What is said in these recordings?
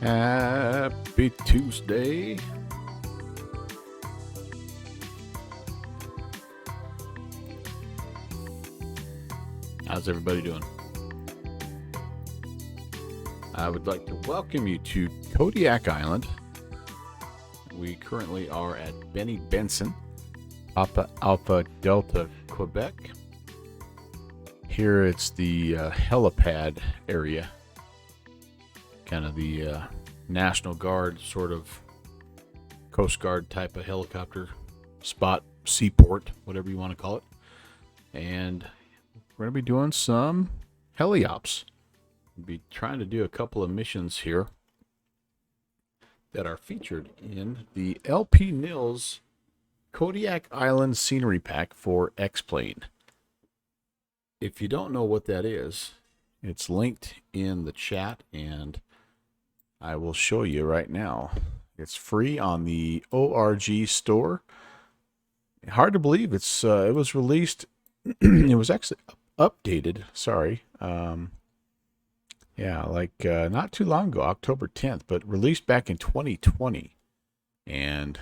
Happy Tuesday. How's everybody doing? I would like to welcome you to Kodiak Island. We currently are at Benny Benson, Papa Alpha Delta, Quebec. Here it's the helipad area, kind of the National Guard sort of Coast Guard type of helicopter spot, seaport, whatever you want to call it. And we're going to be doing some heli ops. We'll be trying to do a couple of missions here that are featured in the LP Nils Kodiak Island Scenery Pack for X-Plane. If you don't know what that is, it's linked in the chat, and I will show you right now. It's free on the ORG store. Hard to believe it was released. It was actually updated. Sorry. Not too long ago, October 10th, but released back in 2020. And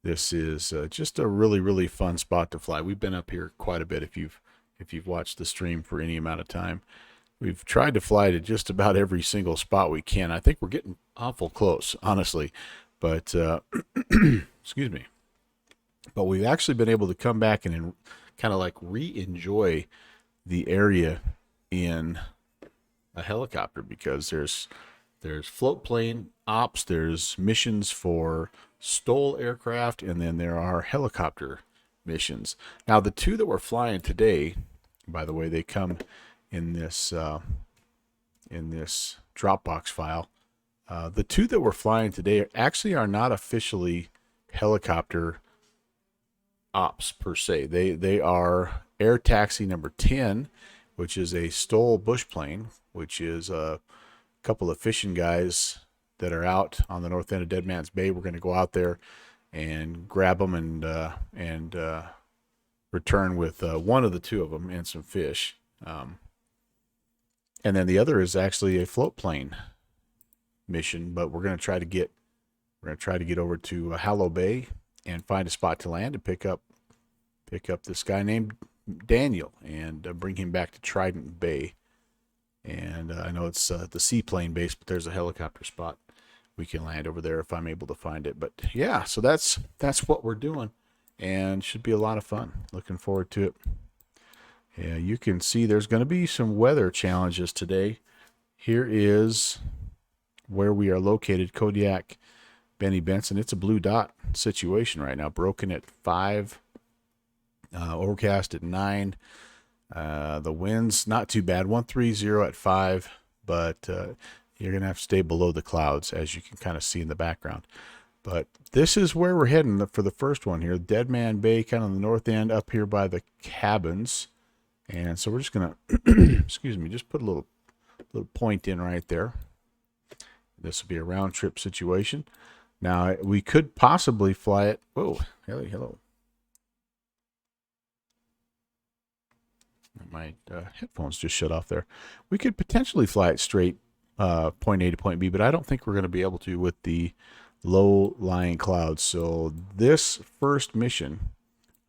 this is just a really, really fun spot to fly. We've been up here quite a bit. If you've watched the stream for any amount of time, we've tried to fly to just about every single spot we can. I think we're getting awful close, honestly. But excuse me. But we've actually been able to come back and kind of like re-enjoy the area in a helicopter, because there's float plane ops, there's missions for STOL aircraft, and then there are helicopter missions. Now the two that we're flying today, by the way, they come in this Dropbox file. The two that we're flying today actually are not officially helicopter ops per se. They are air taxi number 10, which is a STOL bush plane, which is a couple of fishing guys that are out on the north end of Dead Man's Bay. We're going to go out there and grab them and return with one of the two of them and some fish. And then the other is actually a float plane mission, but we're going to try to get over to Hallow Bay and find a spot to land and pick up this guy named Daniel and bring him back to Trident Bay. And I know it's the seaplane base, but there's a helicopter spot we can land over there if I'm able to find it. But yeah, so that's what we're doing, and should be a lot of fun. Looking forward to it. Yeah, you can see there's going to be some weather challenges today. Here is where we are located, Kodiak, Benny Benson. It's a blue dot situation right now. Broken at 5, overcast at 9. The wind's not too bad, 130 at 5, but you're going to have to stay below the clouds, as you can kind of see in the background. But this is where we're heading for the first one here. Dead Man Bay, kind of the north end up here by the cabins. And so we're just going to, excuse me, just put a little point in right there. This will be a round trip situation. Now, we could possibly fly it. Whoa, hello. My headphones just shut off there. We could potentially fly it straight point A to point B, but I don't think we're going to be able to with the low-lying clouds. So this first mission,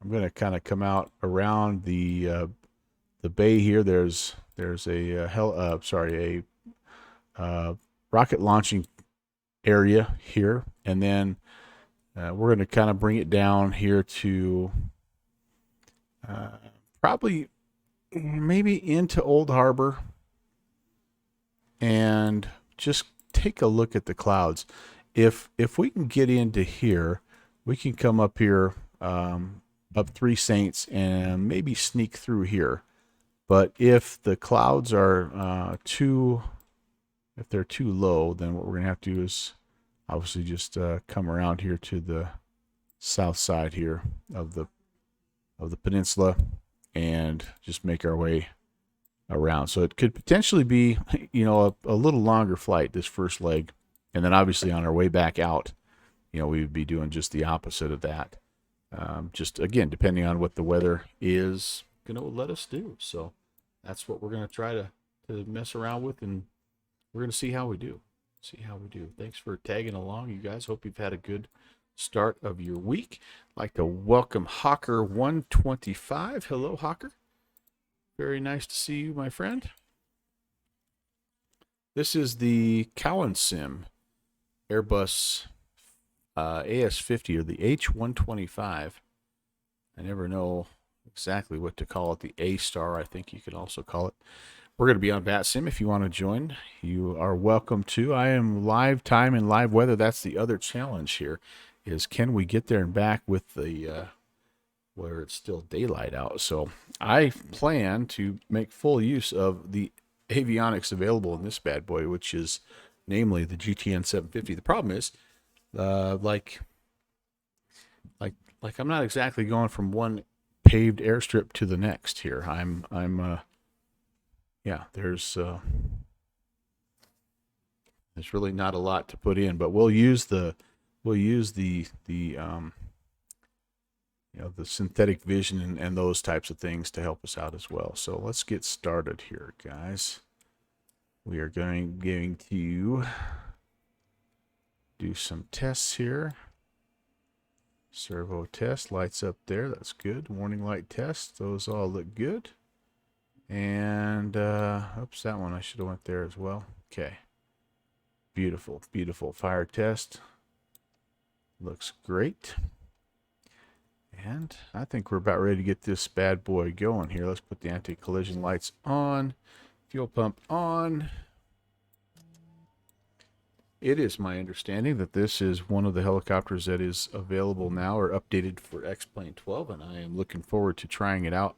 I'm going to kind of come out around the bay here. There's a rocket launching area here, and then we're going to kind of bring it down here to probably maybe into Old Harbor, and just take a look at the clouds. If we can get into here, we can come up here up Three Saints and maybe sneak through here. But if the clouds are if they're too low, then what we're gonna have to do is obviously just come around here to the south side here of the peninsula and just make our way around. So it could potentially be, a little longer flight, this first leg. And then obviously on our way back out, we would be doing just the opposite of that. Just again, depending on what the weather is going to let us do. So that's what we're going to try to mess around with, and we're going to see how we do. See how we do. Thanks for tagging along, you guys. Hope you've had a good start of your week. I'd like to welcome Hawker125. Hello, Hawker. Very nice to see you, my friend. This is the Cowan Sim Airbus AS50 or the H125. I never know exactly what to call it. The A-Star, I think you could also call it. We're going to be on VATSIM. If you want to join, you are welcome to. I am live time and live weather. That's the other challenge here, is can we get there and back with the where it's still daylight out. So I plan to make full use of the avionics available in this bad boy, which is namely the GTN 750. The problem is, like I'm not exactly going from one paved airstrip to the next here. Yeah, there's really not a lot to put in, but we'll use the the synthetic vision and those types of things to help us out as well. So let's get started here, guys. We are going to do some tests here. Servo test, lights up there. That's good. Warning light test. Those all look good. And, oops, that one I should have went there as well. Okay. Beautiful, beautiful. Fire test. Looks great. And I think we're about ready to get this bad boy going here. Let's put the anti-collision lights on. Fuel pump on. It is my understanding that this is one of the helicopters that is available now or updated for X-Plane 12, and I am looking forward to trying it out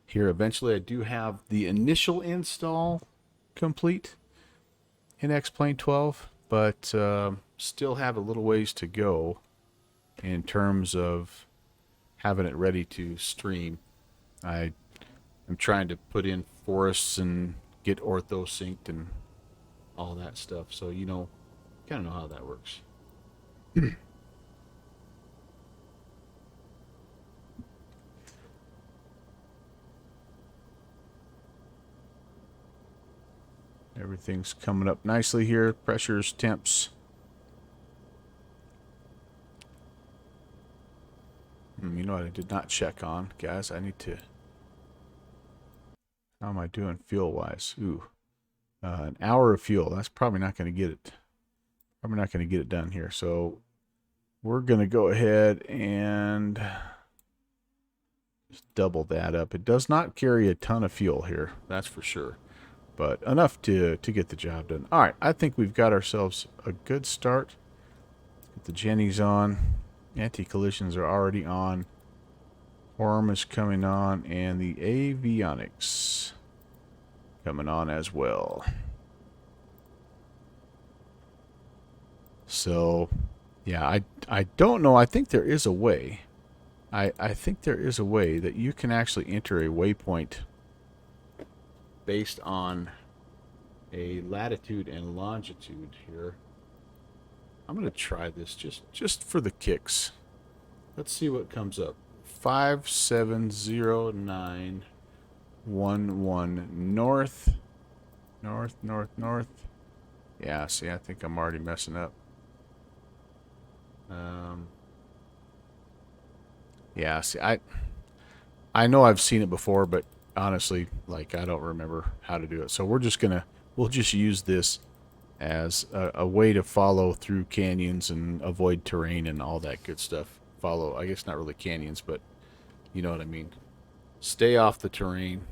here eventually. I do have the initial install complete in X-Plane 12, but still have a little ways to go in terms of having it ready to stream. I am trying to put in forests and get ortho synced and all that stuff, so you know, kind of know how that works. Everything's coming up nicely here. Pressures, temps. You know what I did not check on, guys? I need to... How am I doing fuel-wise? Ooh. An hour of fuel. That's probably not going to get it. Probably not going to get it done here. So we're going to go ahead and just double that up. It does not carry a ton of fuel here. That's for sure. But enough to get the job done. All right, I think we've got ourselves a good start. Get the Jennies on. Anti-collisions are already on. Horm is coming on, and the avionics coming on as well. So, yeah, I don't know. I think there is a way. I think there is a way that you can actually enter a waypoint based on a latitude and longitude here. I'm going to try this just for the kicks. Let's see what comes up. 570911 north. North. Yeah, see, I think I'm already messing up. Yeah, see, I know I've seen it before, but honestly, like, I don't remember how to do it. So we'll just use this as a way to follow through canyons and avoid terrain and all that good stuff. Follow, I guess not really canyons, but you know what I mean. Stay off the terrain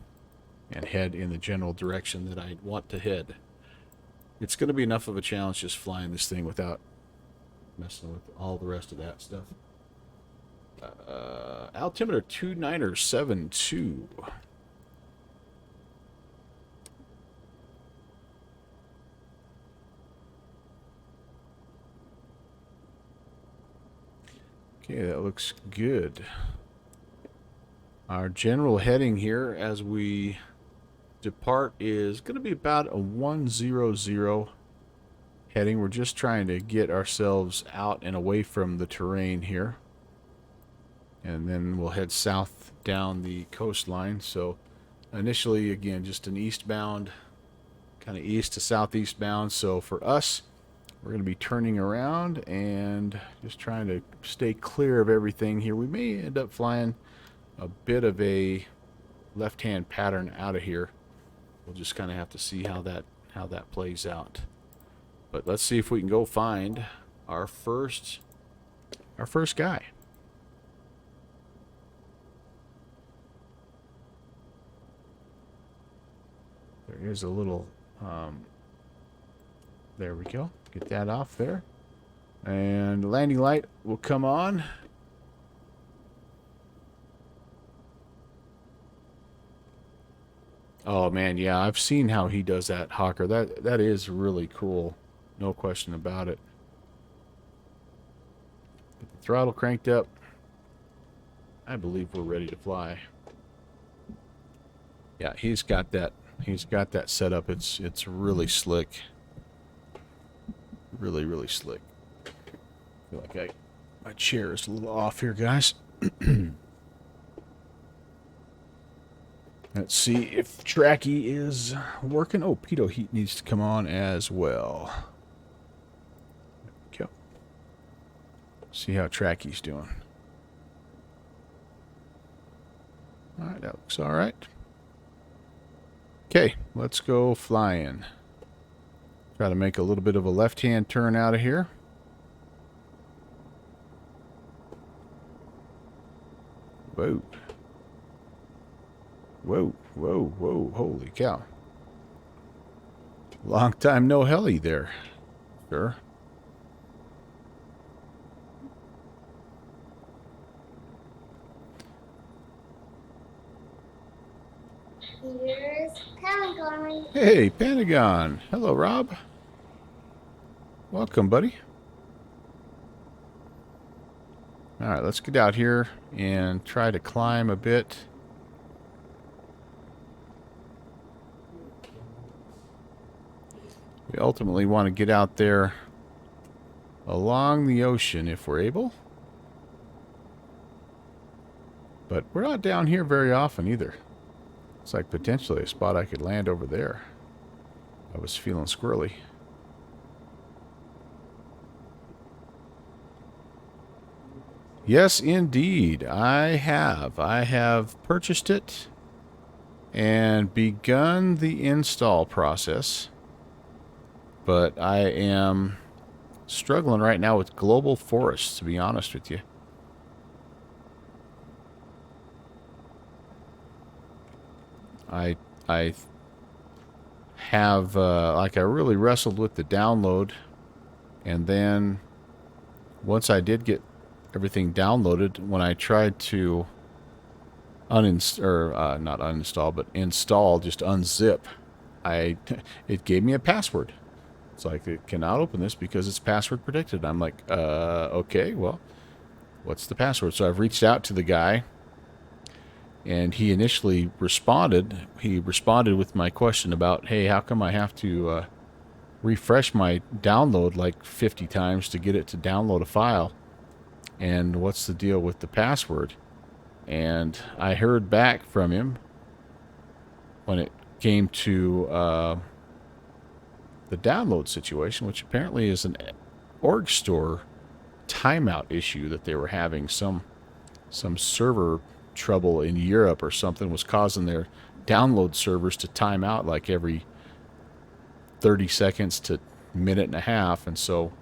and head in the general direction that I want to head. It's going to be enough of a challenge just flying this thing without messing with all the rest of that stuff. Altimeter 2972. Okay, that looks good. Our general heading here as we depart is going to be about a 100 heading. We're just trying to get ourselves out and away from the terrain here. And then we'll head south down the coastline. So initially, again, just an eastbound, kind of east to southeast bound. So for us, We're going to be turning around and just trying to stay clear of everything here. We may end up flying a bit of a left-hand pattern out of here. We'll just kind of have to see how that plays out. But let's see if we can go find our first guy. There is a little there we go. Get that off there. And the landing light will come on. Oh man, yeah, I've seen how he does that, Hawker. That is really cool. No question about it. Get the throttle cranked up. I believe we're ready to fly. Yeah, he's got that set up. It's really slick. Really, really slick. I feel like my chair is a little off here, guys. Let's see if Tracky is working. Oh, pitot heat needs to come on as well. There we go. See how Tracky's doing. All right, that looks all right. Okay, let's go flying. Try to make a little bit of a left-hand turn out of here. Whoa. Whoa, whoa, whoa, holy cow. Long time no heli there. Sure. Here's Pentagon. Hey, Pentagon. Hello, Rob. Welcome, buddy. All right, let's get out here and try to climb a bit. We ultimately want to get out there along the ocean if we're able. But we're not down here very often either. It's like potentially a spot I could land over there. I was feeling squirrely. Yes, indeed. I have purchased it and begun the install process. But I am struggling right now with global forests, to be honest with you. I have, like, I really wrestled with the download, and then once I did get everything downloaded, when I tried to not uninstall, but install, just unzip, it gave me a password. It's like, it cannot open this because it's password protected. I'm like, okay, well, what's the password? So I've reached out to the guy, and he initially responded. He responded with my question about, hey, how come I have to refresh my download like 50 times to get it to download a file? And what's the deal with the password? And I heard back from him when it came to the download situation, which apparently is an org store timeout issue that they were having. Some server trouble in Europe or something was causing their download servers to time out like every 30 seconds to minute and a half. And so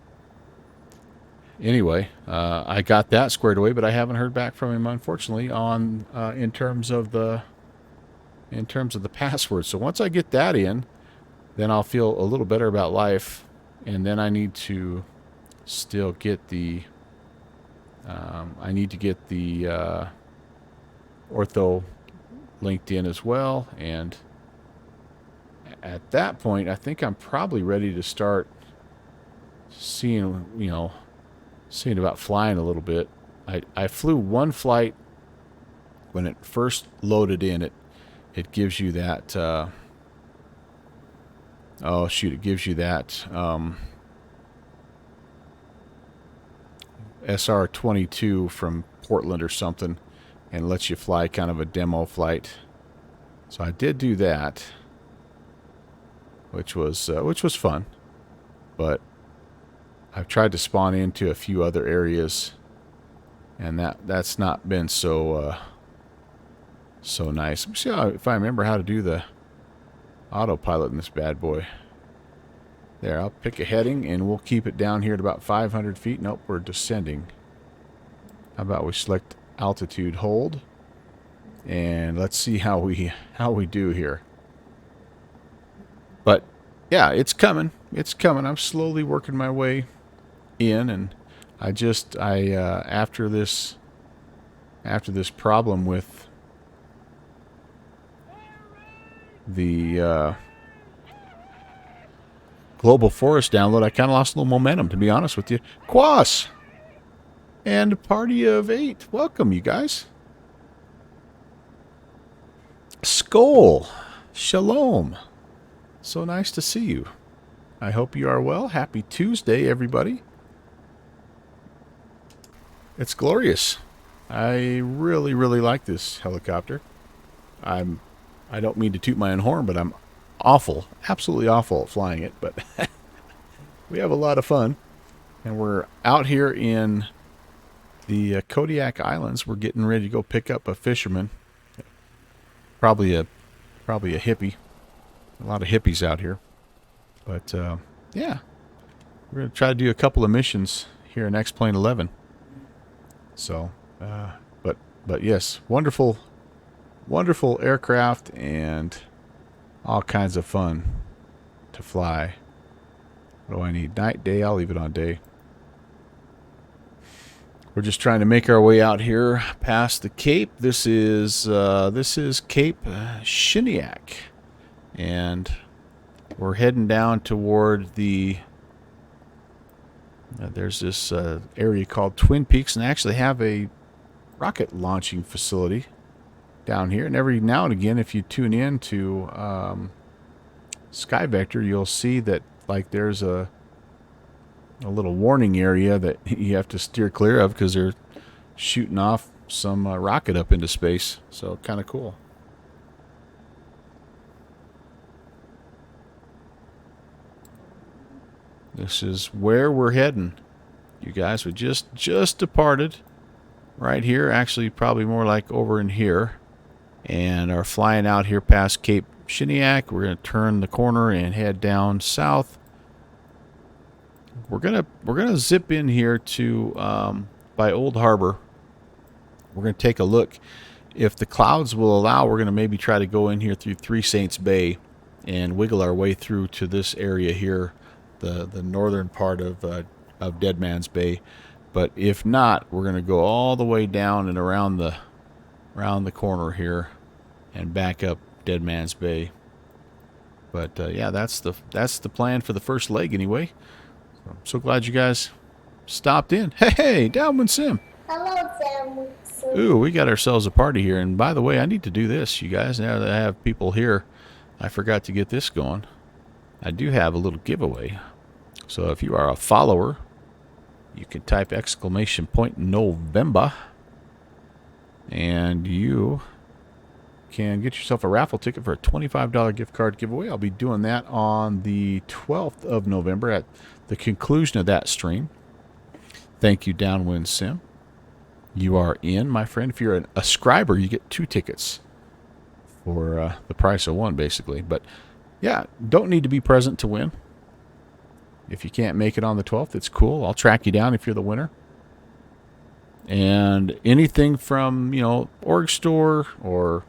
anyway, I got that squared away, but I haven't heard back from him, unfortunately, on in terms of the password. So once I get that in, then I'll feel a little better about life, and then I need to still get the ortho linked in as well. And at that point, I think I'm probably ready to start seeing about flying a little bit. I flew one flight when it first loaded in. It gives you that. Oh, shoot, it gives you that SR-22 from Portland or something and lets you fly kind of a demo flight. So I did do that, which was fun. But I've tried to spawn into a few other areas, and that's not been so so nice. Let me see if I remember how to do the autopilot in this bad boy. There, I'll pick a heading, and we'll keep it down here at about 500 feet. Nope, we're descending. How about we select altitude, hold, and let's see how we do here. But yeah, it's coming. It's coming. I'm slowly working my way in, and after this problem with the global forest download, I kind of lost a little momentum, to be honest with you. Quas and a party of 8. Welcome, you guys. Skull, shalom. So nice to see you. I hope you are well. Happy Tuesday, everybody. It's glorious. I really, really like this helicopter. I don't mean to toot my own horn, but I'm awful, absolutely awful at flying it. But we have a lot of fun, and we're out here in the Kodiak Islands. We're getting ready to go pick up a fisherman, probably a hippie. A lot of hippies out here, but yeah, we're gonna try to do a couple of missions here in X-Plane 11. So, but yes, wonderful aircraft and all kinds of fun to fly. What do I need? Night, day? I'll leave it on day. We're just trying to make our way out here past the Cape. This is Cape Kodiak, and we're heading down toward the. There's this area called Twin Peaks, and they actually have a rocket launching facility down here. And every now and again, if you tune in to Sky Vector, you'll see that like there's a little warning area that you have to steer clear of because they're shooting off some rocket up into space. So kind of cool. This is where we're heading. You guys, we just departed right here. Actually, probably more like over in here. And are flying out here past Cape Kodiak. We're going to turn the corner and head down south. We're gonna zip in here to by Old Harbor. We're going to take a look. If the clouds will allow, we're going to maybe try to go in here through Three Saints Bay and wiggle our way through to this area here, the northern part of Dead Man's Bay. But if not, we're going to go all the way down and around the corner here and back up Dead Man's Bay. But yeah, that's the plan for the first leg anyway. So I'm so glad you guys stopped in. Hey, Downwind Sim. Hello, Sam. Ooh, we got ourselves a party here. And by the way, I need to do this, you guys. Now that I have people here, I forgot to get this going. I do have a little giveaway. So if you are a follower, you can type !November, and you can get yourself a raffle ticket for a $25 gift card giveaway. I'll be doing that on the 12th of November at the conclusion of that stream. Thank you, Downwind Sim. You are in, my friend. If you're a scriber, you get 2 tickets for the price of 1, basically. But yeah, don't need to be present to win. If you can't make it on the 12th, it's cool. I'll track you down if you're the winner. And anything from, Org Store or,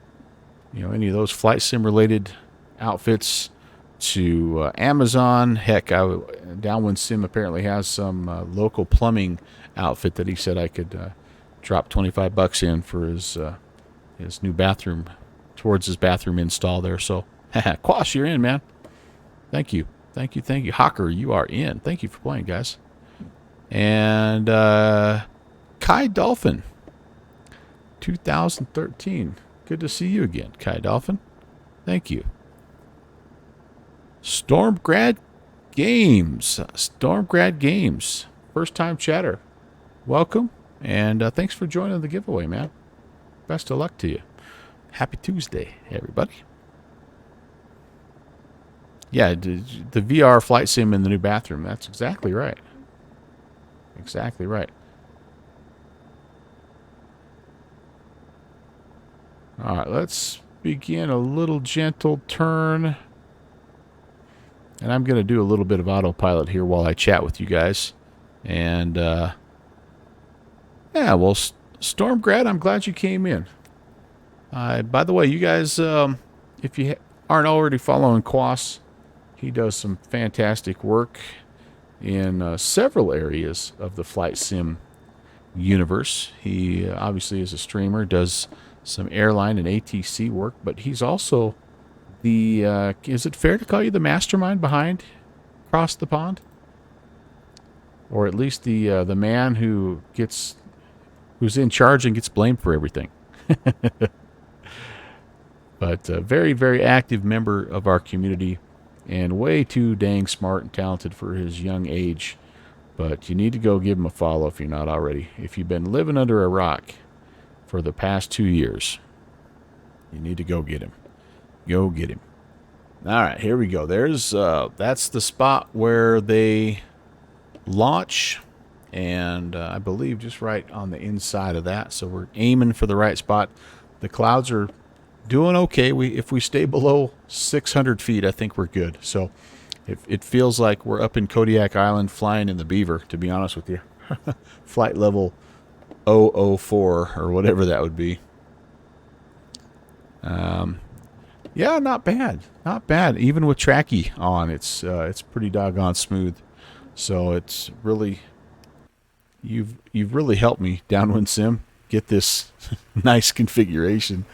any of those flight sim related outfits to Amazon. Heck, Downwind Sim apparently has some local plumbing outfit that he said I could drop $25 in for his new bathroom, towards his bathroom install there. So, Quash, you're in, man. Thank you. Thank you. Hawker, you are in. Thank you for playing, guys. And Kai Dolphin, 2013. Good to see you again, Kai Dolphin. Thank you. Stormgrad Games. First time chatter. Welcome. And thanks for joining the giveaway, man. Best of luck to you. Happy Tuesday, everybody. Yeah, the VR flight sim in the new bathroom. That's exactly right. Exactly right. All right, let's begin a little gentle turn. And I'm going to do a little bit of autopilot here while I chat with you guys. And, yeah, well, Stormgrad, I'm glad you came in. By the way, you guys, if you aren't already following Quas, he does some fantastic work in several areas of the flight sim universe. He obviously is a streamer, does some airline and ATC work, but he's also the, is it fair to call you the mastermind behind Cross the Pond? Or at least the man who's in charge and gets blamed for everything. But a very, very active member of our community and way too dang smart and talented for his young age. But you need to go give him a follow if you're not already. If you've been living under a rock for the past 2 years, you need to go get him. Go get him. All right, here we go. That's the spot where they launch, and I believe just right on the inside of that. So we're aiming for the right spot. The clouds are doing okay. If we stay below 600 feet, I think we're good. So it feels like we're up in Kodiak Island flying in the Beaver, to be honest with you. Flight level 004 or whatever that would be. Yeah, not bad. Not bad. Even with Tracky on, it's pretty doggone smooth. So it's really, you've really helped me, Downwind Sim, get this nice configuration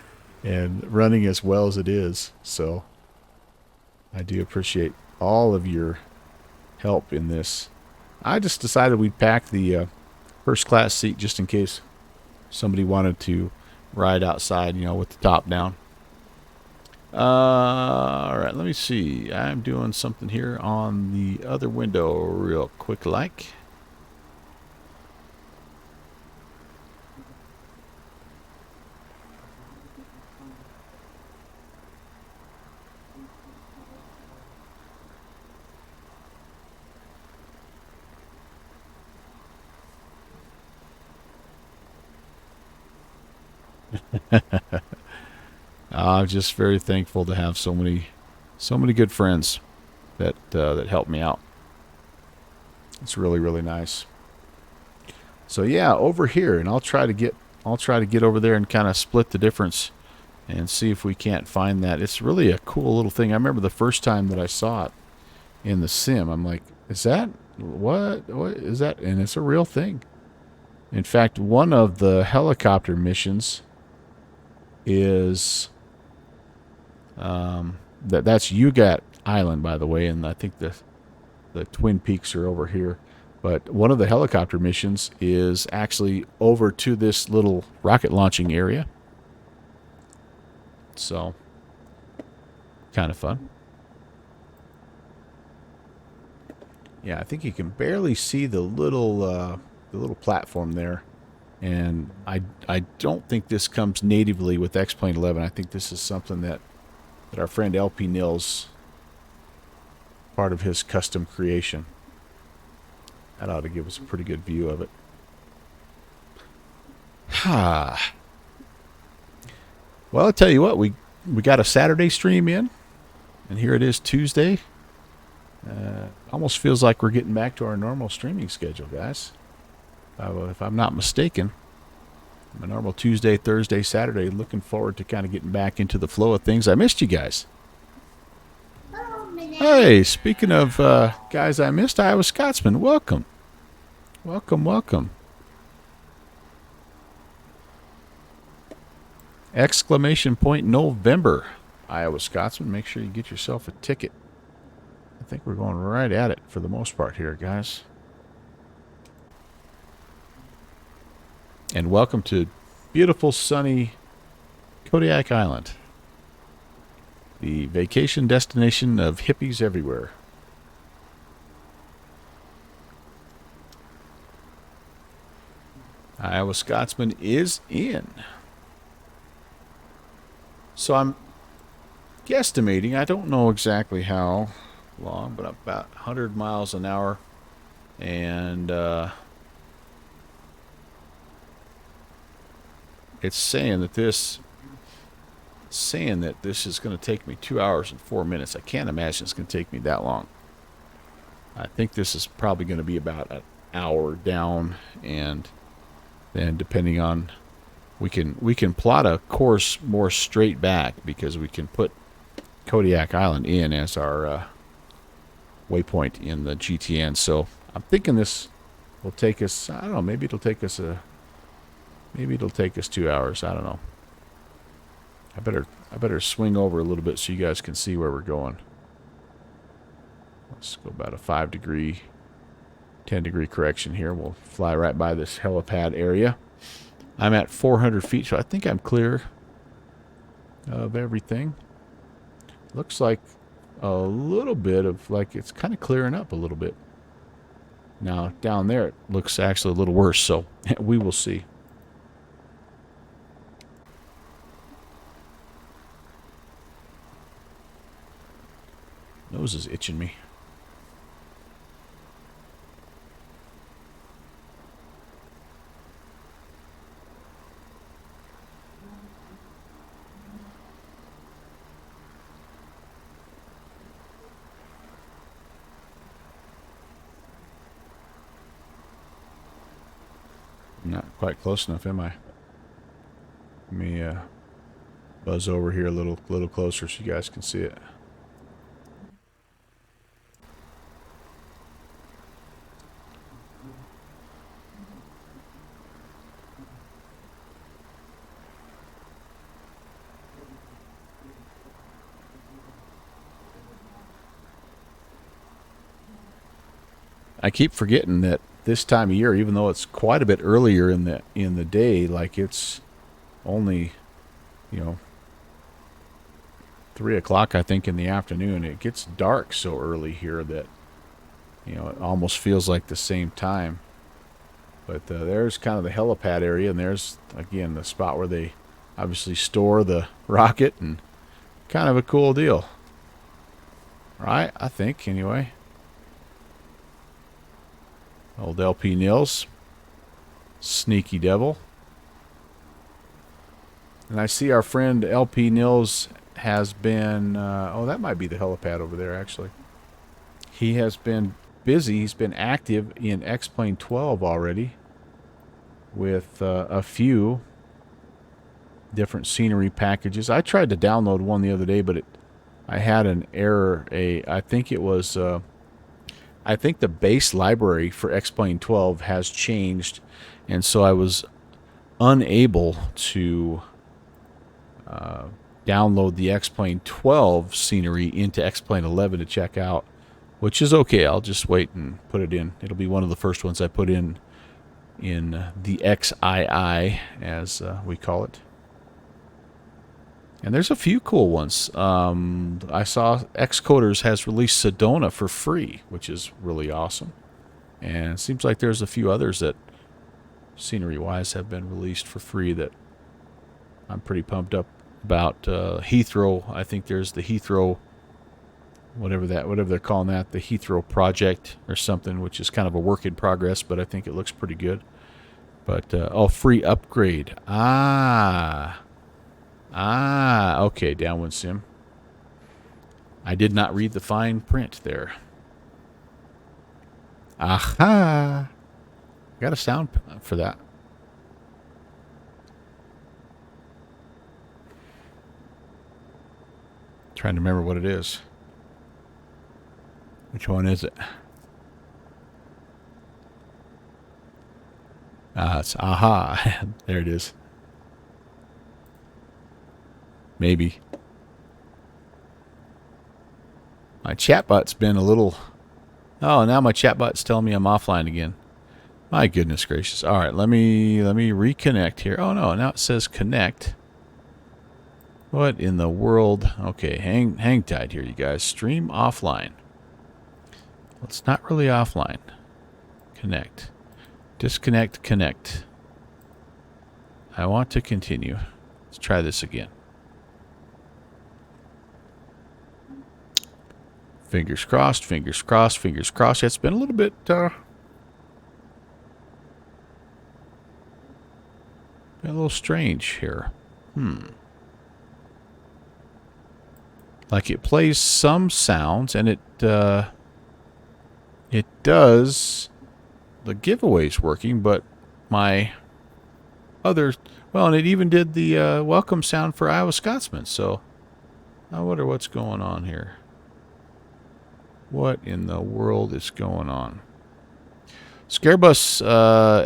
and running as well as it is. So I do appreciate all of your help in this. I just decided we'd pack the first class seat just in case somebody wanted to ride outside, with the top down. All right, let me see. I'm doing something here on the other window real quick like. I'm just very thankful to have so many good friends that help me out. It's really, really nice. So yeah, over here, and I'll try to get over there and kind of split the difference and see if we can't find that. It's really a cool little thing. I remember the first time that I saw it in the sim, I'm like, is that what is that? And it's a real thing. In fact, one of the helicopter missions is that's Ugat Island, by the way, and I think the Twin Peaks are over here. But one of the helicopter missions is actually over to this little rocket launching area. So, kind of fun. Yeah, I think you can barely see the little platform there. And I don't think this comes natively with X-Plane 11. I think this is something that our friend LP Nils, part of his custom creation. That ought to give us a pretty good view of it. Well, I'll tell you what, we got a Saturday stream in, and here it is Tuesday. Almost feels like we're getting back to our normal streaming schedule, guys. If I'm not mistaken. My normal Tuesday, Thursday, Saturday. Looking forward to kind of getting back into the flow of things. I missed you guys. Hey, speaking of guys I missed, Iowa Scotsman, welcome. Welcome, welcome. Exclamation point November, Iowa Scotsman. Make sure you get yourself a ticket. I think we're going right at it for the most part here, guys. And welcome to beautiful, sunny Kodiak Island, the vacation destination of hippies everywhere. Iowa Scotsman is in. So I'm guesstimating, I don't know exactly how long, but about 100 miles an hour. And it's saying that this is going to take me 2 hours and 4 minutes. I can't imagine it's going to take me that long. I think this is probably going to be about an hour down, and then depending on, we can plot a course more straight back because we can put Kodiak Island in as our waypoint in the GTN. So I'm thinking this will take us, I don't know, maybe it'll take us 2 hours. I don't know. I better swing over a little bit so you guys can see where we're going. Let's go about a 5-degree, 10-degree correction here. We'll fly right by this helipad area. I'm at 400 feet, so I think I'm clear of everything. Looks like a little bit of, like, it's kind of clearing up a little bit. Now, down there, it looks actually a little worse, so we will see. Nose is itching me. Not quite close enough, am I? Let me buzz over here a little closer so you guys can see it. I keep forgetting that this time of year, even though it's quite a bit earlier in the day, like it's only, 3 o'clock, I think, in the afternoon. It gets dark so early here that, it almost feels like the same time. But there's kind of the helipad area, and there's, again, the spot where they obviously store the rocket, and kind of a cool deal. Right? I think, anyway. Old LP Nils. Sneaky devil. And I see our friend LP Nils has been... oh, that might be the helipad over there, actually. He has been busy. He's been active in X-Plane 12 already with a few different scenery packages. I tried to download one the other day, but I had an error. I think it was... I think the base library for X-Plane 12 has changed, and so I was unable to download the X-Plane 12 scenery into X-Plane 11 to check out, which is okay. I'll just wait and put it in. It'll be one of the first ones I put in the XII, as we call it. And there's a few cool ones. I saw Xcoders has released Sedona for free, which is really awesome. And it seems like there's a few others that, scenery-wise, have been released for free that I'm pretty pumped up about. Heathrow, I think there's the Heathrow, whatever they're calling that, the Heathrow project or something, which is kind of a work in progress, but I think it looks pretty good. But, oh, free upgrade. Okay, Downwind Sim. I did not read the fine print there. Aha! Got a sound for that. Trying to remember what it is. Which one is it? It's aha. There it is. Maybe. My chatbot's been a little... Oh, now my chatbot's telling me I'm offline again. My goodness gracious. All right, let me reconnect here. Oh, no, now it says connect. What in the world? Okay, hang tight here, you guys. Stream offline. Well, it's not really offline. Connect. Disconnect, connect. I want to continue. Let's try this again. Fingers crossed, fingers crossed, fingers crossed. It's been a little bit A little strange here. Like it plays some sounds, and it does. The giveaway's working, but my other, well, and it even did the welcome sound for Iowa Scotsman. So I wonder what's going on here. What in the world is going on? Scarebus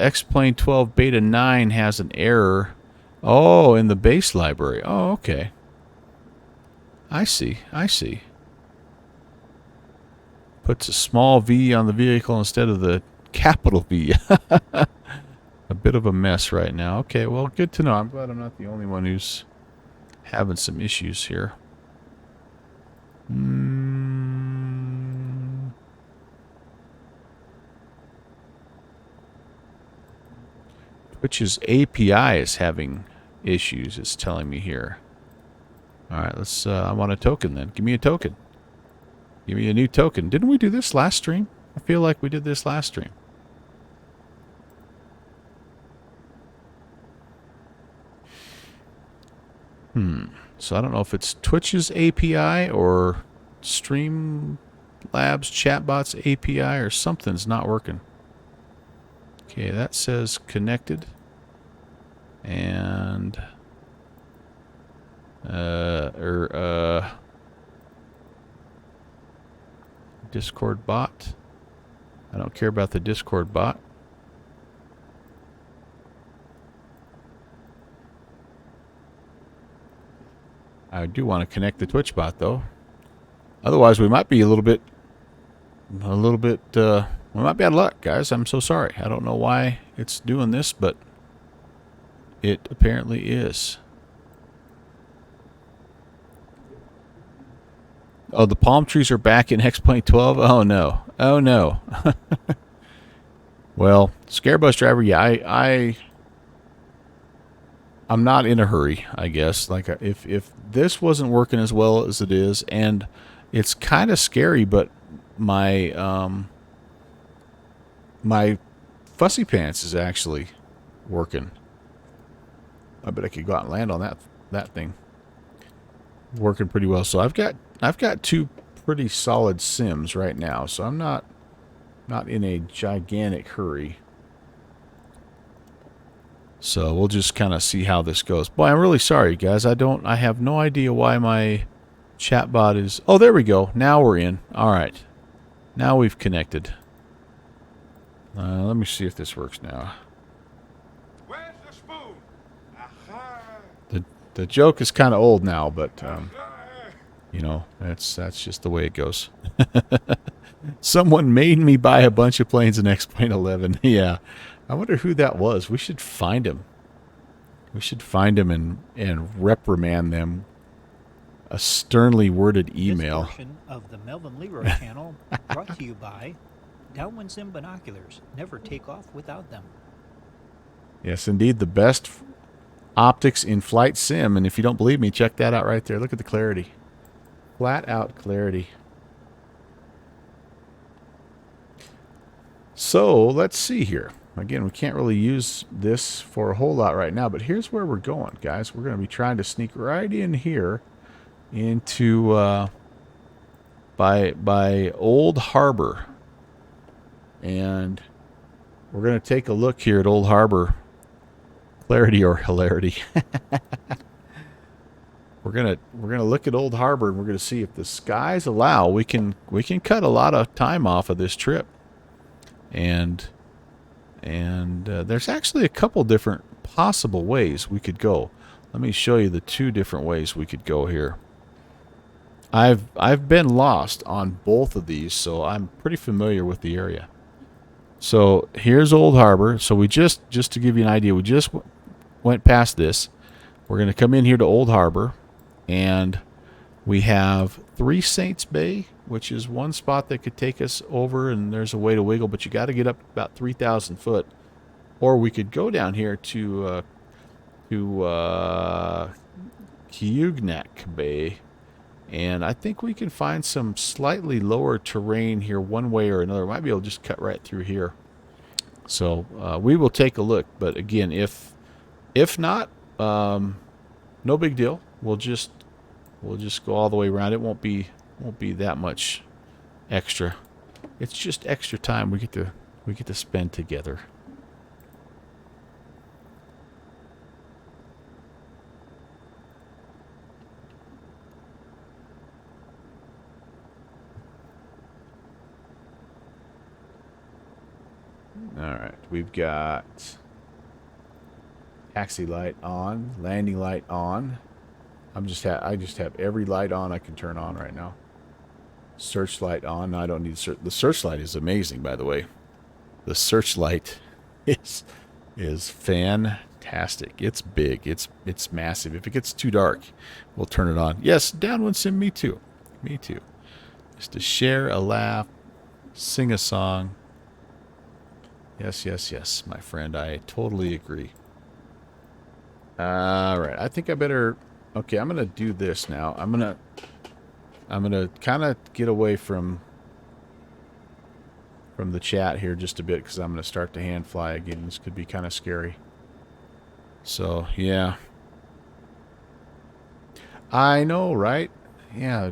X-Plane 12 Beta 9 has an error. Oh, in the base library. Oh, okay. I see. I see. Puts a small V on the vehicle instead of the capital V. A bit of a mess right now. Okay, well, good to know. I'm glad I'm not the only one who's having some issues here. Twitch's API is having issues, it's telling me here. Alright, let's, I want a token then. Give me a token. Give me a new token. Didn't we do this last stream? I feel like we did this last stream. So I don't know if it's Twitch's API or Streamlabs Chatbot's API or something's not working. Okay, that says connected. And Discord bot. I don't care about the Discord bot. I do want to connect the Twitch bot though. Otherwise, we might be we might be out of luck, guys. I'm so sorry. I don't know why it's doing this, but it apparently is. Oh, the palm trees are back in X-Plane 12? Oh, no. Oh, no. Well, Scarebus driver, yeah, I'm not in a hurry, I guess. Like, if this wasn't working as well as it is, and it's kind of scary, but my my Fussy Pants is actually working. I bet I could go out and land on that thing. Working pretty well. So I've got two pretty solid sims right now, so I'm not in a gigantic hurry. So we'll just kind of see how this goes. Boy, I'm really sorry, guys. I have no idea why my chatbot is... Oh, there we go. Now we're in. All right. Now we've connected. Let me see if this works now. Where's the spoon? Aha. The joke is kind of old now, but you know, that's just the way it goes. Someone made me buy a bunch of planes in X-Plane 11. Yeah. I wonder who that was. We should find him. We should find him and reprimand them. A sternly worded email. This portion of the Melvin Leroy channel brought to you by Downwind Sim Binoculars. Never take off without them. Yes, indeed, the best optics in flight sim. And if you don't believe me, check that out right there. Look at the clarity. Flat out clarity. So, let's see here. Again, we can't really use this for a whole lot right now, but here's where we're going, guys. We're going to be trying to sneak right in here into by Old Harbor. And we're going to take a look here at Old Harbor. Clarity or hilarity. We're gonna look at Old Harbor and we're gonna see if the skies allow. We can cut a lot of time off of this trip. And there's actually a couple different possible ways we could go. Let me show you the two different ways we could go here. I've been lost on both of these, so I'm pretty familiar with the area. So here's Old Harbor. So we just to give you an idea, we just went past this. We're going to come in here to Old Harbor, and we have 3 Saints Bay, which is one spot that could take us over, and there's a way to wiggle, but you got to get up about 3,000 foot. Or we could go down here to Kodiak Bay, and I think we can find some slightly lower terrain here one way or another. We might be able to just cut right through here. So we will take a look, but again, if If not, no big deal. We'll just go all the way around. It won't be that much extra. It's just extra time we get to spend together. All right, we've got taxi light on, landing light on. I just have every light on I can turn on right now. Searchlight on. No, I don't need the searchlight is amazing, by the way. The searchlight is fantastic. It's big. It's massive. If it gets too dark, we'll turn it on. Yes, Downwind Sim, me too. Me too. Just to share a laugh, sing a song. Yes, yes, yes, my friend. I totally agree. All right. I think I better... Okay, I'm going to do this now. I'm going to kind of get away from the chat here just a bit because I'm going to start to hand fly again. This could be kind of scary. So, yeah. I know, right? Yeah,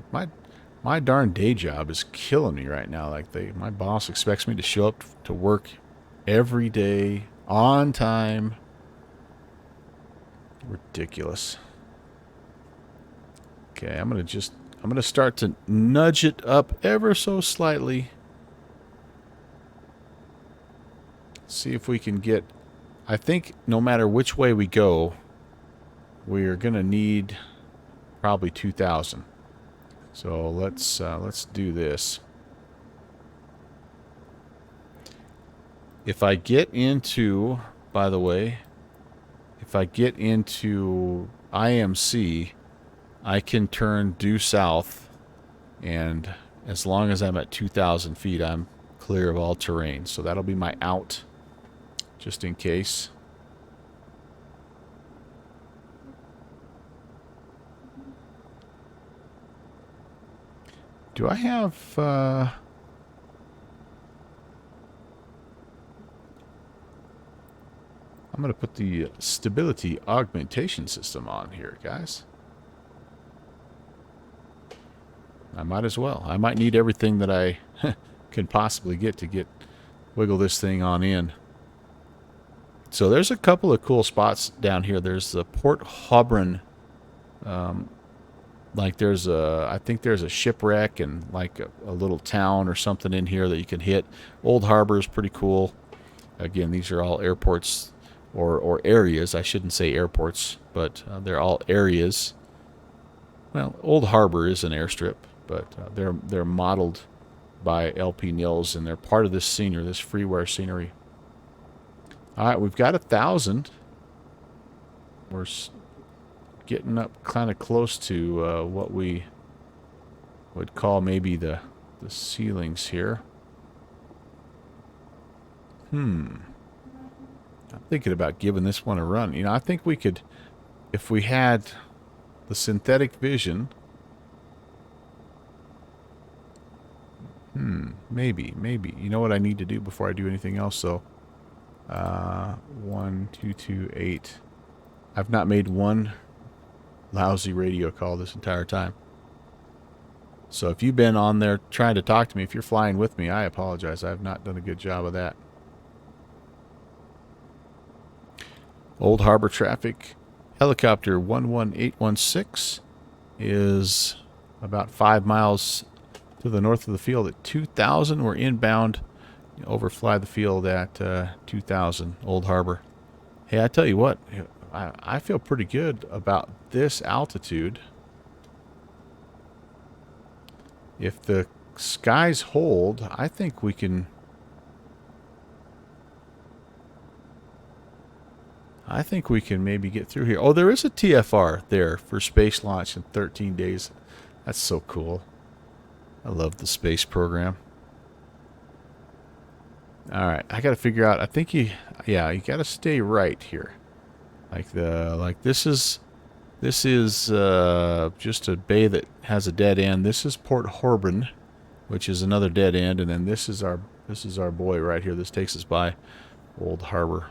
my darn day job is killing me right now. Like my boss expects me to show up to work every day on time. Ridiculous. Okay, I'm going to start to nudge it up ever so slightly. See if we can get... I think no matter which way we go, we're going to need probably 2,000. So let's do this. If I get into, by the way, if I get into IMC, I can turn due south, and as long as I'm at 2,000 feet, I'm clear of all terrain. So that'll be my out, just in case. Do I have... I'm going to put the stability augmentation system on here, guys. I might as well. I might need everything that I can possibly get to wiggle this thing on in. So there's a couple of cool spots down here. There's the Port Hobron. Like I think there's a shipwreck and like a little town or something in here that you can hit. Old Harbor is pretty cool. Again, these are all airports or areas. I shouldn't say airports, but they're all areas. Well, Old Harbor is an airstrip, but they're modeled by LP Nils, and they're part of this scenery, this freeware scenery. All right, we've got 1,000. We're getting up kind of close to what we would call maybe the ceilings here. I'm thinking about giving this one a run. You know, I think we could, if we had the synthetic vision. Maybe. You know what I need to do before I do anything else, though? 1228. I've not made one lousy radio call this entire time. So if you've been on there trying to talk to me, if you're flying with me, I apologize. I have not done a good job of that. Old Harbor traffic. Helicopter 11816 is about 5 miles to the north of the field at 2,000. We're inbound. Overfly the field at 2,000, Old Harbor. Hey, I tell you what, I feel pretty good about this altitude. If the skies hold, I think we can... maybe get through here. Oh, there is a TFR there for space launch in 13 days. That's so cool. I love the space program. All right, I got to figure out. I think you got to stay right here. Like this is just a bay that has a dead end. This is Port Hobron, which is another dead end, and then this is our boy right here. This takes us by Old Harbor.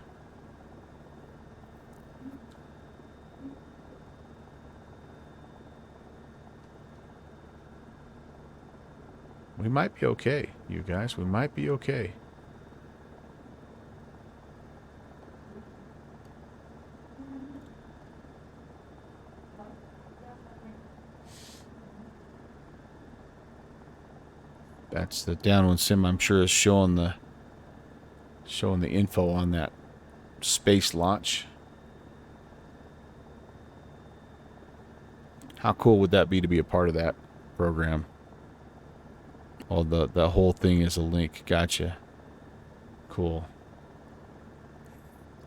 We might be okay, you guys. We might be okay. That's the downwind sim. I'm sure is showing the info on that space launch. How cool would that be to be a part of that program? Oh, the whole thing is a link. Gotcha. Cool.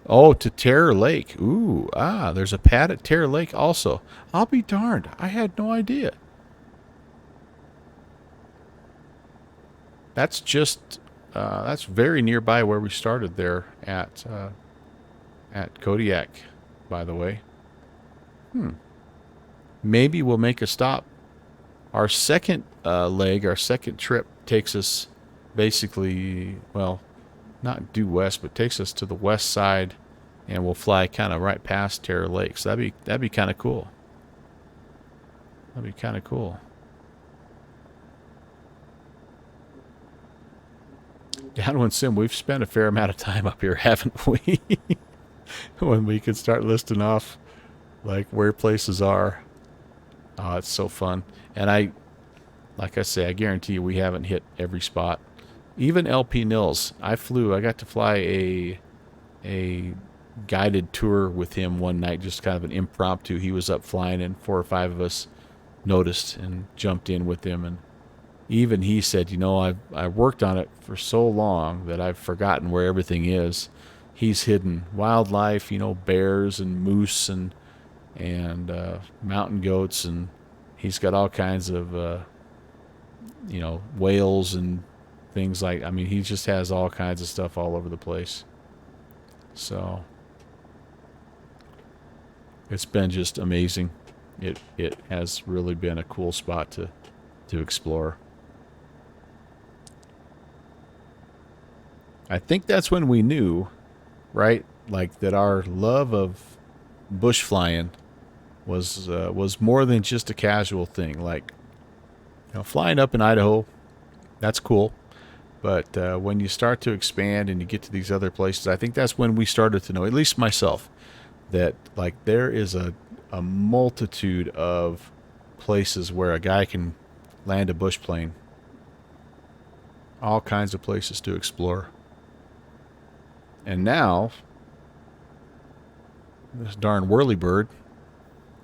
Oh, to Terror Lake. Ooh, there's a pad at Terror Lake also. I'll be darned. I had no idea. That's just, that's very nearby where we started there at Kodiak, by the way. Maybe we'll make a stop. Our second leg, our second trip takes us basically, well, not due west, but takes us to the west side, and we'll fly kind of right past Terror Lake. So that'd be kind of cool. That'd be kind of cool. Downwind Sim, we've spent a fair amount of time up here, haven't we? When we could start listing off like where places are. Oh, it's so fun. And like I say, I guarantee you we haven't hit every spot. Even LP Nils, I got to fly a guided tour with him one night, just kind of an impromptu. He was up flying and 4 or 5 of us noticed and jumped in with him, and even he said, you know, I've worked on it for so long that I've forgotten where everything is. He's hidden wildlife, you know, bears and moose and mountain goats, and he's got all kinds of you know, whales and things like, I mean, he just has all kinds of stuff all over the place. So it's been just amazing. It has really been a cool spot to explore. I think that's when we knew, right? Like that our love of bush flying was more than just a casual thing. Like, you know, flying up in Idaho, that's cool. But when you start to expand and you get to these other places, I think that's when we started to know, at least myself, that like there is a multitude of places where a guy can land a bush plane. All kinds of places to explore. And now, this darn whirlybird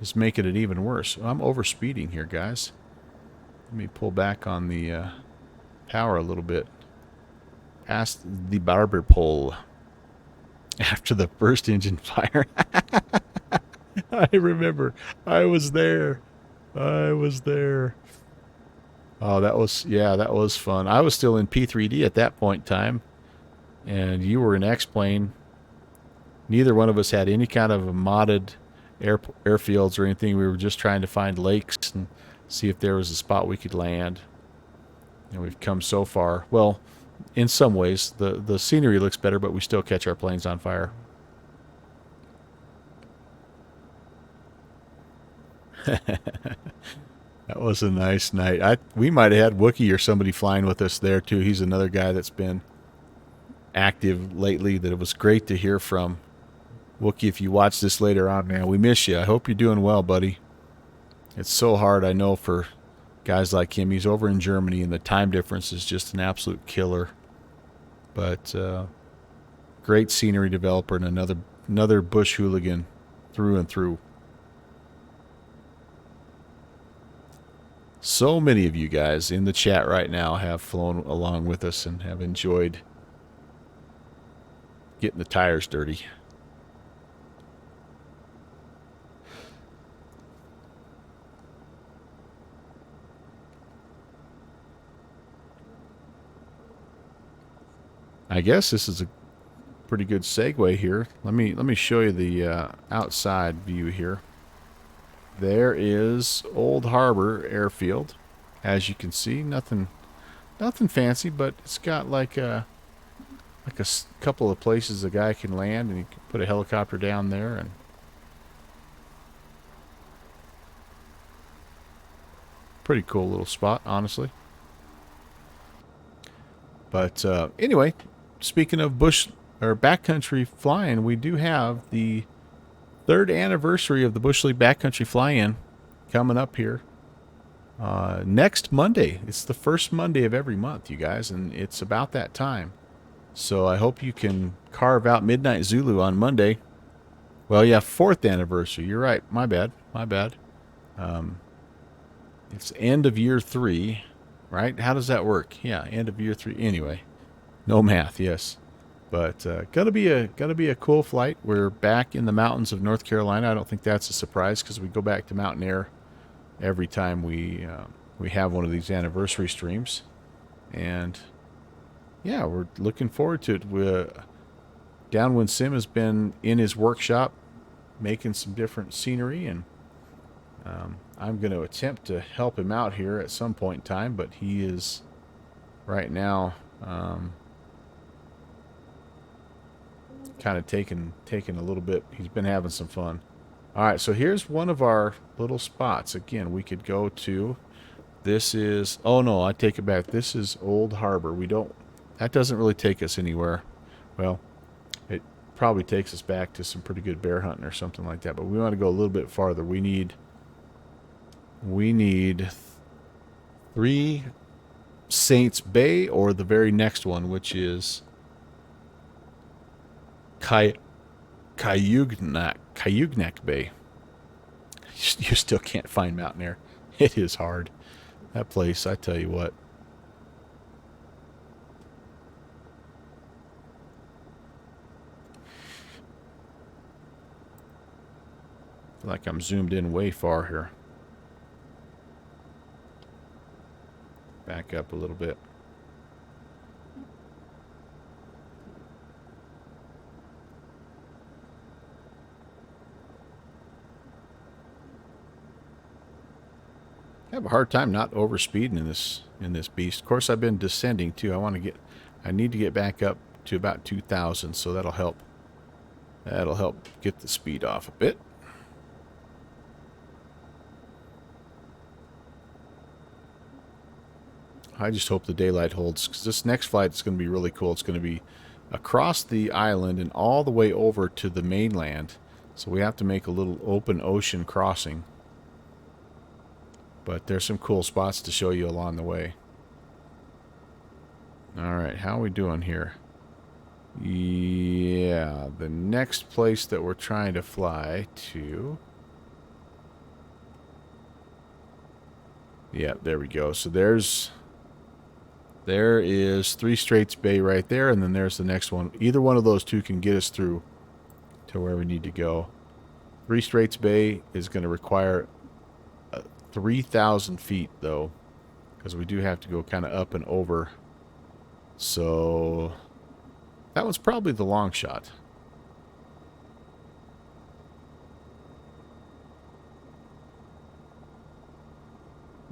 is making it even worse. I'm overspeeding here, guys. Let me pull back on the power a little bit. Past the barber pole. After the first engine fire. I remember. I was there. Oh, that was fun. I was still in P3D at that point in time. And you were in X-Plane. Neither one of us had any kind of modded airfields or anything. We were just trying to find lakes and see if there was a spot we could land. And we've come so far. Well, in some ways, the scenery looks better, but we still catch our planes on fire. That was a nice night. We might have had Wookie or somebody flying with us there, too. He's another guy that's been active lately that it was great to hear from. Wookie, if you watch this later on, man, we miss you. I hope you're doing well, buddy. It's so hard, I know, for guys like him. He's over in Germany, and the time difference is just an absolute killer. But great scenery developer and another bush hooligan through and through. So many of you guys in the chat right now have flown along with us and have enjoyed getting the tires dirty. I guess this is a pretty good segue here. Let me show you the outside view here. There is Old Harbor Airfield. As you can see, nothing fancy, but it's got like a couple of places a guy can land, and you can put a helicopter down there, and pretty cool little spot, honestly. But anyway, speaking of bush or backcountry flying, we do have the 3rd anniversary of the Bush League Backcountry Fly-In coming up here next Monday. It's the first Monday of every month, you guys, and it's about that time. So I hope you can carve out Midnight Zulu on Monday. Well, yeah, 4th anniversary. You're right. My bad. My bad. It's end of year 3, right? How does that work? Yeah, end of year 3. Anyway, no math. Yes, but gotta be a cool flight. We're back in the mountains of North Carolina. I don't think that's a surprise because we go back to Mountain Air every time we have one of these anniversary streams, and yeah, we're looking forward to it. Downwind Sim has been in his workshop making some different scenery, and I'm going to attempt to help him out here at some point in time, but he is right now kind of taking a little bit. He's been having some fun. All right, so here's one of our little spots. Again, we could go to, this is, oh no, I take it back. This is Old Harbor. That doesn't really take us anywhere. Well, it probably takes us back to some pretty good bear hunting or something like that, but we want to go a little bit farther. We need 3 Saints Bay, or the very next one, which is Kayugnak Bay. You still can't find Mountain Air. It is hard. That place, I tell you what. I feel like I'm zoomed in way far here. Back up a little bit. I have a hard time not overspeeding in this beast. Of course, I've been descending too. I need to get back up to about 2,000, so that'll help. That'll help get the speed off a bit. I just hope the daylight holds, because this next flight is going to be really cool. It's going to be across the island and all the way over to the mainland. So we have to make a little open ocean crossing. But there's some cool spots to show you along the way. Alright, how are we doing here? Yeah, the next place that we're trying to fly to... Yeah, there we go. So there is 3 Straits Bay right there, and then there's the next one. Either one of those two can get us through to where we need to go. 3 Straits Bay is going to require 3,000 feet, though, because we do have to go kind of up and over. So that was probably the long shot.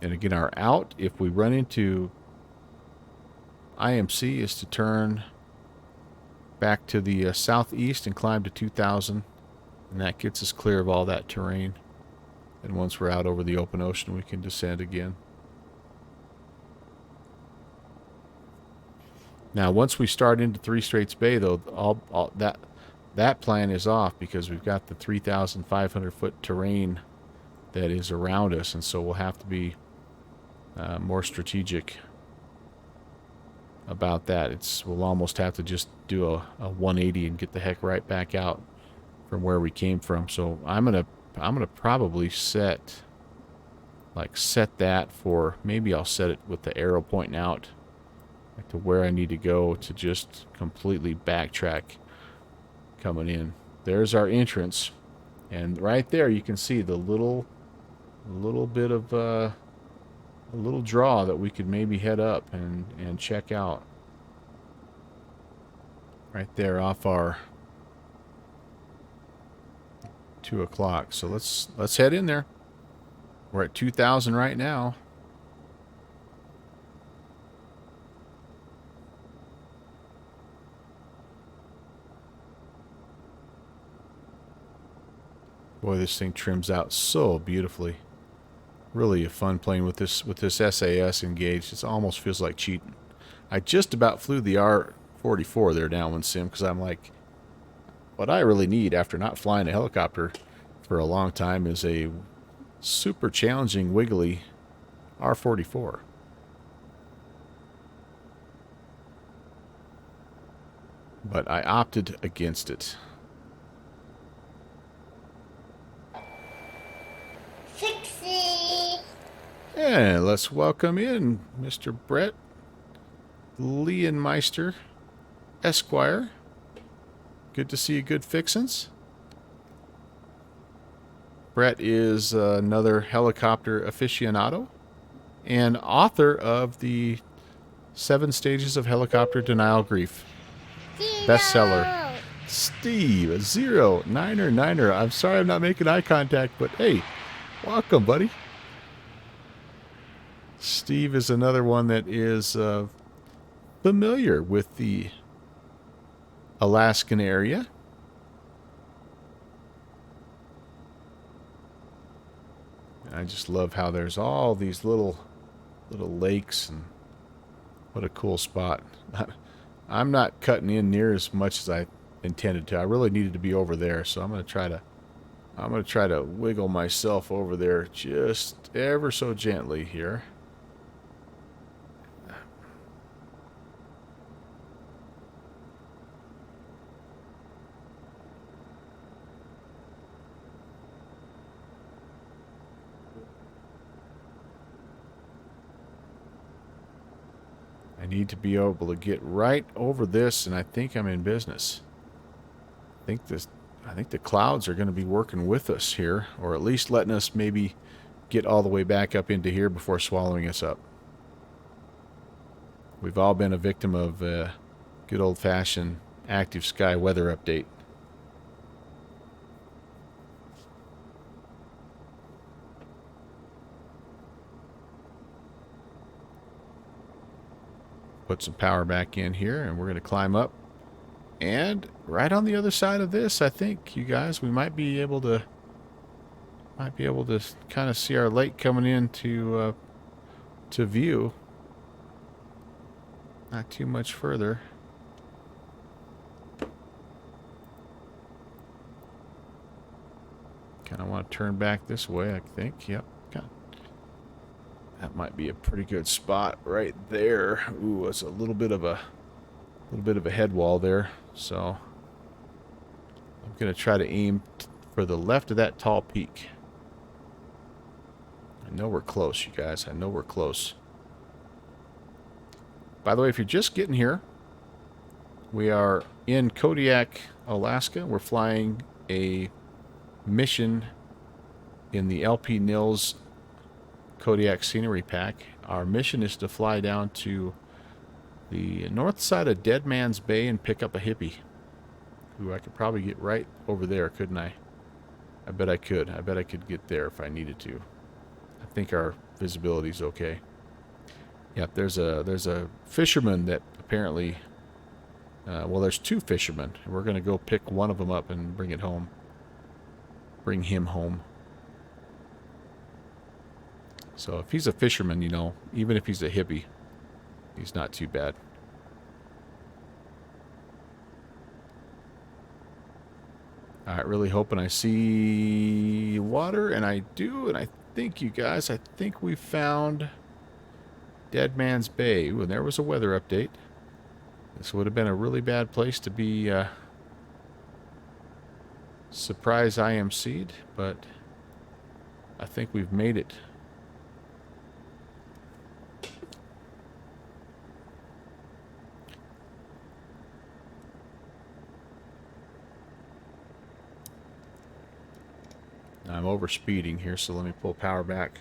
And again, our out, if we run into IMC, is to turn back to the southeast and climb to 2,000. And that gets us clear of all that terrain. And once we're out over the open ocean, we can descend again. Now, once we start into 3 Straits Bay, though, that plan is off, because we've got the 3,500 foot terrain that is around us, and so we'll have to be more strategic about that. We'll almost have to just do a 180 and get the heck right back out from where we came from. So I'm gonna probably set that for, maybe I'll set it with the arrow pointing out to where I need to go to just completely backtrack coming in. There's our entrance, and right there you can see the little bit of a little draw that we could maybe head up and check out right there off our 2 o'clock. So let's head in there. We're at 2,000 right now. Boy, this thing trims out so beautifully. Really fun playing with this SAS engaged. It almost feels like cheating. I just about flew the R-44 there downwind sim because I'm like, what I really need after not flying a helicopter for a long time is a super challenging, wiggly R-44. But I opted against it. Fixie. And let's welcome in Mr. Brett Leonmeister, Esquire. Good to see you, good fixins. Brett is another helicopter aficionado and author of the 7 Stages of Helicopter Denial Grief bestseller. Steve, a 0, 9er, 9er. I'm sorry I'm not making eye contact, but hey, welcome, buddy. Steve is another one that is familiar with the Alaskan area. I just love how there's all these little lakes, and what a cool spot. I'm not cutting in near as much as I intended to. I really needed to be over there, so I'm going to try to wiggle myself over there just ever so gently here. I need to be able to get right over this, and I think I'm in business. I think the clouds are going to be working with us here, or at least letting us maybe get all the way back up into here before swallowing us up. We've all been a victim of good old-fashioned active sky weather update. Put some power back in here, and we're going to climb up. And right on the other side of this, I think, you guys, we might be able to kind of see our lake coming into to view. Not too much further. Kind of want to turn back this way, I think. Yep. That might be a pretty good spot right there. Ooh, it's a little bit of a head wall there. So I'm going to try to aim for the left of that tall peak. I know we're close, you guys. I know we're close. By the way, if you're just getting here, we are in Kodiak, Alaska. We're flying a mission in the LP Nils Kodiak Scenery Pack. Our mission is to fly down to the north side of Dead Man's Bay and pick up a hippie. Ooh, I could probably get right over there, couldn't I? I bet I could. I bet I could get there if I needed to. I think our visibility's okay. Yep, there's a fisherman that apparently... well, there's 2 fishermen. We're going to go pick one of them up and bring it home. Bring him home. So if he's a fisherman, you know, even if he's a hippie, he's not too bad. Alright, really hoping I see water, and I do, and I think, you guys, I think we found Dead Man's Bay. Ooh, and there was a weather update. This would have been a really bad place to be surprise IMC'd, but I think we've made it. I'm over speeding here, so let me pull power back.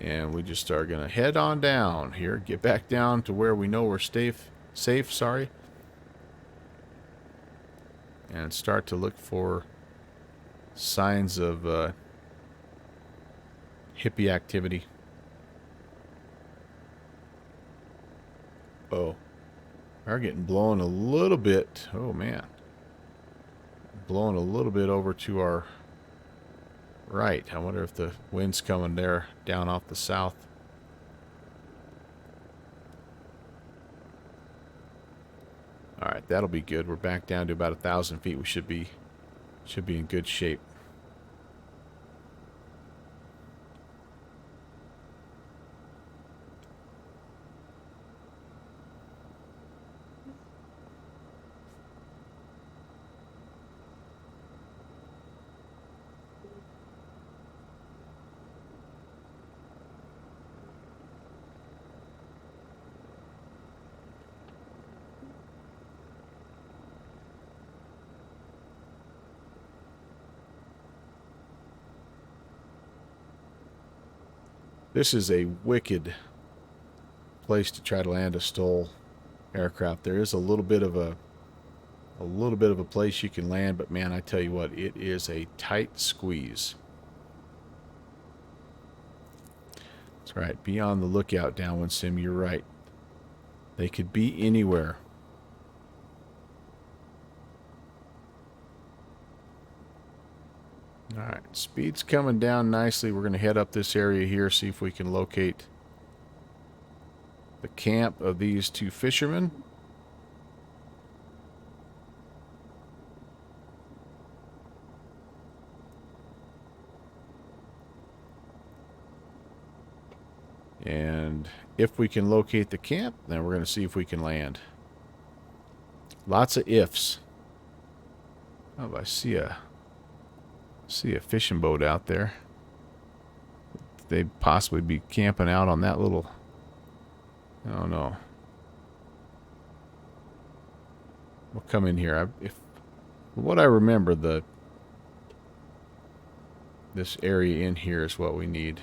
And we just are going to head on down here. Get back down to where we know we're safe, sorry. And start to look for signs of hippie activity. Oh. We're getting blown a little bit. Oh, man. Blowing a little bit over to our... right. I wonder if the wind's coming there down off the south. right, that'll be good. We're back down to about 1,000 feet. We should be in good shape. This is a wicked place to try to land a STOL aircraft. There is a little bit of a place you can land, but man, I tell you what, it is a tight squeeze. That's right. Be on the lookout, Downwind Sim. You're right. They could be anywhere. Alright, speed's coming down nicely. We're going to head up this area here, see if we can locate the camp of these two fishermen. And if we can locate the camp, then we're going to see if we can land. Lots of ifs. Oh, I see a fishing boat out there. They'd possibly be camping out on that little... I don't know. We'll come in here. If what I remember, this area in here is what we need.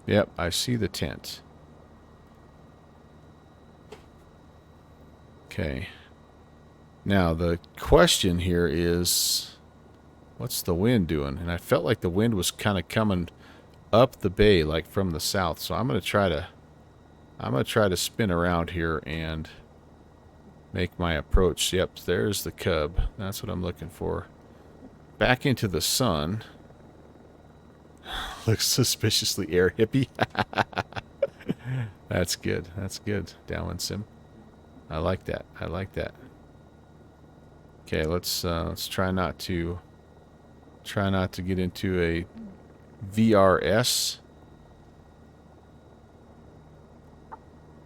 Yep, I see the tent. Okay. Now, the question here is, what's the wind doing? And I felt like the wind was kind of coming up the bay, like from the south. So I'm going to try to spin around here and make my approach. Yep, there's the cub. That's what I'm looking for. Back into the sun. Looks suspiciously air hippie. That's good. That's good, Downwind Sim. I like that. I like that. Okay, let's try not to get into a VRS.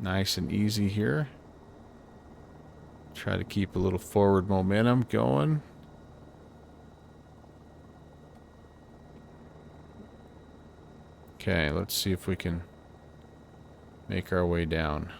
Nice and easy here. Try to keep a little forward momentum going. Okay, let's see if we can make our way down.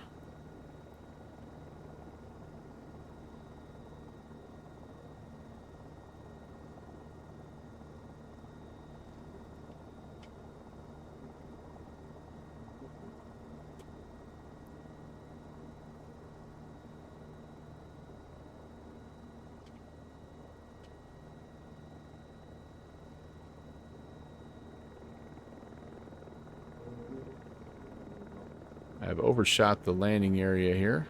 I've overshot the landing area here.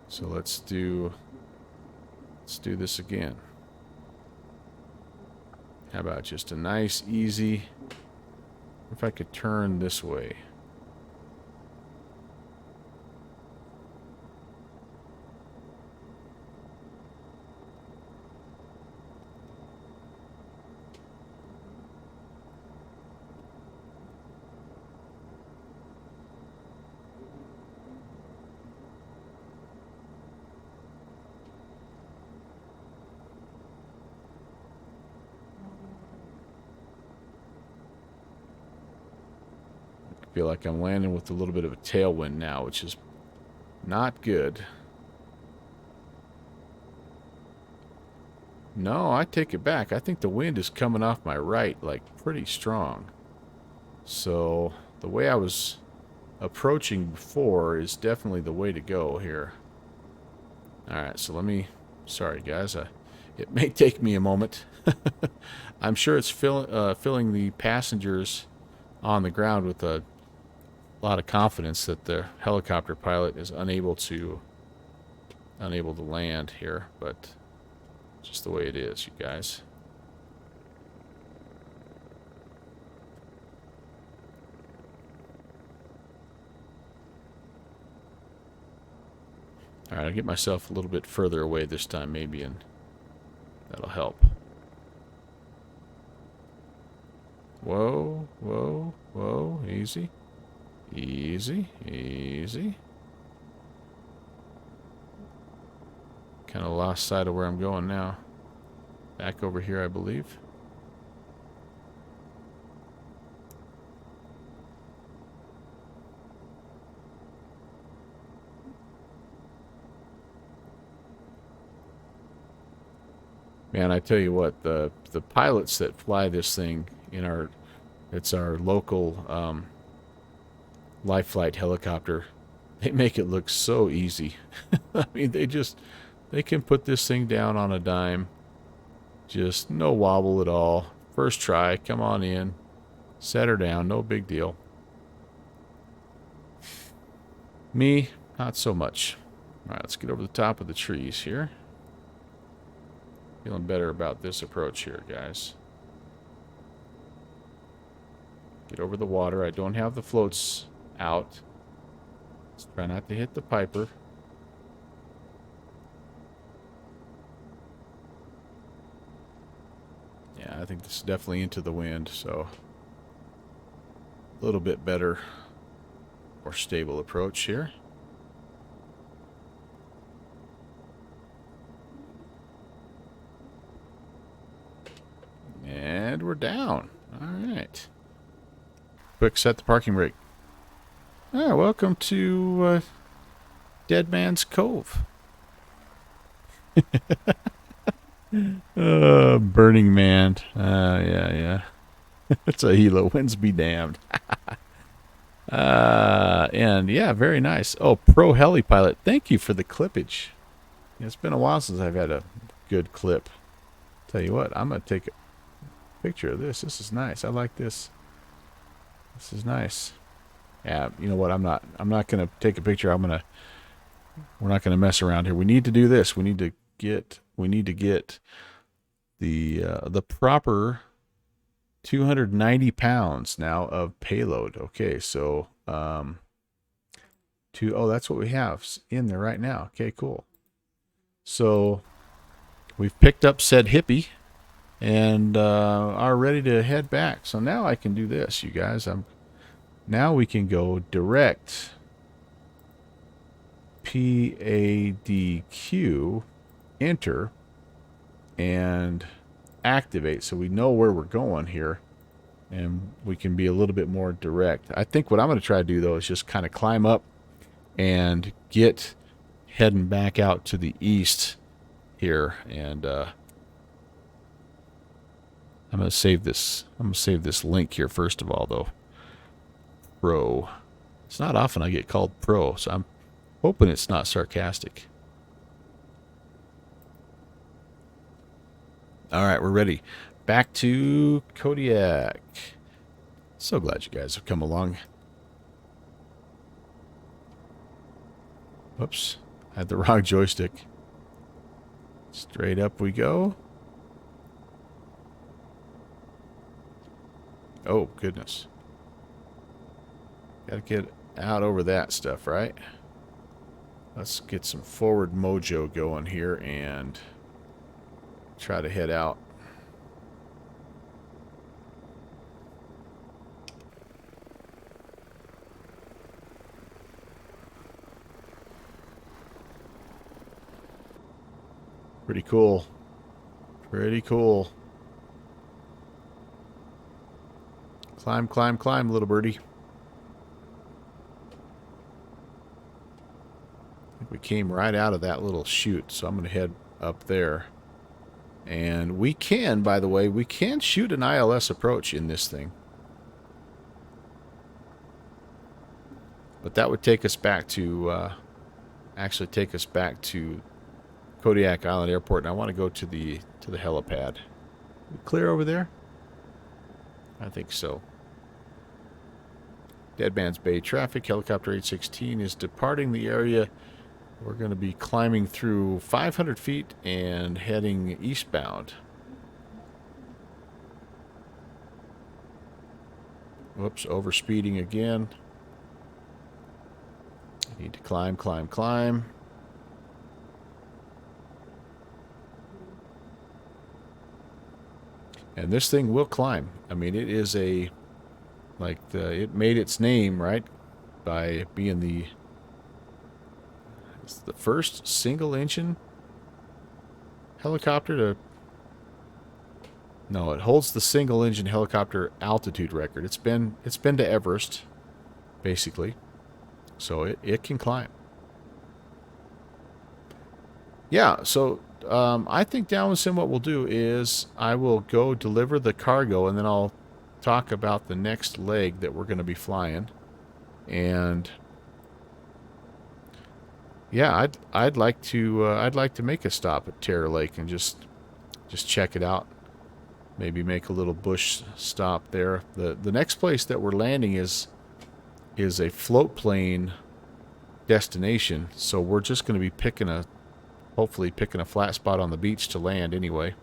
So let's do this again. How about just a nice, easy... If I could turn this way. Feel like I'm landing with a little bit of a tailwind now, which is not good. No, I take it back. I think the wind is coming off my right, like, pretty strong. So, the way I was approaching before is definitely the way to go here. Alright, so let me... Sorry, guys. It may take me a moment. I'm sure it's filling the passengers on the ground with a lot of confidence that the helicopter pilot is unable to land here, but just the way it is, you guys. All right, I'll get myself a little bit further away this time, maybe, and that'll help. Whoa, whoa, whoa, easy. Easy, easy. Kind of lost sight of where I'm going now. Back over here, I believe. Man, I tell you what, the pilots that fly this thing in it's our local life flight helicopter, they make it look so easy. I mean, they can put this thing down on a dime, just no wobble at all. First try, come on in, set her down, no big deal. Me, not so much. All right, let's get over the top of the trees here. Feeling better about this approach here, guys. Get over the water. I don't have the floats out. Let's try not to hit the Piper. Yeah, I think this is definitely into the wind, so a little bit better, more stable approach here. And we're down. All right. Quick, set the parking brake. All right, welcome to Dead Man's Cove. Burning Man. Yeah. It's a Hilo. Winds be damned. And yeah, very nice. Oh, Pro Heli Pilot. Thank you for the clippage. It's been a while since I've had a good clip. Tell you what, I'm gonna take a picture of this. This is nice. I like this. This is nice. Yeah, you know what? I'm not gonna take a picture. We're not gonna mess around here. We need to do this. We need to get the proper 290 pounds now of payload. Okay, so oh, that's what we have in there right now. Okay, cool. So we've picked up said hippie and are ready to head back. So now I can do this, you guys. Now we can go direct PADQ, enter, and activate, so we know where we're going here, and we can be a little bit more direct. I think what I'm going to try to do, though, is just kind of climb up and get heading back out to the east here, and I'm going to save this. I'm going to save this link here first of all, though. Pro. It's not often I get called pro, so I'm hoping it's not sarcastic. All right, we're ready. Back to Kodiak. So glad you guys have come along. Whoops, I had the wrong joystick. Straight up we go. Oh, goodness. Gotta get out over that stuff, right? Let's get some forward mojo going here and try to head out. Pretty cool. Pretty cool. Climb, climb, climb, little birdie. I think we came right out of that little chute, so I'm going to head up there. And we can, by the way, we can shoot an ILS approach in this thing. But that would take us back to, actually take us back to Kodiak Island Airport, and I want to go to the helipad. Clear over there? I think so. Dead Man's Bay traffic. Helicopter 816 is departing the area. We're going to be climbing through 500 feet and heading eastbound. Whoops, overspeeding again. Need to climb, climb, climb. And this thing will climb. I mean, it is it made its name, right, by being it's the first single engine helicopter to, no, it holds the single engine helicopter altitude record. It's been to Everest, basically. So it can climb. Yeah, so I think Downwind Sim, what we'll do is I will go deliver the cargo, and then I'll talk about the next leg that we're going to be flying. And yeah, I'd like to make a stop at Terror Lake and just check it out. Maybe make a little bush stop there. The next place that we're landing is a float plane destination, so we're just going to be hopefully picking a flat spot on the beach to land anyway.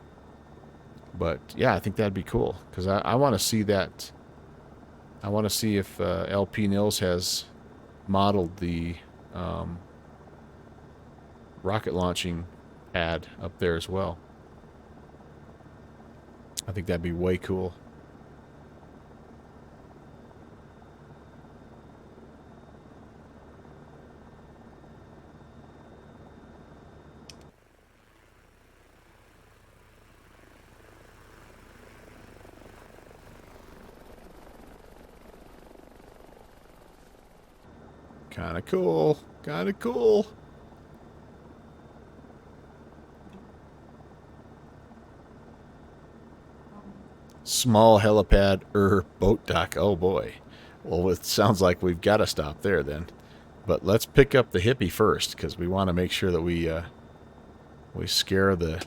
But yeah, I think that'd be cool, because I want to see that. I want to see if LP Nils has modeled the rocket launching pad up there as well. I think that'd be way cool. Kind of cool. Kind of cool. Small helipad boat dock. Oh boy. Well, it sounds like we've got to stop there then. But let's pick up the hippie first, because we want to make sure that we scare the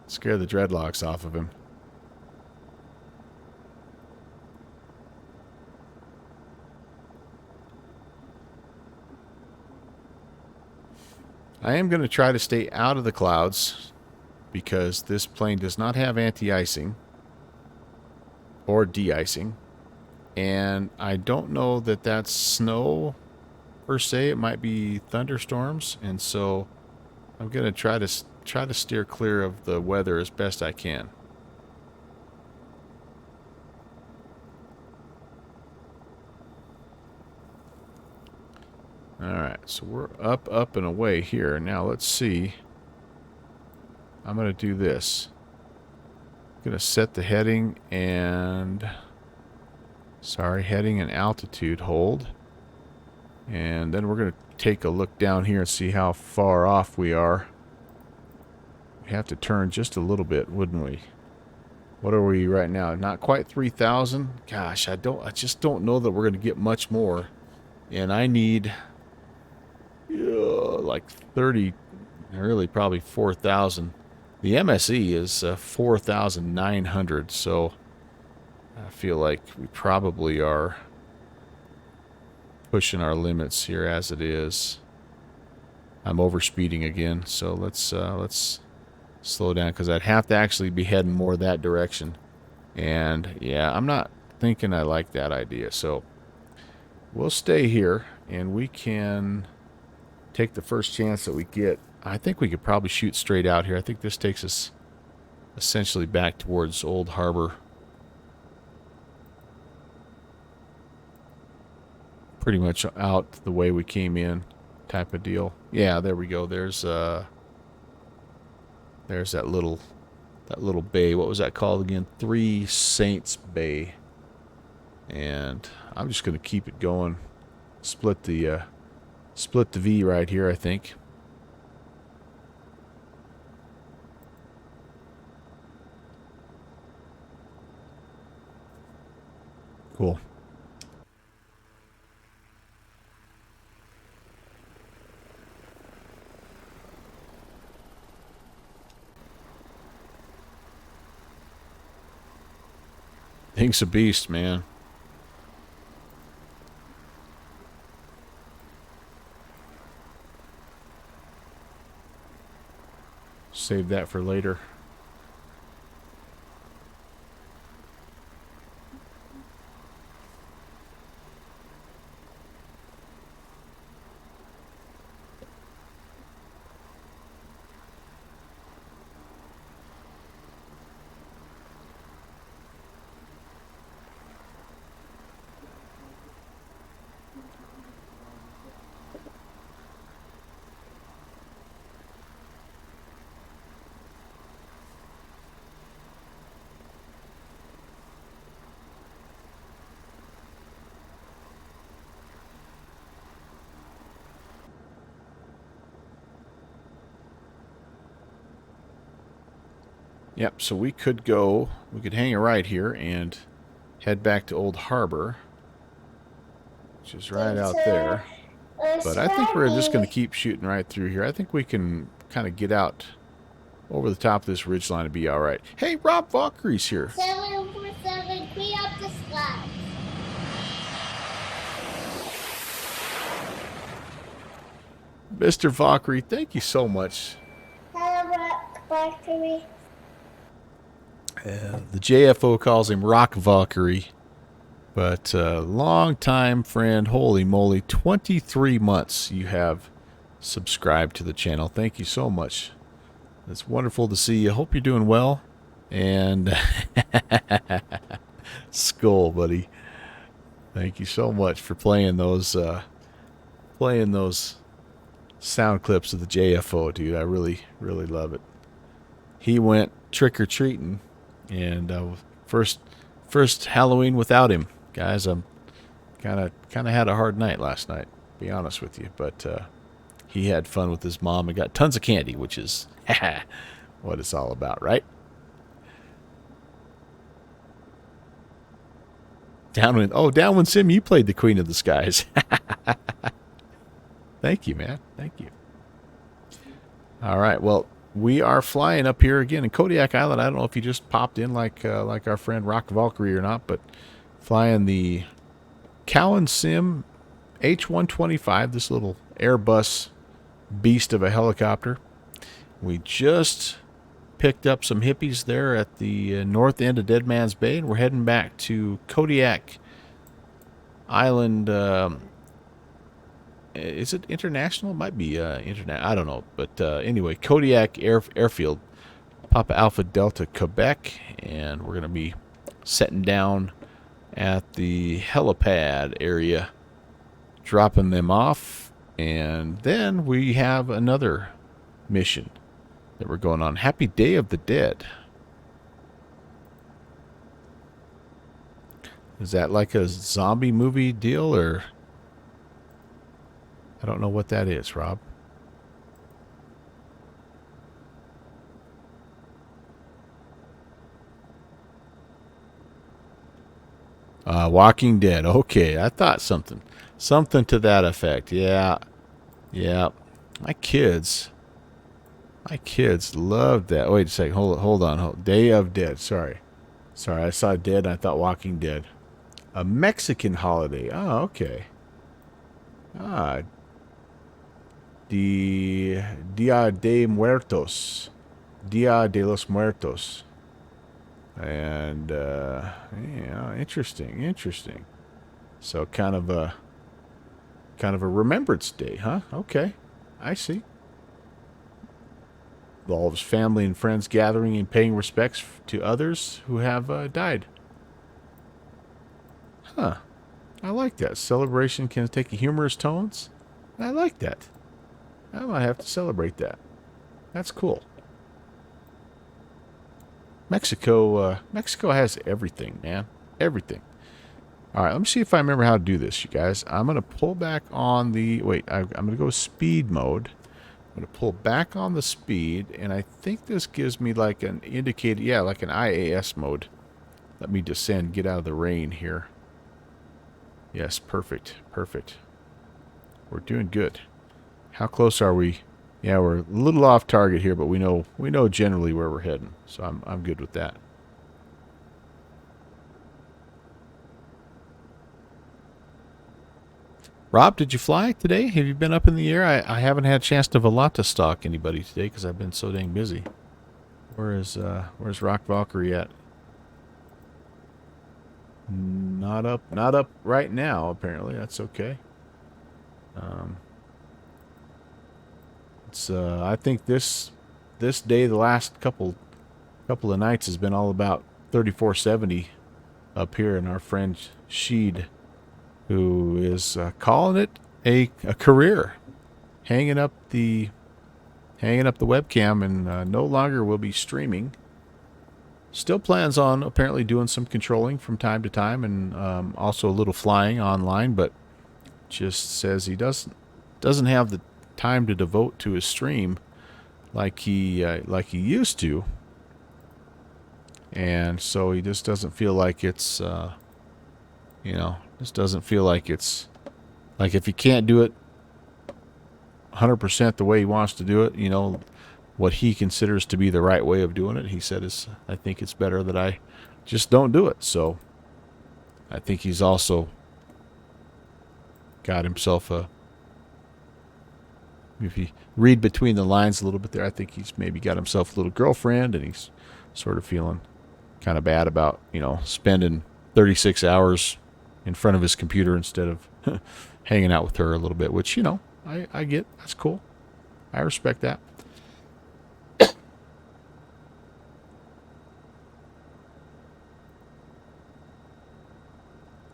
dreadlocks off of him. I am going to try to stay out of the clouds, because this plane does not have anti-icing or de-icing, and I don't know that that's snow per se. It might be thunderstorms, and so I'm going to try to steer clear of the weather as best I can. Alright, so we're up and away here. Now let's see. I'm going to do this. I'm going to set the heading and... heading and altitude hold. And then we're going to take a look down here and see how far off we are. We have to turn just a little bit, wouldn't we? What are we right now? Not quite 3,000. Gosh, I just don't know that we're going to get much more. And I need like 30, really probably 4,000. The MSE is 4,900, so I feel like we probably are pushing our limits here as it is. I'm overspeeding again, so let's slow down, because I'd have to actually be heading more that direction. And yeah, I'm not thinking I like that idea, so we'll stay here, and we can take the first chance that we get. I think we could probably shoot straight out here. I think this takes us essentially back towards Old Harbor. Pretty much out the way we came in, type of deal. Yeah, there we go. There's that little bay. What was that called again? Three Saints Bay. And I'm just going to keep it going. Split the V right here, I think. Cool. Thing's a beast, man. Save that for later. Yep, so we could hang a right here and head back to Old Harbor, which is right out there. But I think we're just going to keep shooting right through here. I think we can kind of get out over the top of this ridgeline and be all right. Hey, Rob Valkyrie's here. 747, clean up the slide. Mr. Valkyrie, thank you so much. Hello, Valkyrie. The JFO calls him Rock Valkyrie. But long time friend, holy moly, 23 months you have subscribed to the channel. Thank you so much. It's wonderful to see you. Hope you're doing well. And Skull, buddy. Thank you so much for playing those sound clips of the JFO, dude. I really, really love it. He went trick-or-treating, and first Halloween without him. Guys, I'm kind of had a hard night last night, to be honest with you. But he had fun with his mom and got tons of candy, which is what it's all about, right? Downwind Sim, you played the Queen of the Skies. Thank you, man. Thank you. All right, well, we are flying up here again in Kodiak Island. I don't know if you just popped in like our friend Rock Valkyrie or not, but flying the Cowan Sim H125, this little Airbus beast of a helicopter. We just picked up some hippies there at the north end of Dead Man's Bay, and we're heading back to Kodiak Island. Is it international? It might be internet. I don't know. But anyway, Kodiak Airfield, Papa Alpha Delta, Quebec. And we're going to be setting down at the helipad area, dropping them off. And then we have another mission that we're going on. Happy Day of the Dead. Is that like a zombie movie deal, or... I don't know what that is, Rob. Walking Dead. Okay, I thought something to that effect. Yeah. My kids loved that. Wait a second. Hold on. Day of Dead. Sorry. I saw Dead and I thought Walking Dead. A Mexican holiday. Oh, okay. Dia de Muertos. Dia de los Muertos. And, yeah, interesting. So kind of a Remembrance Day, huh? Okay, I see. All of his family and friends gathering and paying respects to others who have died. Huh. I like that. Celebration can take humorous tones. I like that. I might have to celebrate that. That's cool. Mexico has everything, man. Everything. All right, let me see if I remember how to do this, you guys. I'm going to pull back on the... Wait, I'm going to go speed mode. I'm going to pull back on the speed, and I think this gives me like an indicator... Yeah, like an IAS mode. Let me descend, get out of the rain here. Yes, perfect. We're doing good. How close are we? Yeah, we're a little off target here, but we know generally where we're heading. So I'm good with that. Rob, did you fly today? Have you been up in the air? I haven't had a chance to Volata stalk anybody today because I've been so dang busy. Where's Rock Valkyrie at? Not up right now, apparently. That's okay. I think this day, the last couple of nights, has been all about 3470 up here, and our friend Sheed, who is calling it a career, hanging up the webcam, and no longer will be streaming. Still plans on apparently doing some controlling from time to time, and also a little flying online, but just says he doesn't have the time to devote to his stream like he used to. And so he just doesn't feel like it's, just doesn't feel like it's, like if he can't do it 100% the way he wants to do it, what he considers to be the right way of doing it, he said, I think it's better that I just don't do it. So I think he's also got himself if you read between the lines a little bit there, I think he's maybe got himself a little girlfriend, and he's sort of feeling kind of bad about, spending 36 hours in front of his computer instead of hanging out with her a little bit, which, I get. That's cool. I respect that.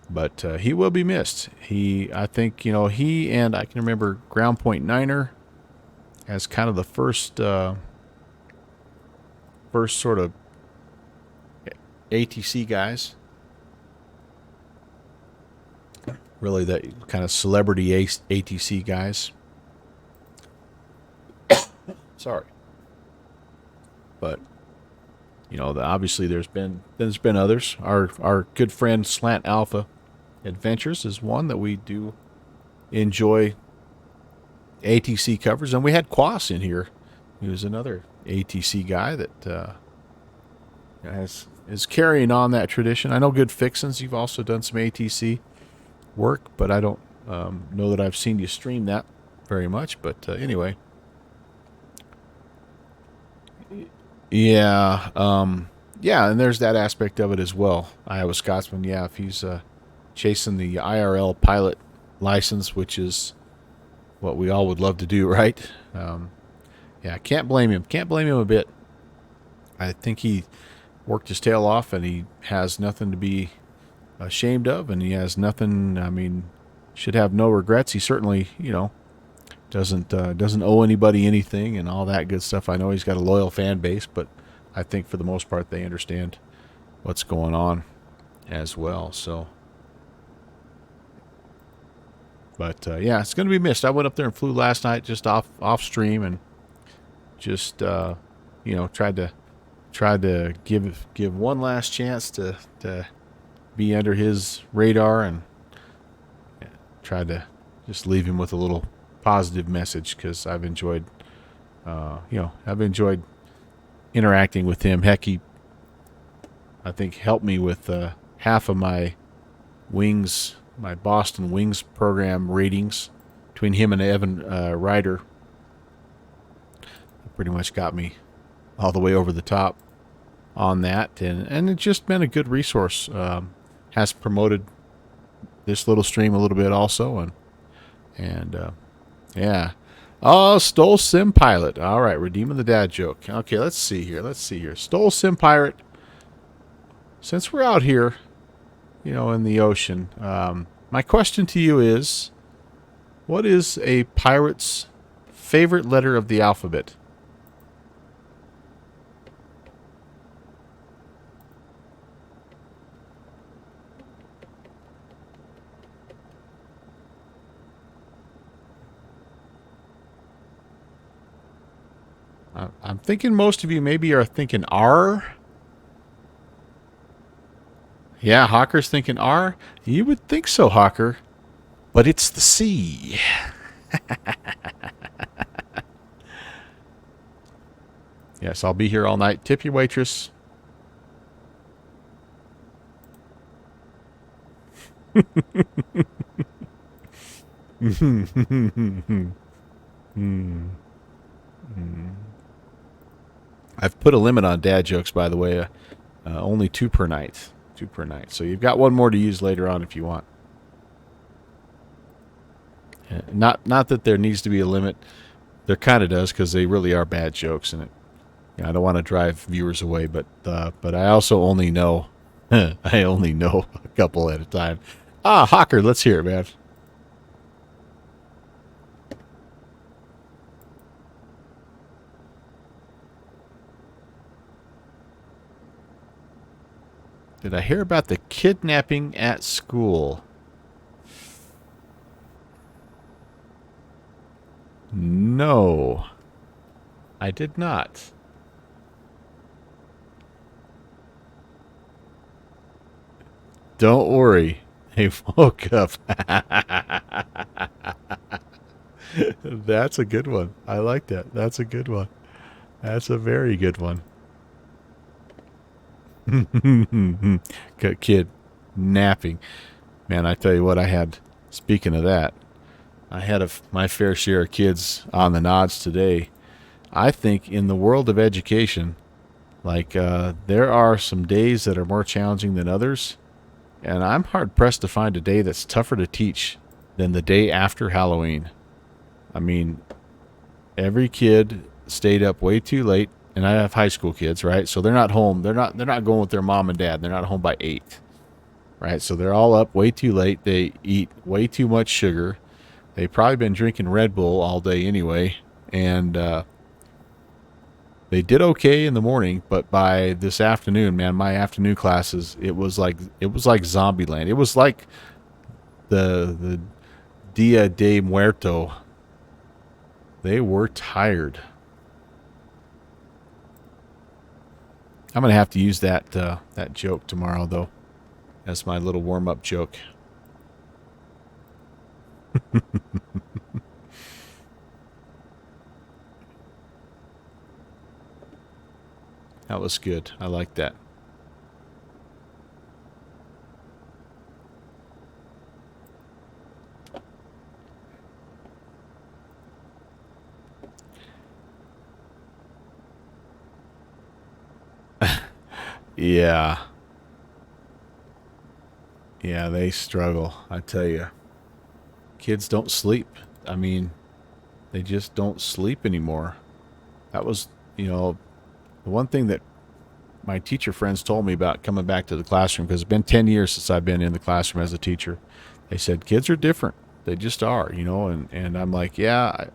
But he will be missed. I think, he and I can remember Ground Point Niner as kind of the first sort of ATC guys. Really, that kind of celebrity ATC guys. Sorry. But obviously there's been others. Our good friend Slant Alpha Adventures is one that we do enjoy ATC covers, and we had Quas in here. He was another ATC guy that is carrying on that tradition. I know Good Fixins, you've also done some ATC work, but I don't know that I've seen you stream that very much. But anyway, yeah, and there's that aspect of it as well. Iowa Scotsman, yeah, if he's chasing the IRL pilot license, which is what we all would love to do, right? Yeah, can't blame him. Can't blame him a bit. I think he worked his tail off, and he has nothing to be ashamed of, and he has nothing. I mean, should have no regrets. He certainly, doesn't owe anybody anything and all that good stuff. I know he's got a loyal fan base, but I think for the most part they understand what's going on as well. So, but yeah, it's going to be missed. I went up there and flew last night just off stream, and just tried to give one last chance to be under his radar, and tried to just leave him with a little positive message, because I've enjoyed interacting with him. Heck, he, I think, helped me with half of my Boston Wings program ratings. Between him and Evan Ryder, pretty much got me all the way over the top on that, and it's just been a good resource. Has promoted this little stream a little bit also, and yeah. Oh, Stole Sim Pilot. All right, redeeming the dad joke. Okay, let's see here. Stole Sim Pirate. Since we're out here, in the ocean, my question to you is, what is a pirate's favorite letter of the alphabet? I'm thinking most of you maybe are thinking R. Yeah, Hawker's thinking R. You would think so, Hawker. But it's the C. Yes, I'll be here all night. Tip your waitress. I've put a limit on dad jokes, by the way. Only 2 per night. 2 per night. So you've got one more to use later on if you want. Not that there needs to be a limit. There kind of does, because they really are bad jokes, and I don't want to drive viewers away. But I also only know a couple at a time. Hawker, let's hear it, man. Did I hear about the kidnapping at school? No, I did not. Don't worry. They woke up. That's a good one. I like that. That's a good one. That's a very good one. Kid napping. Man, I tell you what, speaking of that, I had my fair share of kids on the nods today. I think in the world of education, there are some days that are more challenging than others. And I'm hard pressed to find a day that's tougher to teach than the day after Halloween. I mean, every kid stayed up way too late, and I have high school kids, right? So they're not home. They're not going with their mom and dad. They're not home by 8, right? So they're all up way too late. They eat way too much sugar. They've probably been drinking Red Bull all day anyway, and they did okay in the morning, but by this afternoon, man, my afternoon classes, it was like zombie land. It was like the Dia de Muerto. They were tired. I'm gonna have to use that joke tomorrow, though, as my little warm-up joke. That was good. I like that. Yeah. Yeah, they struggle, I tell you. Kids don't sleep. I mean, they just don't sleep anymore. That was, the one thing that my teacher friends told me about coming back to the classroom, because it's been 10 years since I've been in the classroom as a teacher. They said, kids are different. They just are, and I'm like, yeah,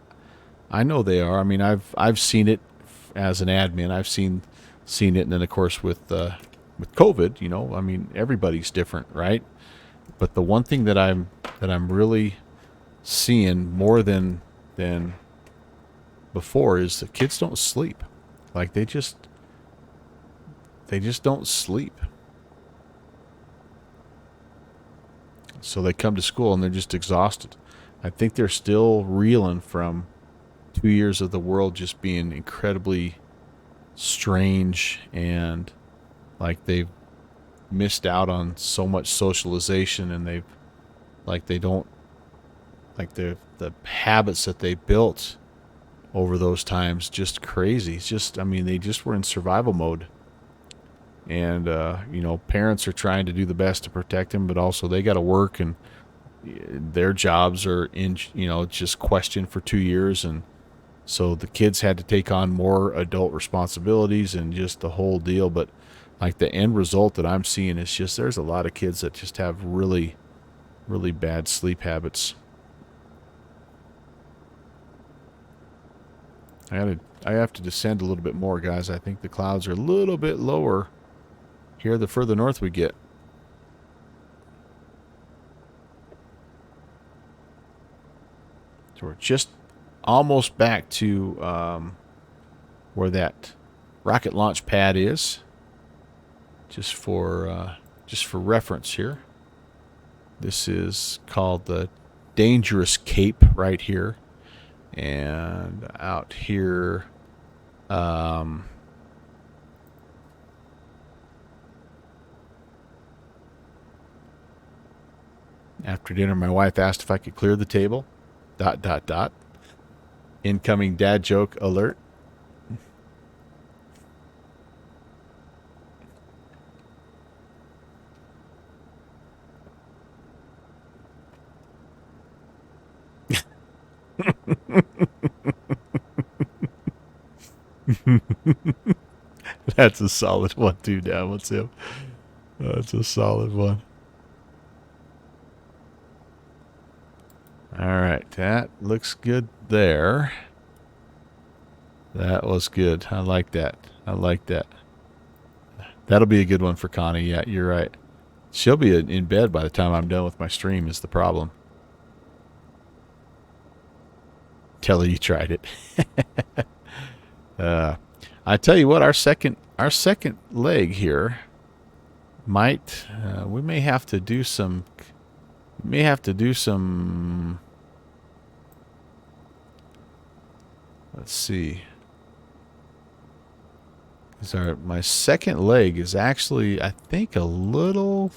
I know they are. I mean, I've seen it as an admin. I've seen it, and then of course with COVID, I mean, everybody's different, right? But the one thing that I'm really seeing more than before is that kids don't sleep. Like they just don't sleep. So they come to school and they're just exhausted. I think they're still reeling from 2 years of the world just being incredibly strange, and like they've missed out on so much socialization, and the habits that they built over those times, just crazy. It's just, I mean, they just were in survival mode. And, parents are trying to do the best to protect them, but also they got to work, and their jobs are just questioned for 2 years. And so the kids had to take on more adult responsibilities and just the whole deal. But like the end result that I'm seeing is just there's a lot of kids that just have really, really bad sleep habits. I have to descend a little bit more, guys. I think the clouds are a little bit lower here the further north we get. So we're just almost back to where that rocket launch pad is. Just for reference here, this is called the Dangerous Cape right here, and out here, after dinner, my wife asked if I could clear the table. ... Incoming dad joke alert. That's a solid one too, Dan. What's him? That's a solid one. All right, that looks good there. That was good. I like that. I like that. That'll be a good one for Connie. Yeah, you're right. She'll be in bed by the time I'm done with my stream is the problem. Tell her you tried it. I tell you what, our second leg here, We may have to do some. May have to do some. Let's see. My second leg is actually, I think, a little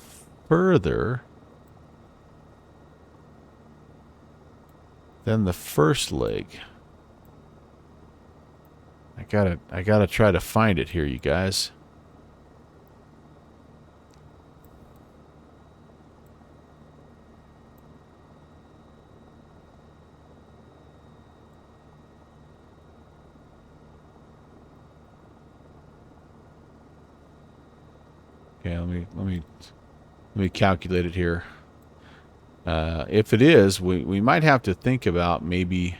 further than the first leg. I gotta try to find it here, you guys. Okay, let me calculate it here. If it is, we might have to think about maybe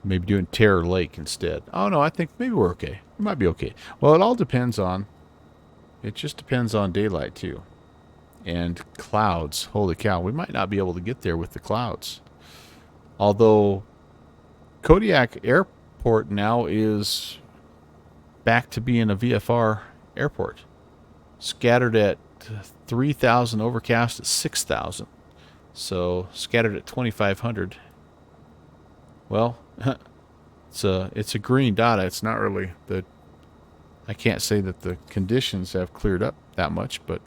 maybe doing Terror Lake instead. Oh no, I think maybe we're okay. We might be okay. Well, it all depends on. It just depends on daylight too, and clouds. Holy cow, we might not be able to get there with the clouds. Although Kodiak Airport now is back to being a VFR airport. Scattered at 3,000, overcast at 6,000. So scattered at 2,500. Well, it's a green dot. It's not really I can't say that the conditions have cleared up that much, but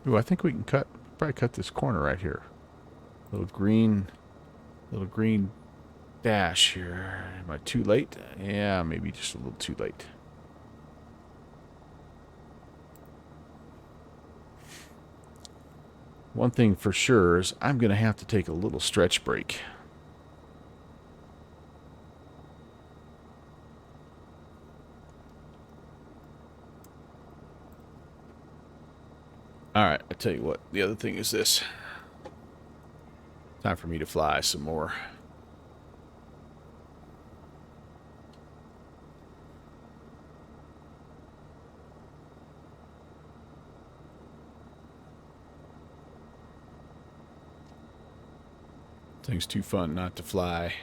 ooh, I think we can probably cut this corner right here. Little green dash here. Am I too late? Yeah, maybe just a little too late. One thing for sure is I'm going to have to take a little stretch break. All right, I tell you what. The other thing is this. Time for me to fly some more. Thing's too fun not to fly.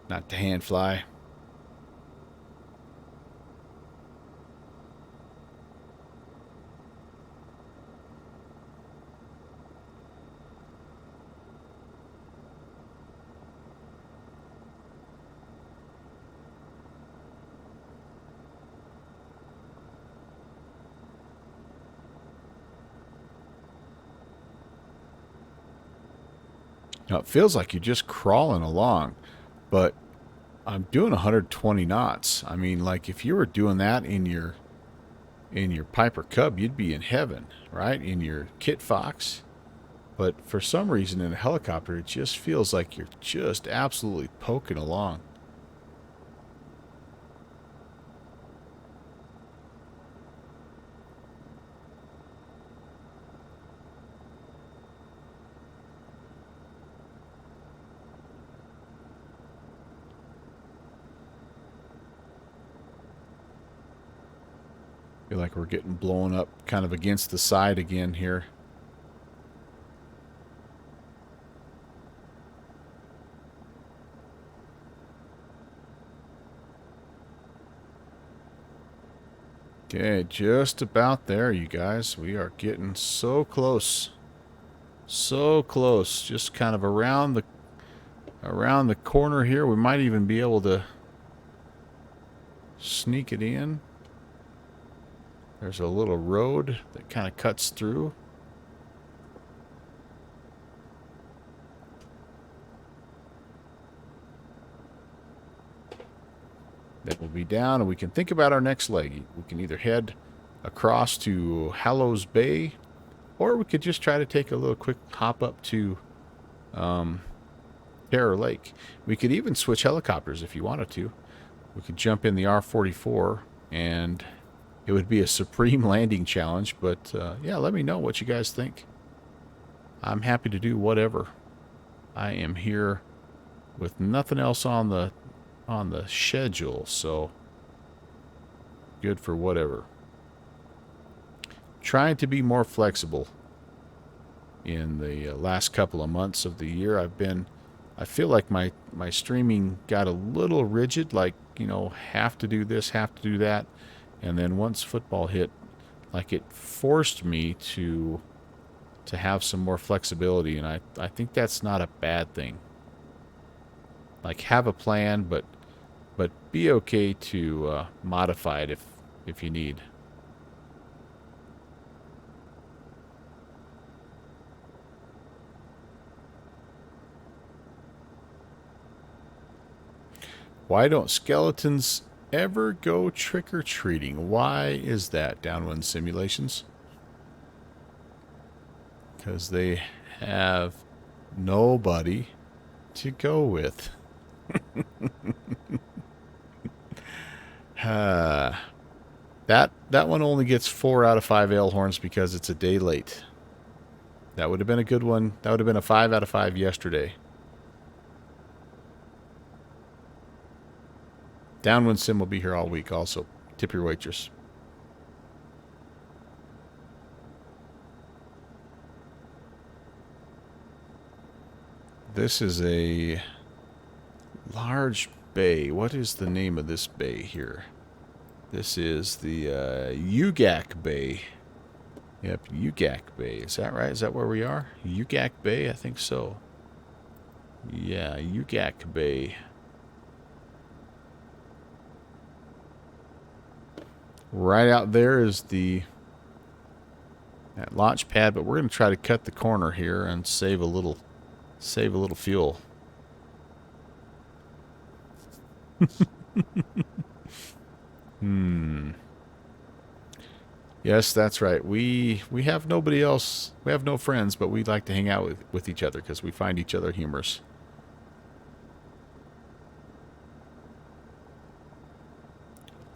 Not to hand fly. Now, it feels like you're just crawling along, but I'm doing 120 knots. I mean, like if you were doing that in your Piper Cub, you'd be in heaven, right? In your Kit Fox. But for some reason in a helicopter, it just feels like you're just absolutely poking along. Feel like we're getting blown up kind of against the side again here. Okay, just about there, you guys. We are getting so close. So close. Just kind of around the corner here. We might even be able to sneak it in. There's a little road that kind of cuts through. That will be down, and we can think about our next leg. We can either head across to Hallows Bay, or we could just try to take a little quick hop up to Terror Lake. We could even switch helicopters if you wanted to. We could jump in the R-44, and it would be a supreme landing challenge, but yeah, let me know what you guys think. I'm happy to do whatever. I am here with nothing else on the schedule, so good for whatever. Trying to be more flexible in the last couple of months of the year. I've been I feel like my streaming got a little rigid, like, you know, have to do this, have to do that. And then once football hit, like it forced me to have some more flexibility, and I think that's not a bad thing. Like, have a plan, but be okay to modify it if you need. Why don't skeletons ever go trick-or-treating? Why is that, Downwind Simulations? Because they have nobody to go with. That one only gets 4 out of 5 ale horns because it's a day late. That would have been a good one. That would have been a 5 out of 5 yesterday. Downwind Sim will be here all week also. Tip your waitress. This is a large bay. What is the name of this bay here? This is the Ugak Bay. Yep, Ugak Bay. Is that right? Is that where we are? Ugak Bay? I think so. Yeah, Ugak Bay. Right out there is that launch pad, but we're going to try to cut the corner here and save a little fuel. Yes, that's right. We have nobody else. We have no friends, but we like to hang out with each other because we find each other humorous.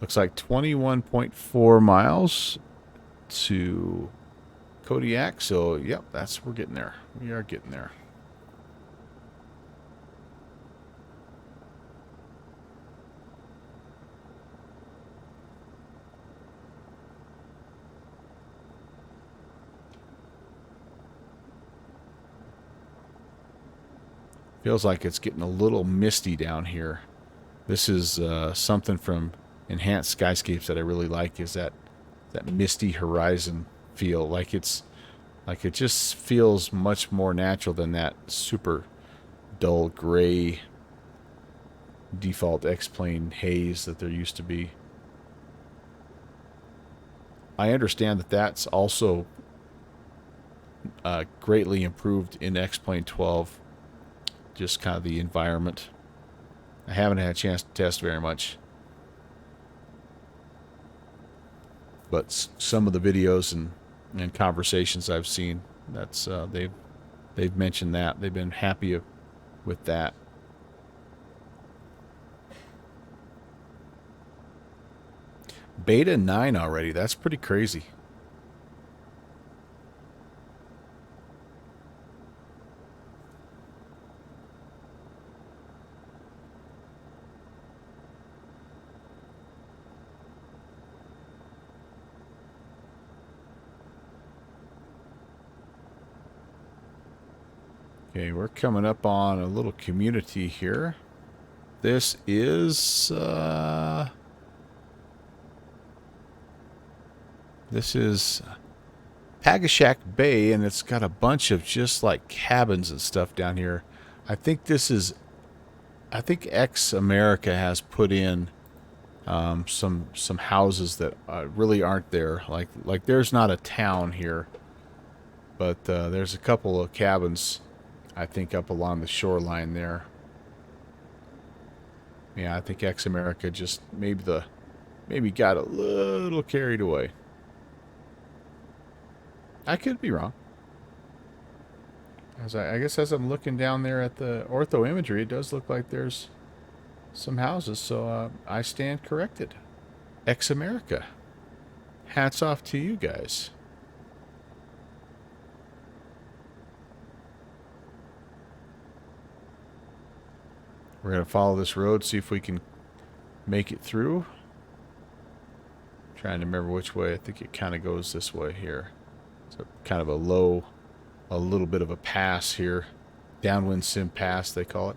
Looks like 21.4 miles to Kodiak. So, yep, we're getting there. We are getting there. Feels like it's getting a little misty down here. This is something from Enhanced Skyscapes that I really like, is that misty horizon feel. Like it just feels much more natural than that super dull gray default X-plane haze that there used to be. I understand that that's also greatly improved in X-plane 12. Just kind of the environment. I haven't had a chance to test very much, but some of the videos and conversations I've seen, that's they've mentioned that they've been happy with that. Beta 9 already. That's pretty crazy. Okay, we're coming up on a little community here. This is Pagashak Bay, and it's got a bunch of just like cabins and stuff down here. I think X America has put in some houses that really aren't there. Like there's not a town here, but there's a couple of cabins, I think, up along the shoreline there. Yeah, I think X America just maybe got a little carried away. I could be wrong. I guess as I'm looking down there at the ortho imagery, it does look like there's some houses, so I stand corrected. X America. Hats off to you guys. We're going to follow this road, see if we can make it through. Trying to remember which way. I think it kind of goes this way here. So kind of a little bit of a pass here. Downwind Sim Pass, they call it.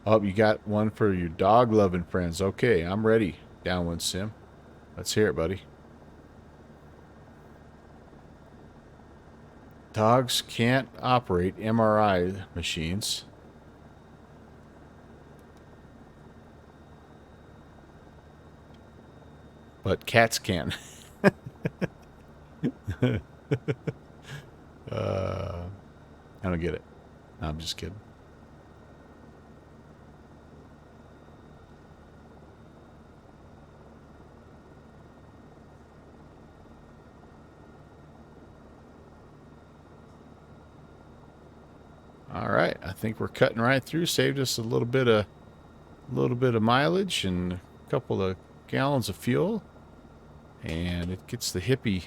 Oh, you got one for your dog-loving friends. Okay, I'm ready, Downwind Sim. Let's hear it, buddy. Dogs can't operate MRI machines. But cats can. I don't get it. No, I'm just kidding. All right, I think we're cutting right through. Saved us a little bit of mileage and a couple of gallons of fuel, and it gets the hippie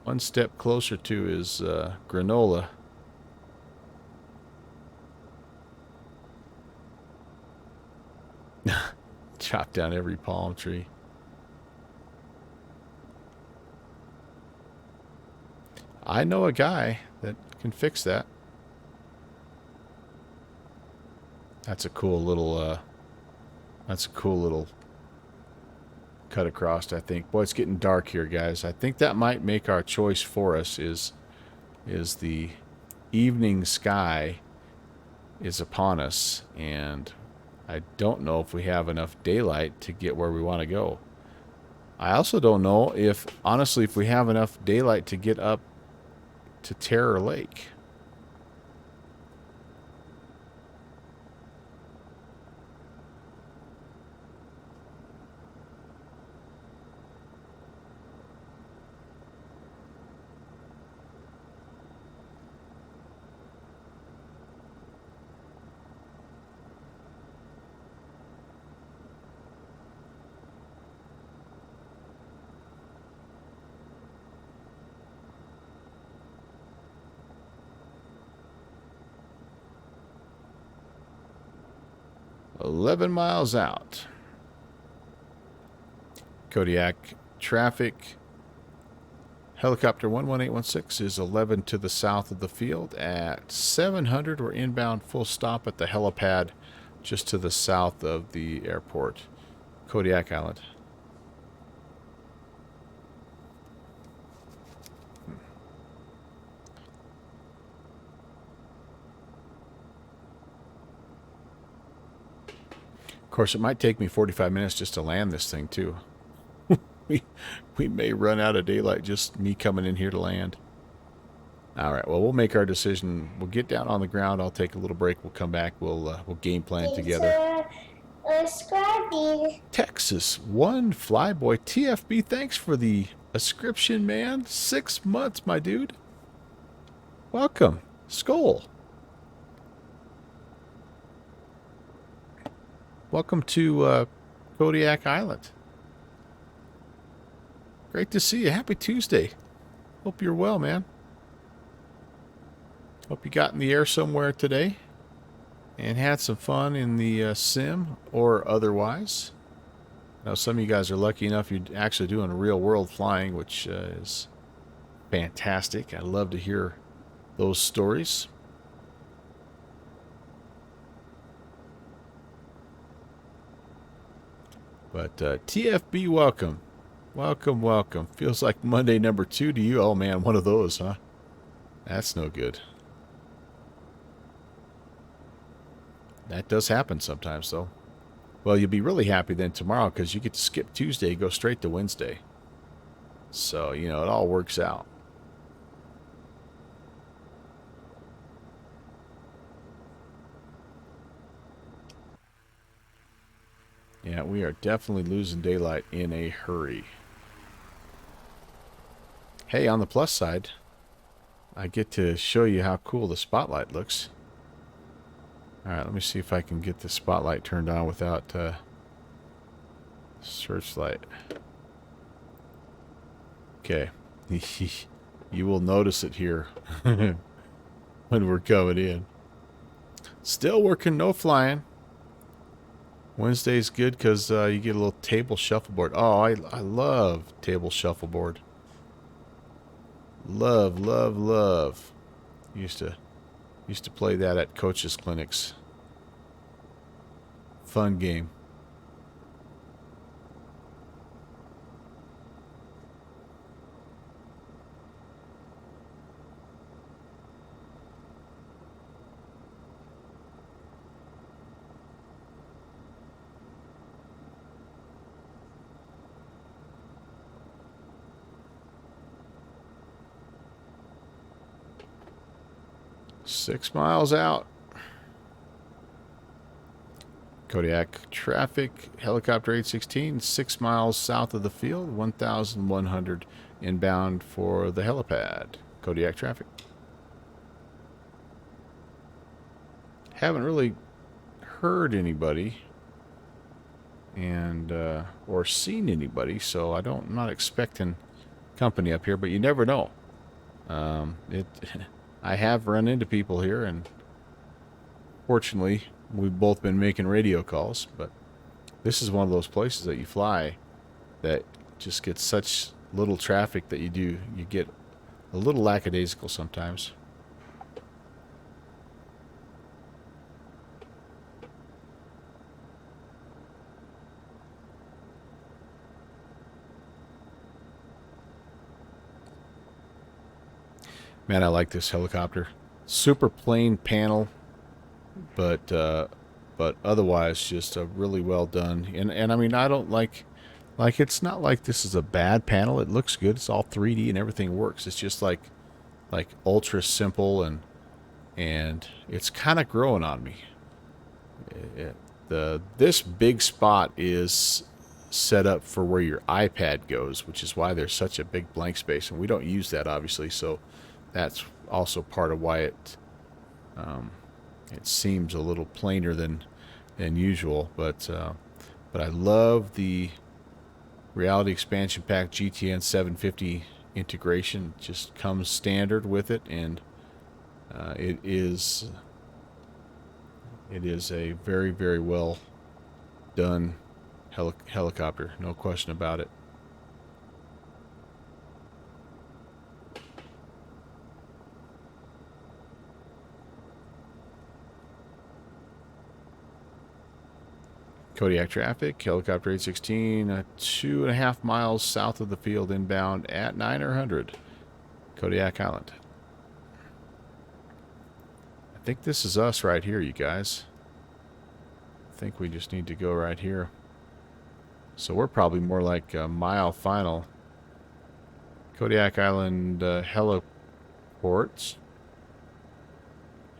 one step closer to his granola. Chop down every palm tree. I know a guy that can fix that. That's a cool little cut across, I think. Boy, it's getting dark here, guys. I think that might make our choice for us is the evening sky is upon us, and I don't know if we have enough daylight to get where we want to go. I also don't know if, honestly, if we have enough daylight to get up to Terror Lake. "11 miles out. Kodiak traffic. Helicopter 11816 is 11 to the south of the field. At 700, we're inbound full stop at the helipad just to the south of the airport. Kodiak Island. Of course, it might take me 45 minutes just to land this thing, too. we may run out of daylight just me coming in here to land. All right, well, we'll make our decision. We'll get down on the ground. I'll take a little break. We'll come back. We'll game plan together. Texas 1 Flyboy TFB, thanks for the ascription, man. 6 months, my dude. Welcome. Skull. Welcome to Kodiak Island. Great to see you. Happy Tuesday. Hope you're well, man. Hope you got in the air somewhere today and had some fun in the sim or otherwise. I know some of you guys are lucky enough you're actually doing real world flying, which is fantastic. I love to hear those stories. But TFB, welcome. Welcome, welcome. Feels like Monday number 2 to you. Oh, man, one of those, huh? That's no good. That does happen sometimes, though. Well, you'll be really happy then tomorrow because you get to skip Tuesday, go straight to Wednesday. So, you know, it all works out. Yeah, we are definitely losing daylight in a hurry. Hey, on the plus side, I get to show you how cool the spotlight looks. Alright, let me see if I can get the spotlight turned on without searchlight. Okay. You will notice it here when we're coming in. Still working, no flying. Wednesday's good because you get a little table shuffleboard. Oh, I love table shuffleboard. Love, love, love. Used to play that at coaches' clinics. Fun game. Six miles out. Kodiak traffic, helicopter 816, 6 miles south of the field, 1,100 inbound for the helipad. Kodiak traffic. Haven't really heard anybody and or seen anybody, so I'm not expecting company up here, but you never know. I have run into people here, and fortunately, we've both been making radio calls, but this is one of those places that you fly that just gets such little traffic that you get a little lackadaisical sometimes. Man, I like this helicopter. Super plain panel, but otherwise just a really well done. And I mean, I don't like it's not like this is a bad panel. It looks good. It's all 3D and everything works. It's just like ultra simple, and it's kind of growing on me. This big spot is set up for where your iPad goes, which is why there's such a big blank space, and we don't use that obviously, so that's also part of why it seems a little plainer than usual. But I love the Reality Expansion Pack GTN 750 integration. It just comes standard with it, and it is a very, very well done helicopter, no question about it. Kodiak traffic, helicopter 816, 2.5 miles south of the field inbound at 900, Kodiak Island. I think this is us right here, you guys. I think we just need to go right here. So we're probably more like a mile final. Kodiak Island heliports.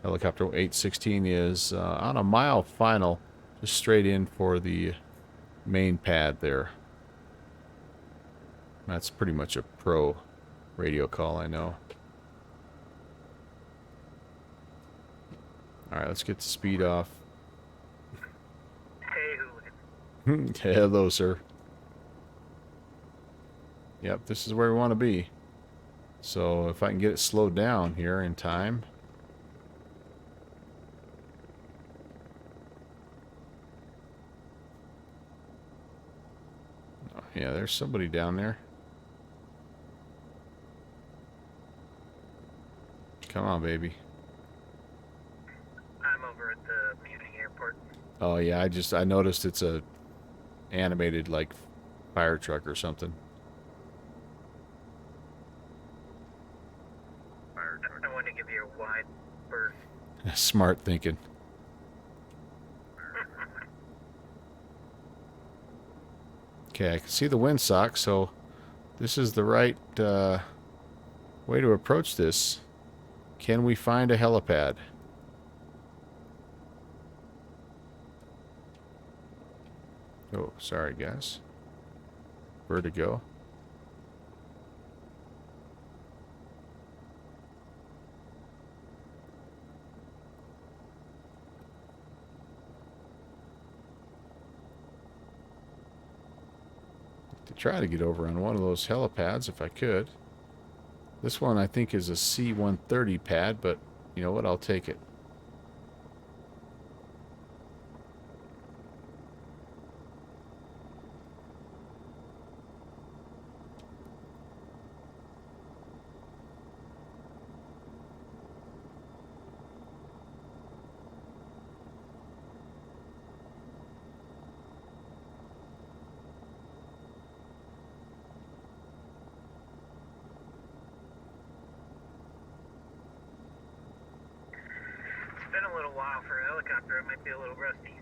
Helicopter 816 is on a mile final. Just straight in for the main pad there. That's pretty much a pro radio call, I know. Alright, let's get the speed off. Hello, sir. Yep, this is where we want to be. So if I can get it slowed down here in time. Yeah, there's somebody down there. Come on, baby. I'm over at the Muni airport. Oh yeah, I noticed it's a animated like fire truck or something. I want to give you a wide berth. Smart thinking. Okay, I can see the windsock, so this is the right way to approach this. Can we find a helipad? Oh, sorry guys. Vertigo. To try to get over on one of those helipads if I could. This one I think is a C-130 pad, but you know what? I'll take it. a little while for a helicopter. It might be a little rusty.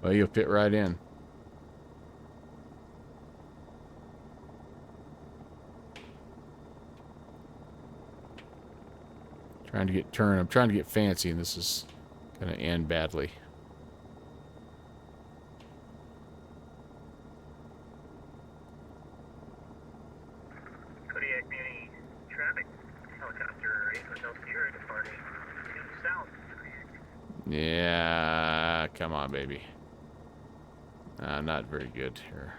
Well, you'll fit right in. Trying to get turned. I'm trying to get fancy, and this is going to end badly. Kodiak Muni traffic. Helicopter 8 Hotel Sierra departing due south. Yeah, come on, baby. Not very good here.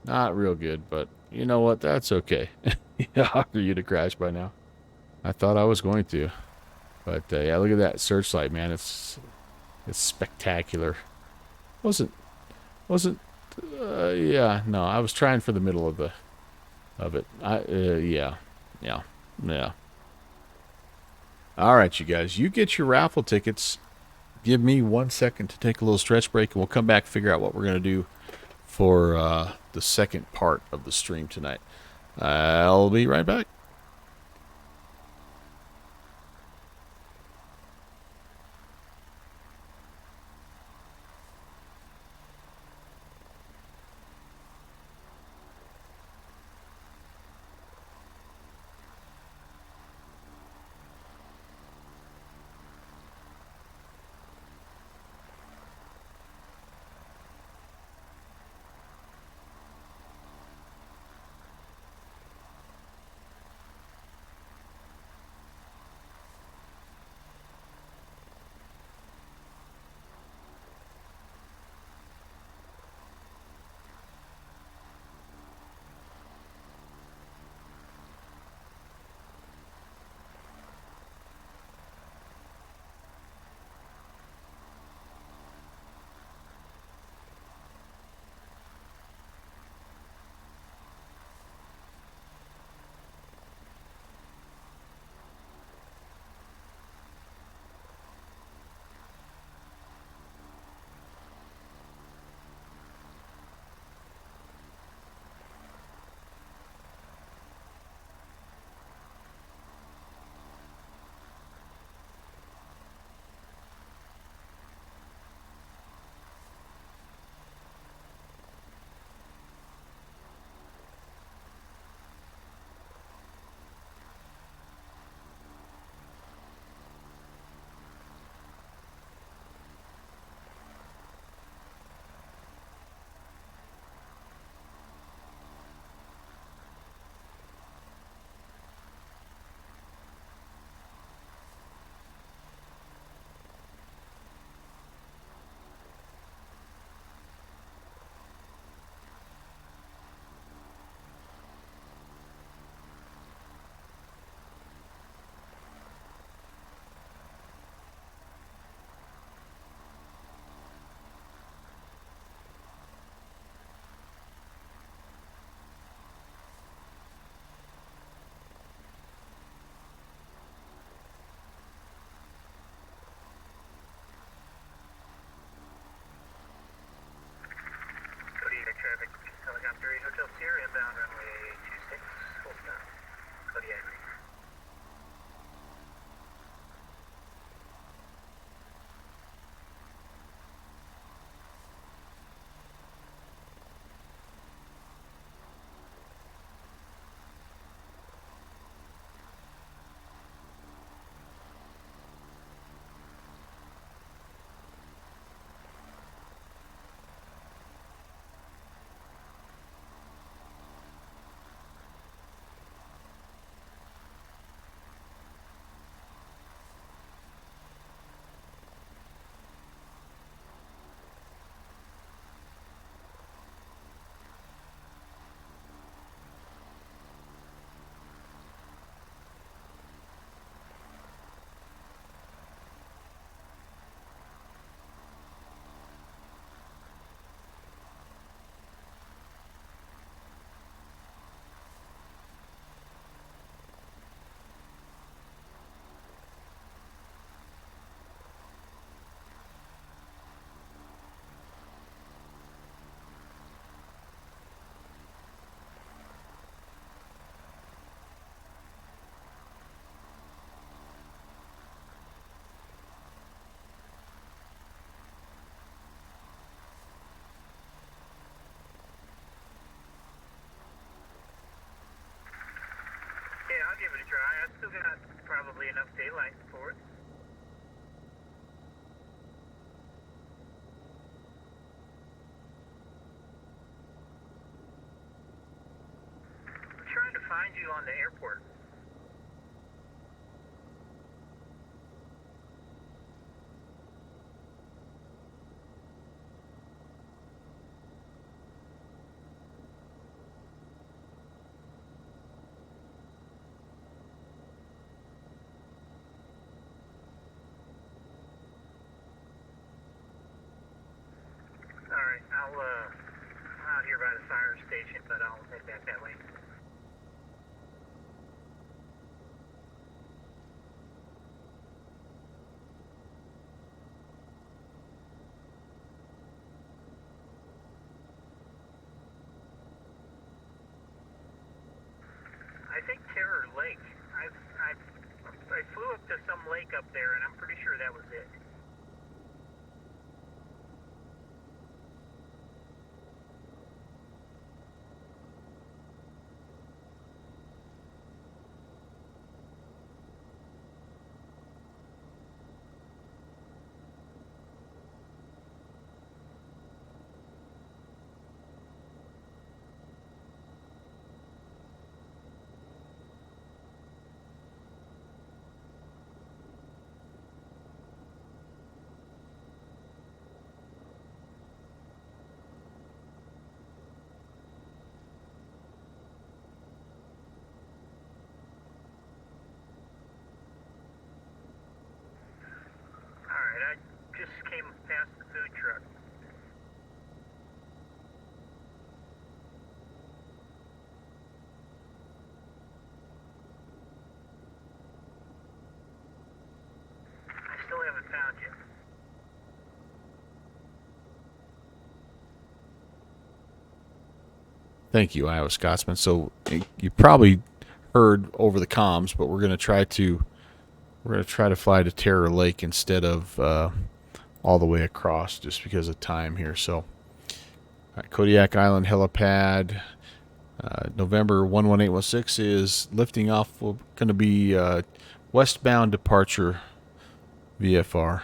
Not real good, but you know what? That's okay. Yeah, for you to crash by now. I thought I was going to. But yeah, look at that searchlight, man. It's spectacular. Wasn't yeah, no, I was trying for the middle of it. Yeah. All right, you guys, you get your raffle tickets. Give me 1 second to take a little stretch break, and we'll come back and figure out what we're going to do for the second part of the stream tonight. I'll be right back. light forward. I'm trying to find you on the airport. Alright, I'm out here by the fire station, but I'll head back that way. I think Terror Lake. I flew up to some lake up there, and I'm pretty sure that was it. Alright, I just came past the food truck. I still haven't found you. Thank you, Iowa Scotsman. So you probably heard over the comms, but we're gonna try to fly to Terror Lake instead of all the way across, just because of time here. So, all right, Kodiak Island helipad, November 11816 is lifting off. We're going to be westbound departure VFR.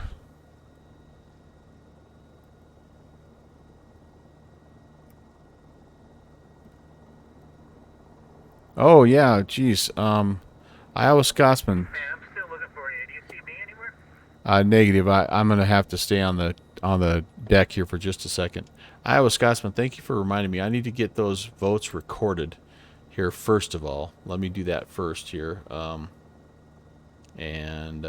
Oh yeah, geez. Iowa Scotsman. Man, I'm still looking for you. Do you see me anywhere? Negative. I'm gonna have to stay on the deck here for just a second. Iowa Scotsman, thank you for reminding me. I need to get those votes recorded here first of all. Let me do that first here. And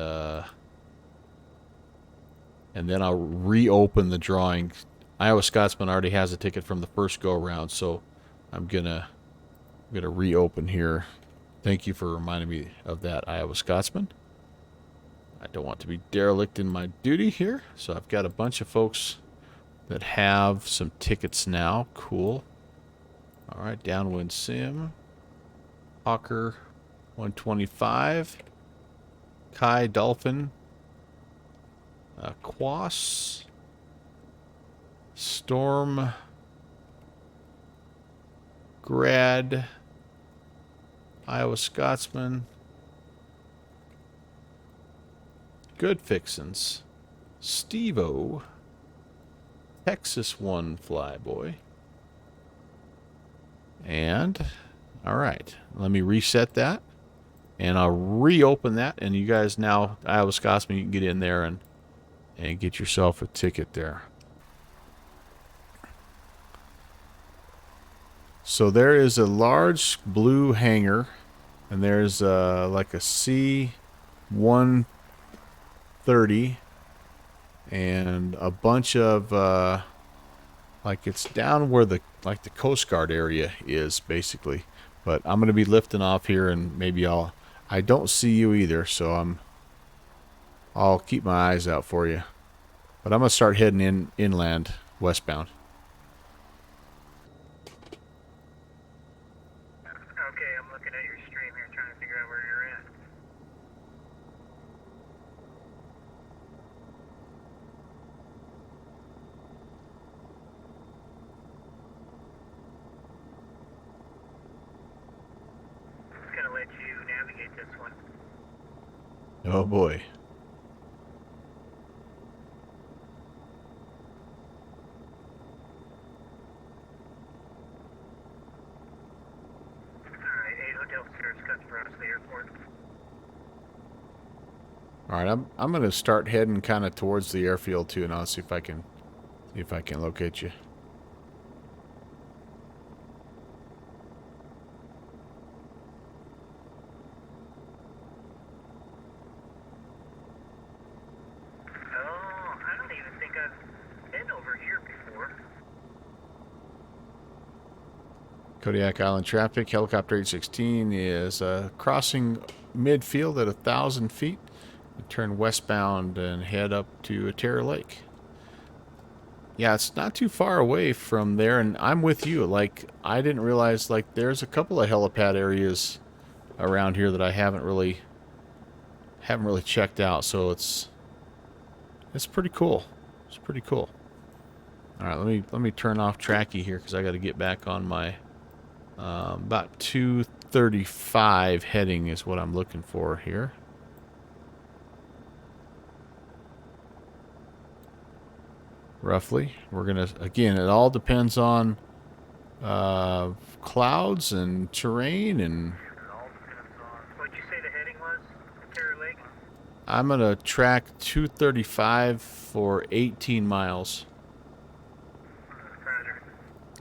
then I'll reopen the drawing. Iowa Scotsman already has a ticket from the first go around, so I'm gonna reopen here. Thank you for reminding me of that, Iowa Scotsman. I don't want to be derelict in my duty here, so I've got a bunch of folks that have some tickets now. Cool. All right, Downwind Sim, Hawker 125, Kai Dolphin, Quas, Storm, Grad, Iowa Scotsman, Good Fixins, Steve-O, Texas One Flyboy, and all right, let me reset that, and I'll reopen that, and you guys now, Iowa Scotsman, you can get in there and get yourself a ticket there. So there is a large blue hangar, and there's like a C-130 and a bunch of like it's down where the Coast Guard area is basically. But I'm gonna be lifting off here, and maybe I don't see you either, so I'll keep my eyes out for you. But I'm gonna start heading inland westbound. Okay, I'm looking at your stream here, trying to figure out where you're at. Just gonna let you navigate this one. Oh boy. Alright, 8 Hotel Sierra cuts across the airport. All right, I'm gonna start heading kind of towards the airfield too, and I'll see if I can locate you. Oh, I don't even think I've been over here before. Kodiak Island traffic. Helicopter 816 is crossing midfield at 1,000 feet. Turn westbound and head up to Terror Lake. Yeah, it's not too far away from there, and I'm with you. Like, I didn't realize, like, there's a couple of helipad areas around here that I haven't really checked out. So it's pretty cool. It's pretty cool. All right, let me turn off Tracky here because I got to get back on my about 235 heading is what I'm looking for here. Roughly. We're gonna, again, it all depends on clouds and terrain, and What'd you say the heading was? Terror Lake? I'm gonna track 235 for 18 miles. Roger.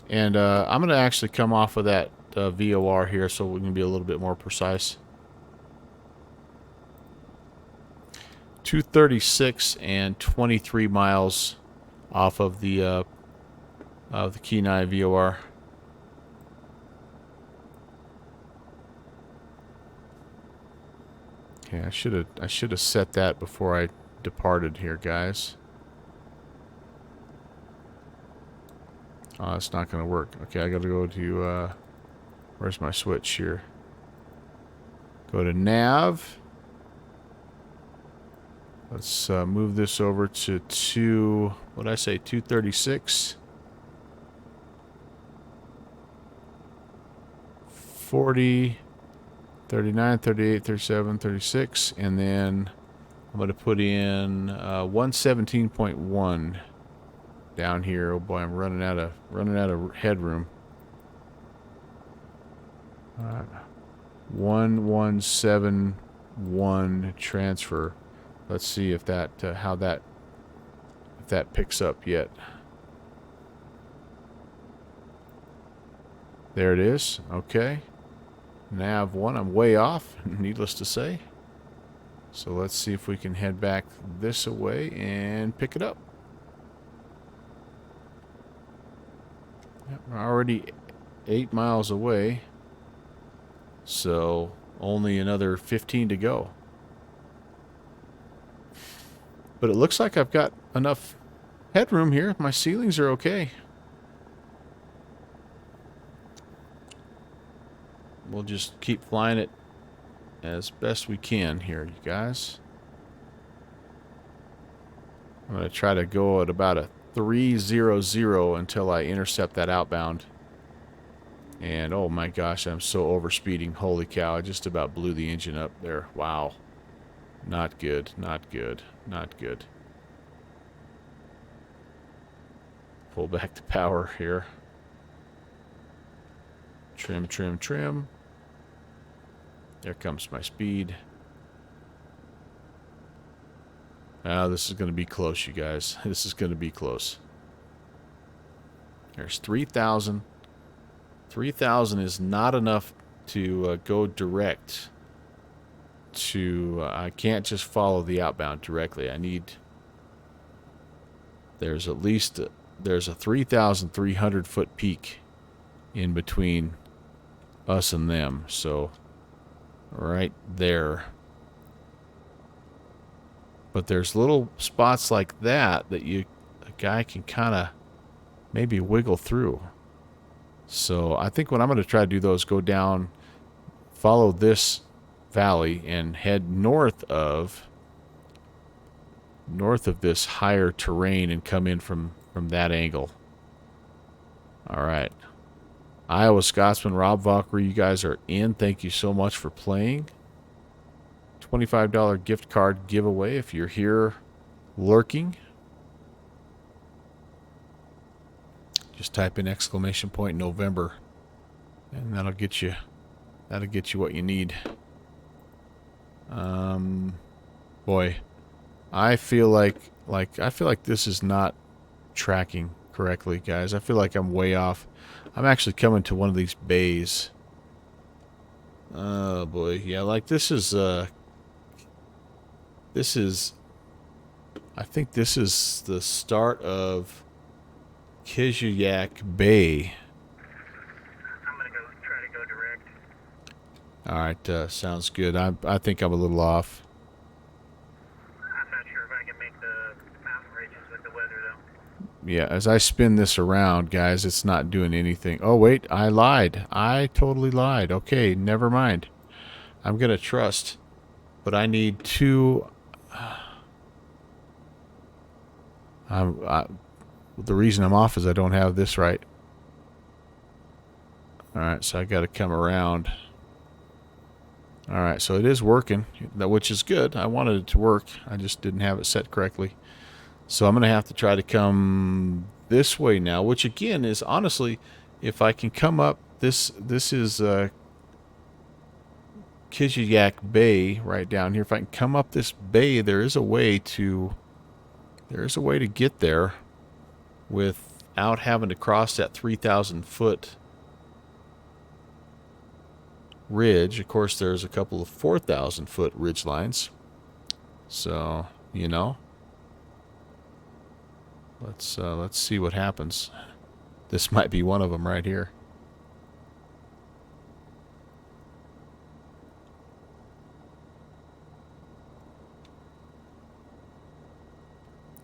And I'm gonna actually come off of that VOR here so we can be a little bit more precise. 236 and 23 miles off of the Kenai VOR. Okay, I should have set that before I departed here, guys. Oh, that's not going to work. Okay, I got to go to where's my switch here? Go to nav. Let's move this over to what did I say, 236. 40, 39, 38, 37, 36, and then I'm going to put in 117.1 down here. Oh boy, I'm running out of headroom. 1171 transfer. Let's see if that if that picks up yet. There it is. Okay. Nav 1, I'm way off, needless to say. So let's see if we can head back this way and pick it up. Yep, we're already 8 miles away. So only another 15 to go. But it looks like I've got enough headroom here. My ceilings are okay. We'll just keep flying it as best we can here, you guys. I'm going to try to go at about a 300 until I intercept that outbound. And oh my gosh, I'm so overspeeding. Holy cow, I just about blew the engine up there. Wow. Not good, not good, not good. Pull back the power here. Trim, trim, trim. There comes my speed. Now this is going to be close, you guys. This is going to be close. There's 3,000. 3,000 is not enough to go direct to... I can't just follow the outbound directly. I need... There's at least... there's a 3,300 foot peak in between us and them. So, right there. But there's little spots like that a guy can kind of maybe wiggle through. So I think what I'm going to try to do though is go down, follow this valley and head north of this higher terrain and come in from that angle. All right. Iowa Scotsman, Rob Valkyrie, you guys are in. Thank you so much for playing. $25 gift card giveaway if you're here lurking. Just type in !November and that'll get you what you need. Boy, I feel like this is not tracking correctly, guys. I feel like I'm way off. I'm actually coming to one of these bays. Oh boy, yeah, like this is I think this is the start of Kodiak Bay. I'm gonna go try to go direct. All right, sounds good. I think I'm a little off. I'm not sure if I can make the mountain ridges with the weather though. Yeah, as I spin this around, guys, it's not doing anything. Oh wait, I lied. I totally lied. Okay, never mind. I'm gonna trust, but I need two. The reason I'm off is I don't have this right. Alright, so I got to come around. Alright, so it is working, which is good. I wanted it to work. I just didn't have it set correctly. So I'm going to have to try to come this way now, which again is honestly, if I can come up, this is Kodiak Bay right down here. If I can come up this bay, there is a way to get there without having to cross that 3,000 foot ridge. Of course, there's a couple of 4,000 foot ridge lines. So, you know, let's see what happens. This might be one of them right here.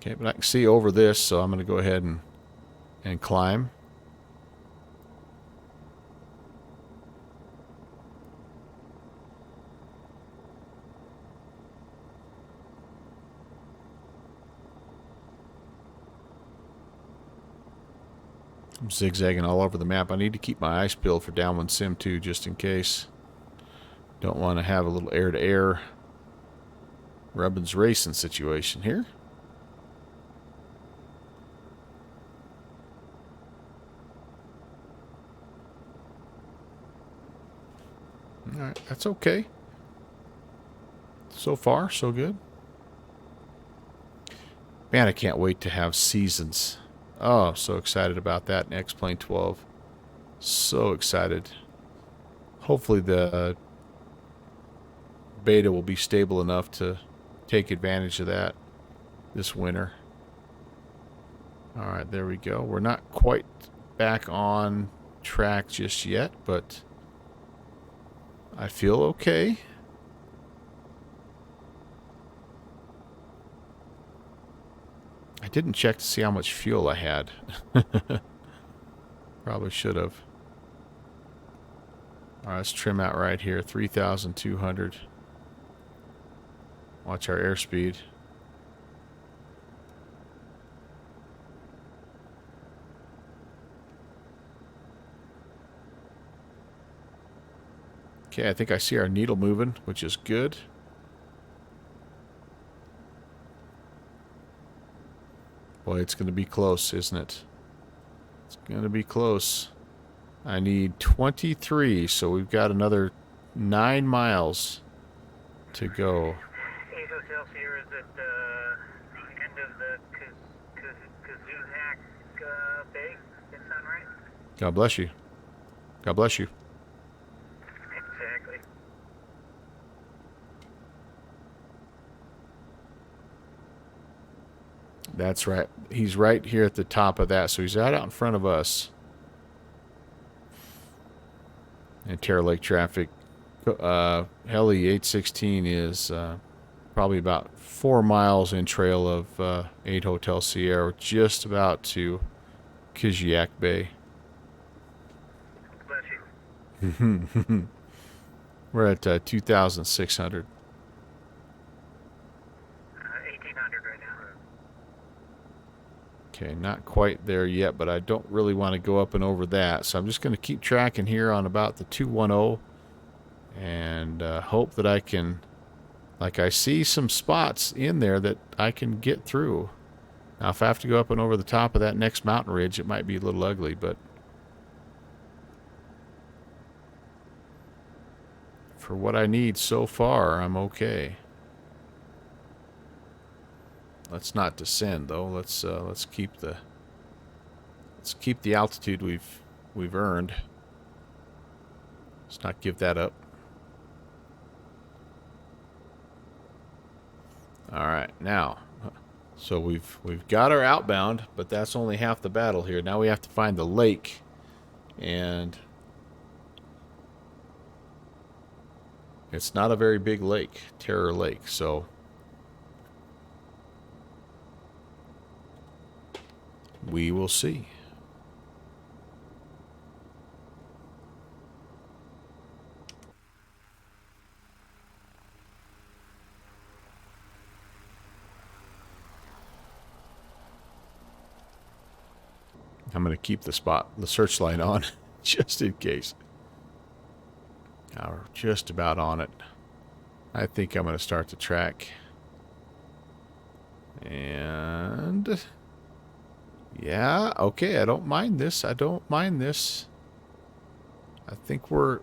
Okay, but I can see over this, so I'm going to go ahead and climb. I'm zigzagging all over the map. I need to keep my eyes peeled for Downwind Sim 2 just in case. Don't want to have a little air-to-air Rubbins racing situation here. Alright, that's okay. So far, so good. Man, I can't wait to have seasons. Oh, I'm so excited about that in X-Plane 12. So excited. Hopefully the beta will be stable enough to take advantage of that this winter. Alright, there we go. We're not quite back on track just yet, but I feel okay. I didn't check to see how much fuel I had. Probably should have. Alright, let's trim out right here. 3,200. Watch our airspeed. Okay, I think I see our needle moving, which is good. Boy, it's going to be close, isn't it? It's going to be close. I need 23, so we've got another 9 miles to go. Ace Hotel Sierra is at the end of the Kodiak Bay. Does that sound right? God bless you. God bless you. Exactly. That's right. He's right here at the top of that, so he's right out in front of us. And Terra Lake traffic. Heli 816 is probably about 4 miles in trail of 8 Hotel Sierra. We're just about to Kodiak Bay. Bless you. We're at 2,600. 1,800 right now. Okay, not quite there yet, but I don't really want to go up and over that. So I'm just going to keep tracking here on about the 210 and hope that I can Like, I see some spots in there that I can get through. Now, if I have to go up and over the top of that next mountain ridge, it might be a little ugly, but for what I need so far, I'm okay. Let's not descend though. Let's keep the altitude we've earned. Let's not give that up. All right, now, so we've got our outbound, but that's only half the battle here. Now we have to find the lake, and it's not a very big lake, Terror Lake, so we will see. I'm going to keep the searchlight on, just in case. Now we're just about on it. I think I'm going to start the track. And yeah, okay, I don't mind this. I don't mind this. I think we're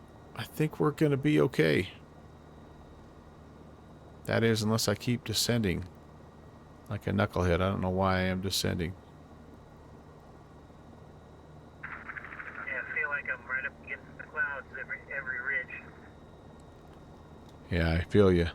going to be okay. That is, unless I keep descending like a knucklehead. I don't know why I am descending. Yeah, I feel you.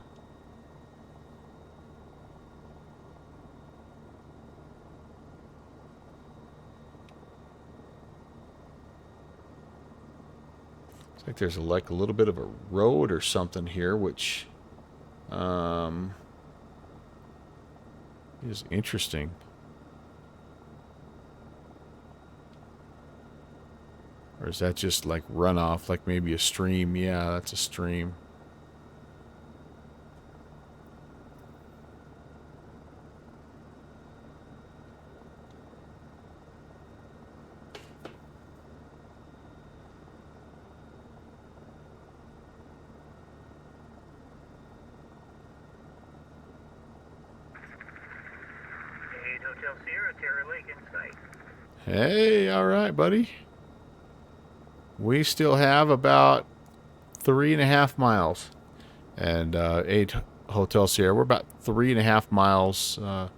It's like there's like a little bit of a road or something here, which is interesting. Or is that just like runoff, like maybe a stream? Yeah, that's a stream. Hotel Sierra, Terror Lake in sight. Hey, all right, buddy. We still have about 3.5 miles. And 8 Hotel Sierra, we're about 3.5 miles, I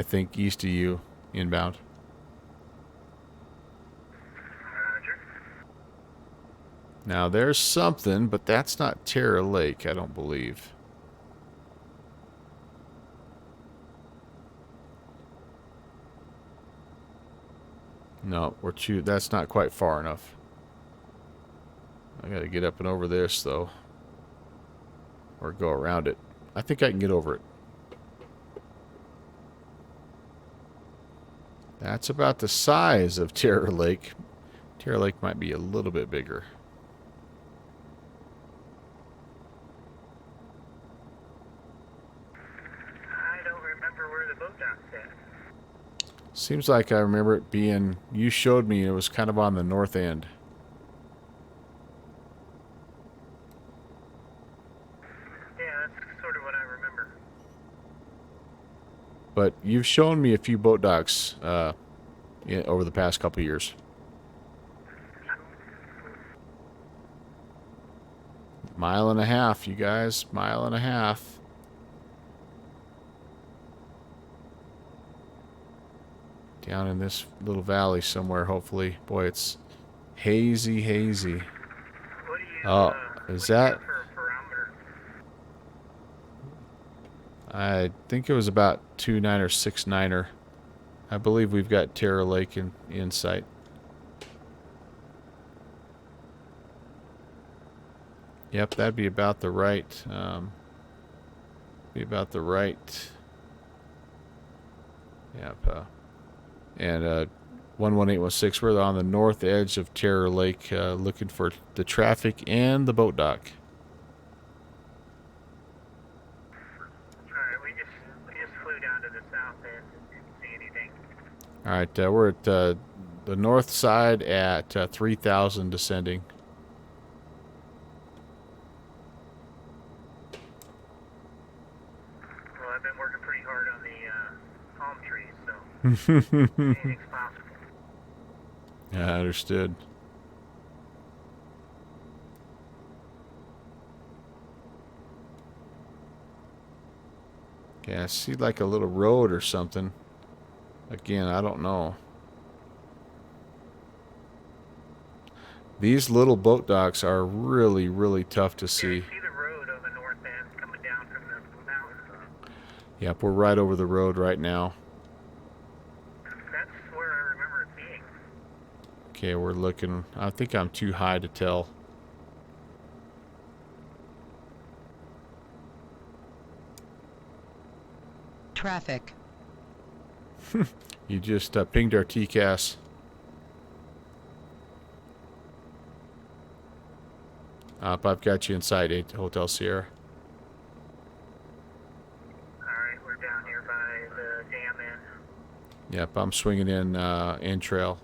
think, east of you, inbound. Roger. Now, there's something, but that's not Terror Lake, I don't believe. No, that's not quite far enough. I gotta get up and over this, though. Or go around it. I think I can get over it. That's about the size of Terror Lake. Terror Lake might be a little bit bigger. I don't remember where the boat dock's at. Seems like I remember it being... You showed me it was kind of on the north end. Yeah, that's sort of what I remember. But you've shown me a few boat docks over the past couple of years. Mile and a half, you guys. Mile and a half. Down in this little valley somewhere, hopefully. Boy, it's hazy, hazy. What do you, Oh, is that... for a barometer? I think it was about 2.9 or 6.9er. I believe we've got Terror Lake in sight. Yep, that'd be about the right. Yep. And 11816, we're on the north edge of Terror Lake, looking for the traffic and the boat dock. Alright, we just flew down to the south end and didn't see anything. All right, we're at the north side at 3,000 descending. Anything's possible. Yeah, understood. Yeah, I see like a little road or something. Again, I don't know. These little boat docks are really, really tough to see. See the road on the north end coming down from the mountain. Yep, we're right over the road right now. That's where I remember it being. Okay, we're looking. I think I'm too high to tell. Traffic. You just pinged our TCAS. I've got you inside Hotel Sierra. Alright, we're down here by the dam end. Yep, I'm swinging in trail.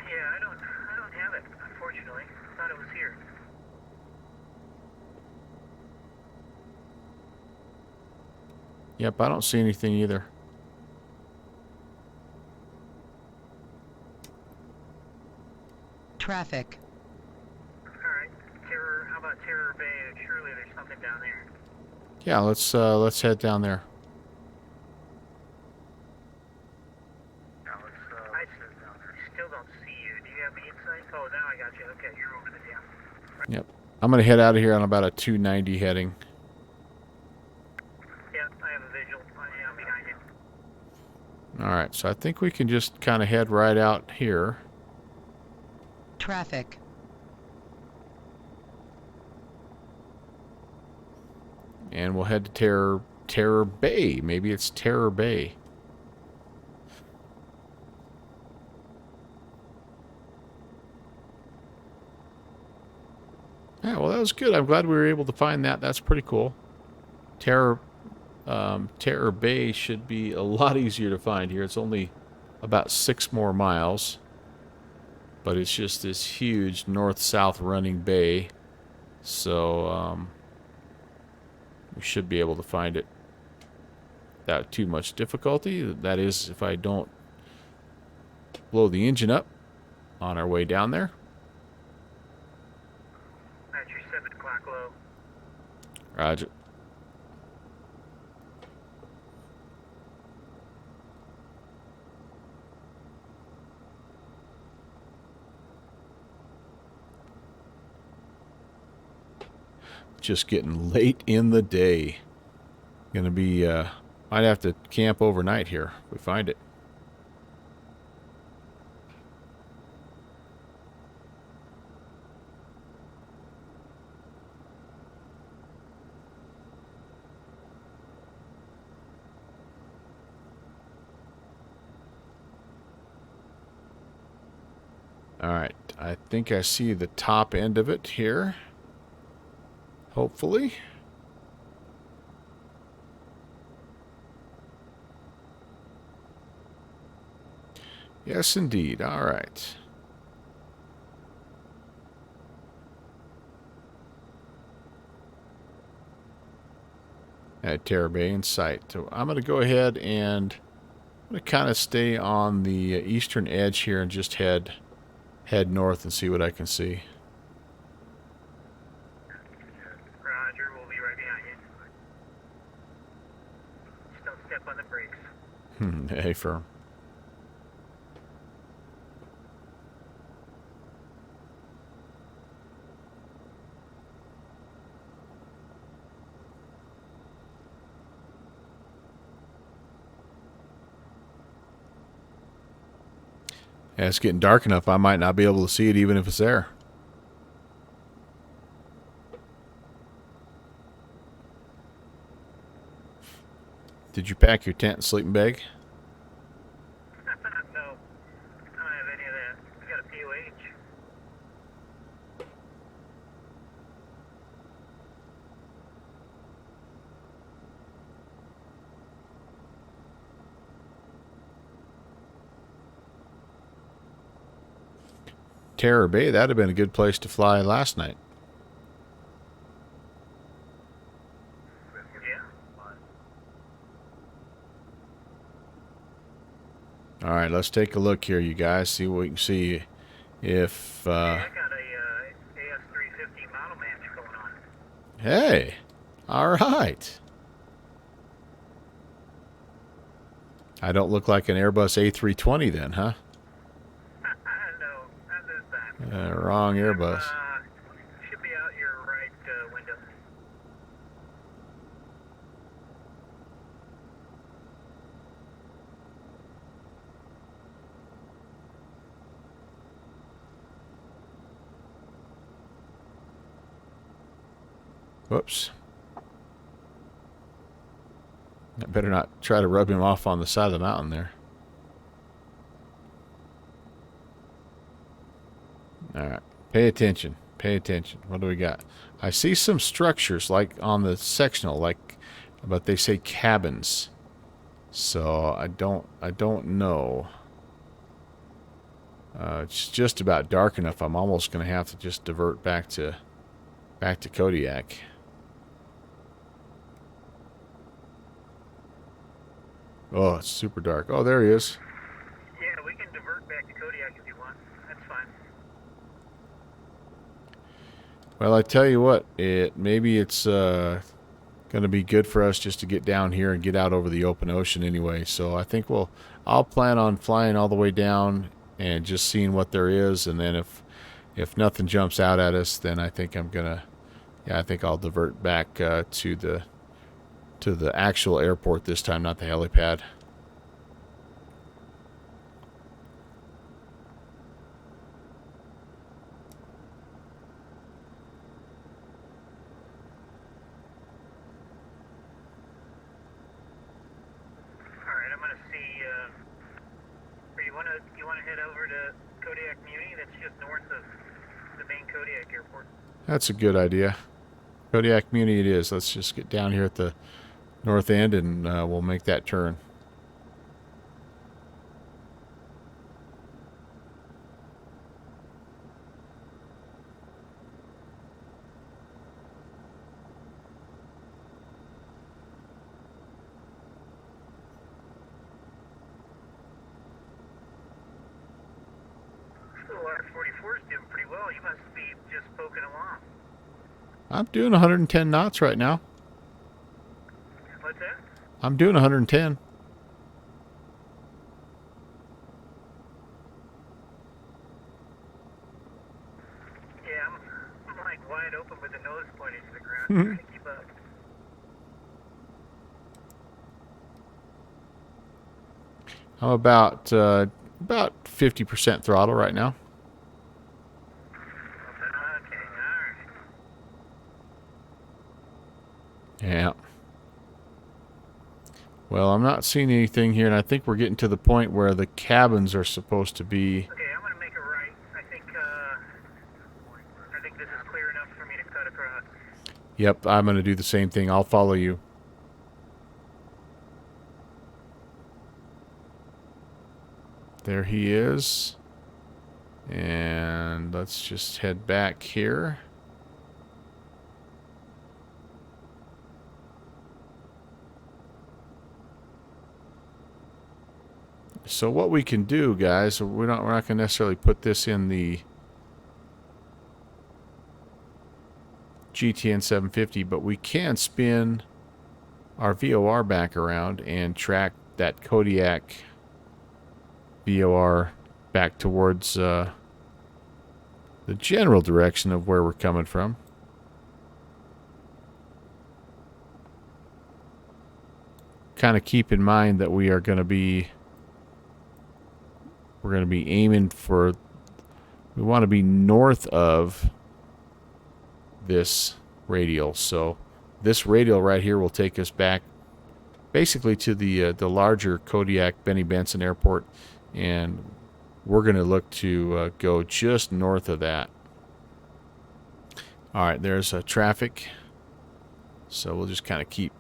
Yeah, I don't have it, unfortunately. Thought it was here. Yep, I don't see anything either. Traffic. Alright. Terror, how about Terror Bay? Surely there's something down there. Yeah, let's head down there. I still don't see you. Do you have any insight? Oh, now I got you. Okay, you're over the dam. Yep. I'm gonna head out of here on about a 290 heading. Yeah, I have a visual. I'm behind you. Alright, so I think we can just kind of head right out here. Traffic. And we'll head to Terror Bay. Maybe it's Terror Bay. Yeah, well, that was good. I'm glad we were able to find that. That's pretty cool. Terror Bay should be a lot easier to find here. It's only about 6 more miles. But it's just this huge north-south running bay. So, we should be able to find it without too much difficulty. That is, if I don't blow the engine up on our way down there. That's your 7 o'clock low. Roger. Just getting late in the day. Gonna be, might have to camp overnight here if we find it. Alright, I think I see the top end of it here. Hopefully. Yes, indeed. All right. At Terror Bay in sight. So I'm going to go ahead and I'm going to kind of stay on the eastern edge here and just head north and see what I can see. Roger, we'll be right behind you. Just don't step on the brakes. Hey, firm. Yeah, it's getting dark enough. I might not be able to see it even if it's there. Did you pack your tent and sleeping bag? No, I don't have any of that. We got a POH. Terror Bay, that'd have been a good place to fly last night. Yeah. All right, let's take a look here, you guys. See what we can see. If Hey, I got a AS350 model match going on. hey, all right. I don't look like an Airbus A320 then, huh? No, not this time. Wrong Airbus. Should be out your right window. Whoops. I better not try to rub him off on the side of the mountain there. All right. Pay attention. Pay attention. What do we got? I see some structures like on the sectional, like, but they say cabins. So I don't know. It's just about dark enough. I'm almost going to have to just divert back to Kodiak. Oh, it's super dark. Oh, there he is. Yeah, we can divert back to Kodiak if you want. That's fine. Well, I tell you what, maybe it's going to be good for us just to get down here and get out over the open ocean anyway. So I think I'll plan on flying all the way down and just seeing what there is, and then if nothing jumps out at us, then I think I think I'll divert back to the actual airport this time, not the helipad. Alright, I'm gonna see, or you wanna head over to Kodiak Muni? That's just north of the main Kodiak airport. That's a good idea. Kodiak Muni it is. Let's just get down here at the north end and we'll make that turn. Still R44 is doing pretty well. You must be just poking along. I'm doing 110 knots right now. What's that? I'm doing 110. Yeah, I'm like wide open with the nose pointing to the ground, trying to keep up. I'm about 50% throttle right now. Okay, alright. Yeah. Well, I'm not seeing anything here, and I think we're getting to the point where the cabins are supposed to be. Okay, I'm gonna make a right. I think this is clear enough for me to cut across. Yep, I'm going to do the same thing. I'll follow you. There he is. And let's just head back here. So what we can do, guys, we're not going to necessarily put this in the GTN 750, but we can spin our VOR back around and track that Kodiak VOR back towards the general direction of where we're coming from. Kind of keep in mind that we're going to be aiming for, we want to be north of this radial. So this radial right here will take us back basically to the larger Kodiak Benny Benson Airport, and we're going to look to go just north of that. All right, there's traffic. So we'll just kind of keep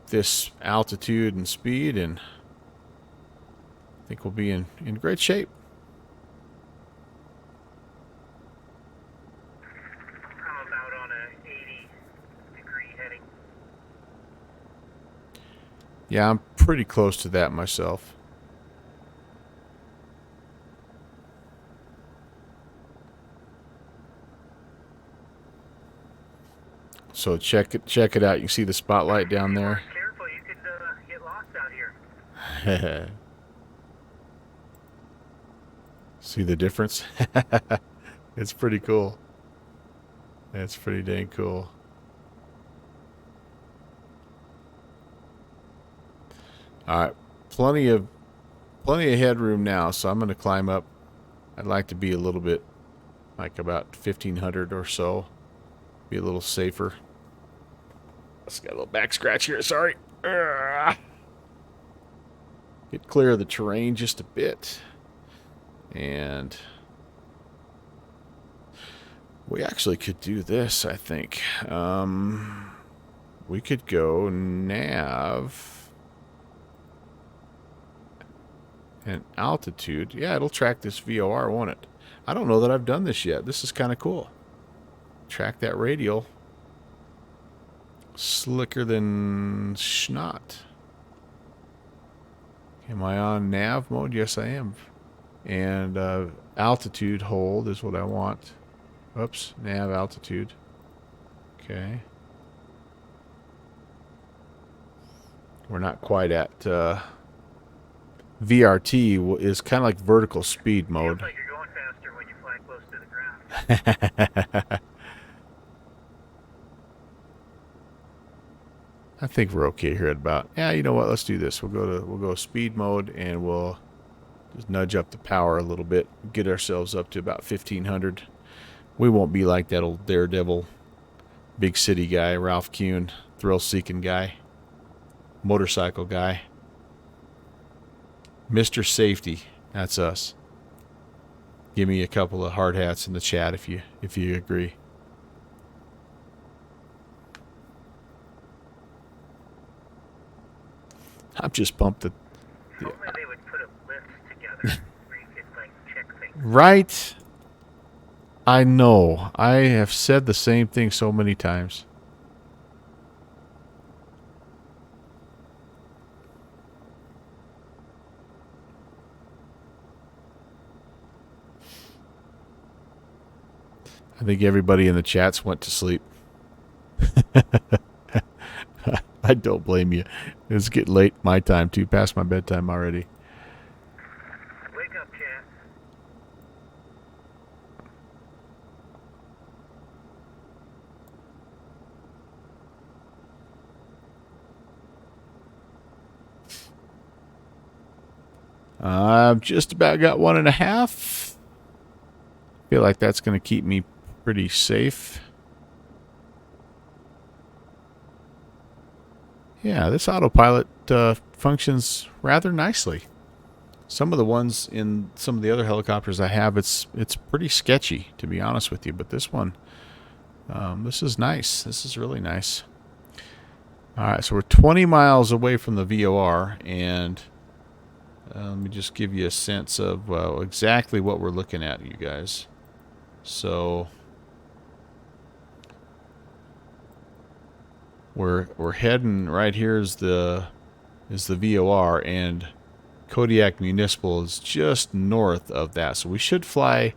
this altitude and speed, and I think we'll be in great shape. I'm about on a 80-degree heading. Yeah, I'm pretty close to that myself. So check it out. You can see the spotlight down there. Careful, you could get lost out here. See the difference? It's pretty cool. It's pretty dang cool. All right, plenty of headroom now, so I'm going to climb up. I'd like to be a little bit, like about 1,500 or so. Be a little safer. Just got a little back scratch here. Sorry. Get clear of the terrain just a bit. And we actually could do this, I think. We could go nav and altitude. Yeah, it'll track this VOR, won't it? I don't know that I've done this yet. This is kind of cool. Track that radial. Slicker than schnot. Am I on nav mode? Yes, I am. And altitude hold is what I want. Oops, nav altitude. Okay. We're not quite at VRT is kind of like vertical speed mode. Feels like you're going faster when you fly close to the ground. I think we're okay here at about. Yeah, you know what? Let's do this. We'll go speed mode and we'll just nudge up the power a little bit. Get ourselves up to about 1,500. We won't be like that old daredevil, big city guy, Ralph Kuhn, thrill-seeking guy, motorcycle guy. Mr. Safety, that's us. Give me a couple of hard hats in the chat if you agree. I'm just pumped that. If only they would put a list together where you could like check things. Right. I know. I have said the same thing so many times. I think everybody in the chats went to sleep. I don't blame you. It's getting late my time too, past my bedtime already. Wake up, chat. I've just about got 1.5. Feel like that's going to keep me pretty safe. Yeah, this autopilot functions rather nicely. Some of the ones in some of the other helicopters I have, it's pretty sketchy, to be honest with you. But this one, this is nice. This is really nice. All right, so we're 20 miles away from the VOR, and let me just give you a sense of exactly what we're looking at, you guys. So we're heading right here is the VOR, and Kodiak Municipal is just north of that. So we should fly.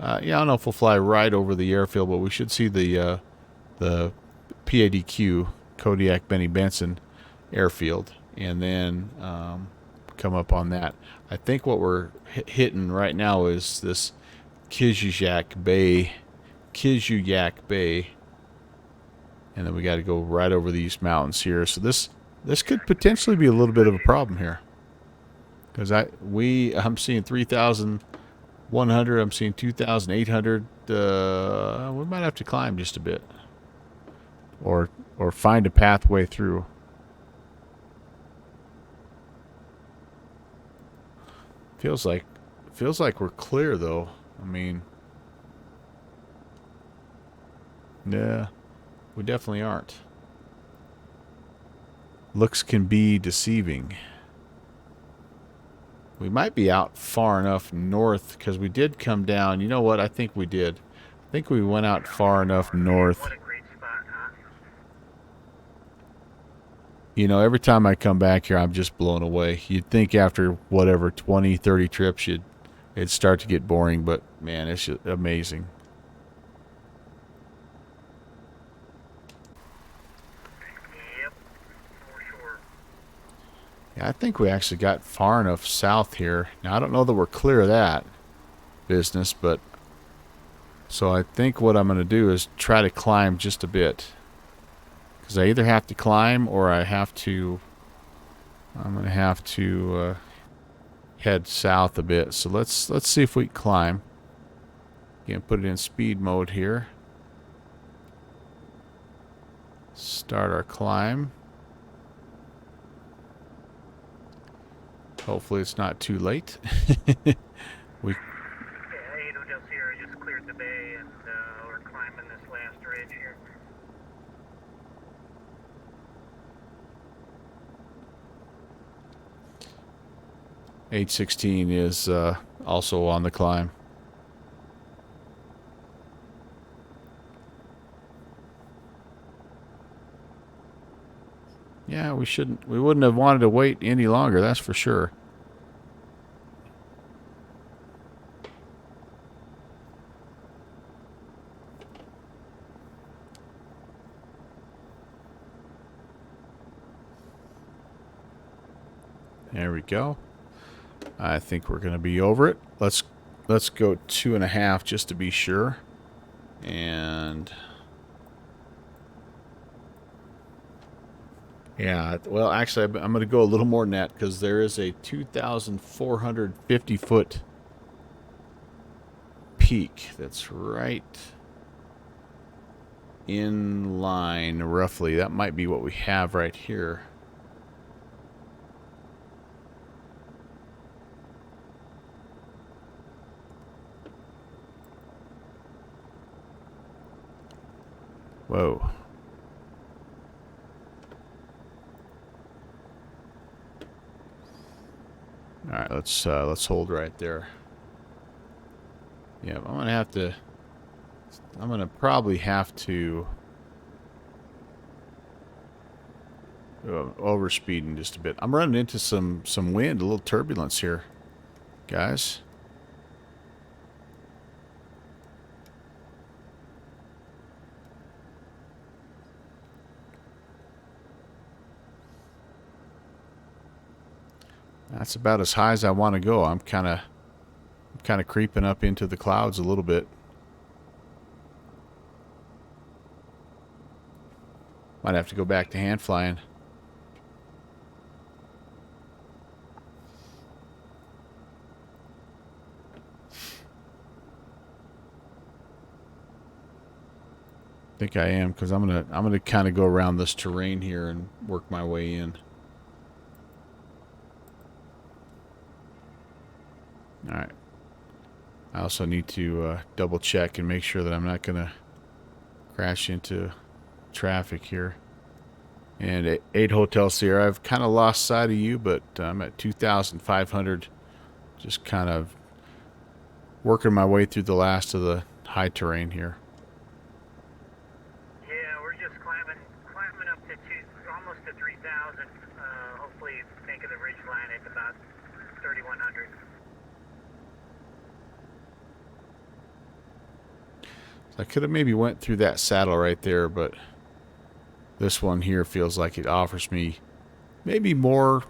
Yeah, I don't know if we'll fly right over the airfield, but we should see the PADQ Kodiak Benny Benson airfield, and then come up on that. I think what we're hitting right now is this Kodiak Bay, and then we got to go right over these mountains here. So this could potentially be a little bit of a problem here, because I'm seeing 3,100. I'm seeing 2,800. We might have to climb just a bit, or find a pathway through. Feels like we're clear though. I mean, yeah, we definitely aren't. Looks can be deceiving. We might be out far enough north, because we did come down. You know what? I think we did. I think we went out far enough north. What a great spot, huh? You know, every time I come back here, I'm just blown away. You'd think after, whatever, 20, 30 trips, it'd start to get boring, but, man, it's just amazing. Yeah, I think we actually got far enough south here. Now, I don't know that we're clear of that business, but... So I think what I'm going to do is try to climb just a bit. Because I either have to climb or I have to... I'm going to have to head south a bit. So let's see if we can climb. Again, put it in speed mode here. Start our climb. Hopefully it's not too late. We Yeah, 8 Del Sierra just cleared the bay and we're climbing this last ridge here. H16 is also on the climb. Yeah, we wouldn't have wanted to wait any longer, that's for sure. There we go. I think we're going to be over it. Let's go 2.5 just to be sure. And yeah, well, actually, I'm going to go a little more than that because there is a 2,450 foot peak that's right in line, roughly. That might be what we have right here. Whoa. All right, let's hold right there. Yeah, I'm gonna probably have to overspeeding just a bit. I'm running into some wind, a little turbulence here, guys. That's about as high as I want to go. I'm kind of creeping up into the clouds a little bit. Might have to go back to hand flying. I think I am, because I'm gonna kind of go around this terrain here and work my way in. All right. I also need to double check and make sure that I'm not gonna crash into traffic here. And 8 Hotel Sierra, I've kind of lost sight of you, but I'm at 2,500. Just kind of working my way through the last of the high terrain here. Yeah, we're just climbing up to almost to 3,000. Hopefully think of the ridge line at about 3,100. I could have maybe went through that saddle right there, but this one here feels like it offers me maybe more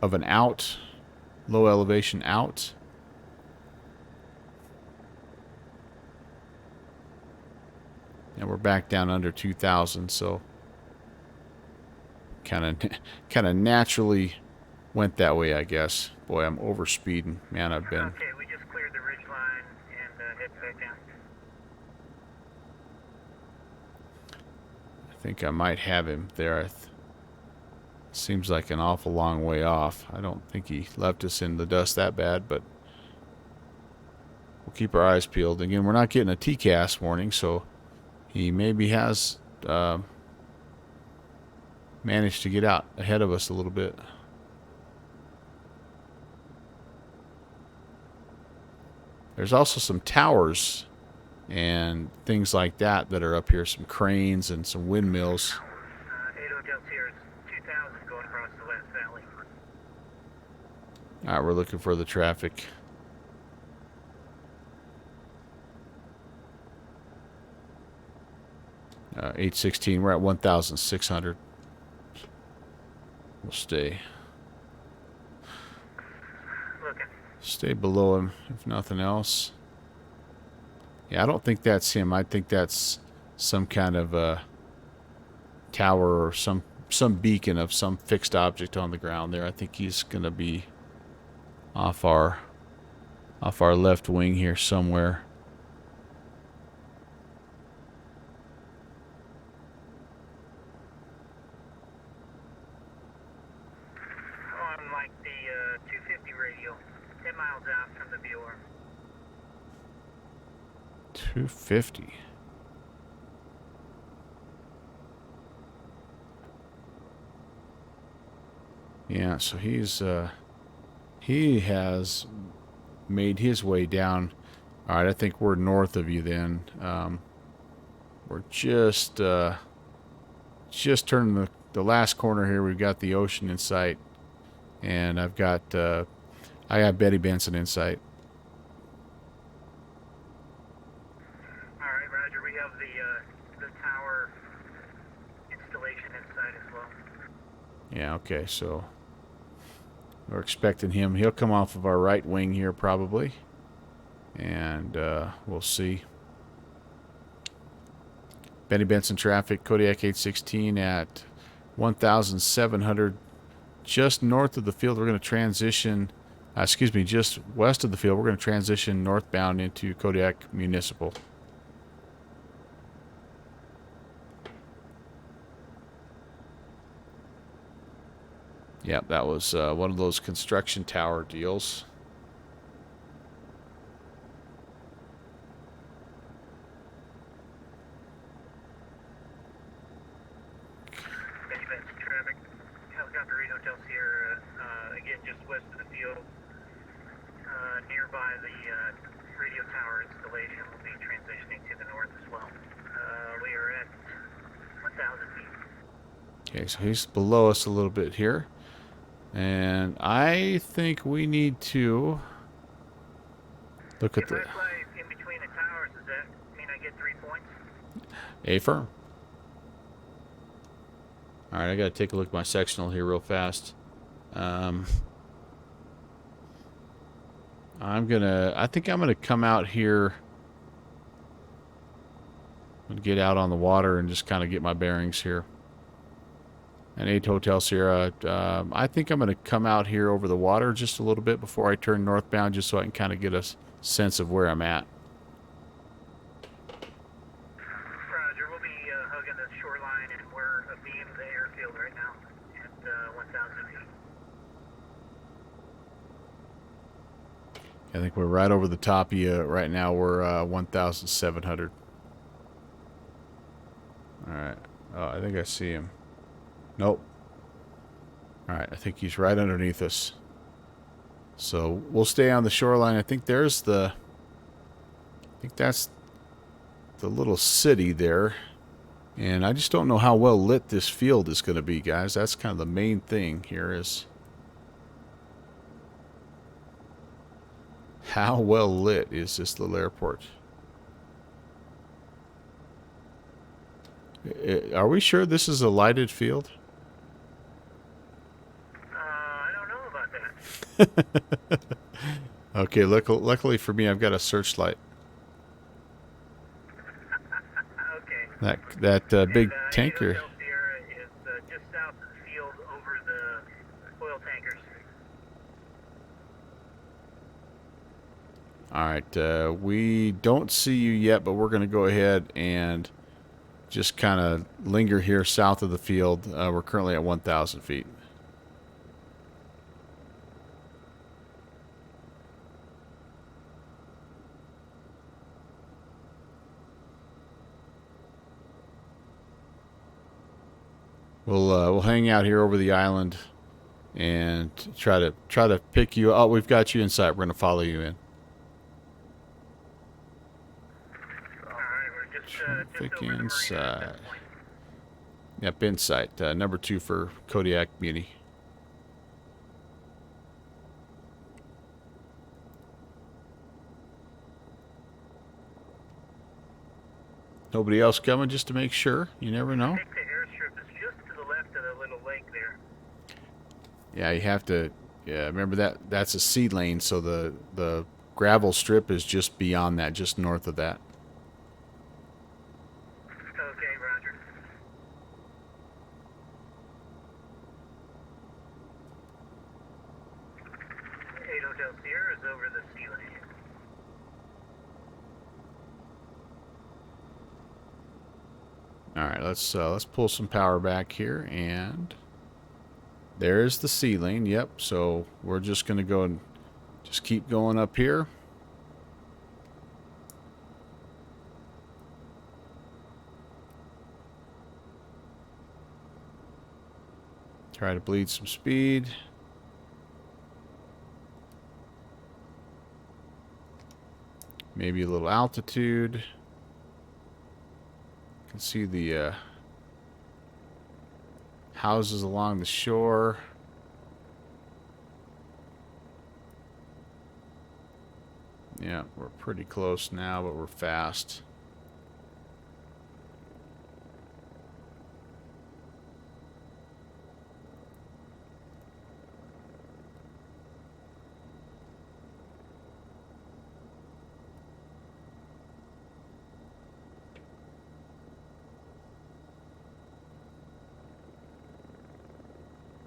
of an out, low elevation out. And we're back down under 2,000, so kind of naturally went that way, I guess. Boy, I'm over speeding. Man, I've been. Okay, we just cleared the ridge line and head back down. I think I might have him there. Seems like an awful long way off. I don't think he left us in the dust that bad, but we'll keep our eyes peeled. Again, we're not getting a TCAS warning, so he maybe has managed to get out ahead of us a little bit. There's also some towers and things like that that are up here, some cranes and some windmills. 8 Del Sierra is 2,000 going across the last valley. All right, we're looking for the traffic. H16, we're at 1,600. We'll stay Stay below him, if nothing else. Yeah, I don't think that's him. I think that's some kind of a tower or some beacon of some fixed object on the ground there. I think he's gonna be off our left wing here somewhere. On like the 250 radio, 10 miles out from the viewer. 250. Yeah, so he has made his way down. All right, I think we're north of you then. We're just turning the last corner here. We've got the ocean in sight, and I got Betty Benson in sight. All right, Roger. We have the tower installation inside as well. Yeah, okay, so we're expecting him. He'll come off of our right wing here probably, and we'll see. Benny Benson traffic, Kodiak 816 at 1,700, just north of the field. We're going to transition, just west of the field. We're going to transition northbound into Kodiak Municipal. Yep, that was one of those construction tower deals. Benny Benson traffic, helicopter 8 Hotel Sierra, again just west of the field, nearby the radio tower installation. Will be transitioning to the north as well. We are at 1,000 feet. Okay, so he's below us a little bit here. And I think we need to look at If the I fly in between the towers, does that mean I get 3 points? A-firm. All right, I got to take a look at my sectional here real fast. I think I'm gonna come out here and get out on the water and just kind of get my bearings here. And 8 Hotel Sierra, I think I'm going to come out here over the water just a little bit before I turn northbound, just so I can kind of get a sense of where I'm at. Roger, we'll be hugging the shoreline, and we're abeam the airfield right now at 1,000 feet. I think we're right over the top of you right now. We're 1,700. All right. Oh, I think I see him. Nope. All right, I think he's right underneath us. So we'll stay on the shoreline. I think that's the little city there. And I just don't know how well lit this field is going to be, guys. That's kind of the main thing here, is how well lit is this little airport? Are we sure this is a lighted field? I don't know about that. Okay, luckily for me, I've got a searchlight. Okay. That big tanker. Hotel Sierra is just south of the field over the oil tankers. All right, we don't see you yet, but we're going to go ahead and just kind of linger here south of the field. We're currently at 1,000 feet. We'll hang out here over the island and try to pick you. Oh, we've got you in sight. We're going to follow you in. All right, we're just over the marina at Inside. that point. Yep, insight. Number 2 for Kodiak Muni. Nobody else coming, just to make sure. You never know. I think the airstrip is just to the left of the little lake there. Yeah, you have to. Yeah, remember that's a sea lane, so the gravel strip is just beyond that, just north of that. Okay, roger. 8 Hotel Sierra is over the sea lane. All right, let's pull some power back here, and there's the sea lane. Yep. So we're just gonna go and just keep going up here. Try to bleed some speed. Maybe a little altitude. You can see the houses along the shore. Yeah, we're pretty close now, but we're fast.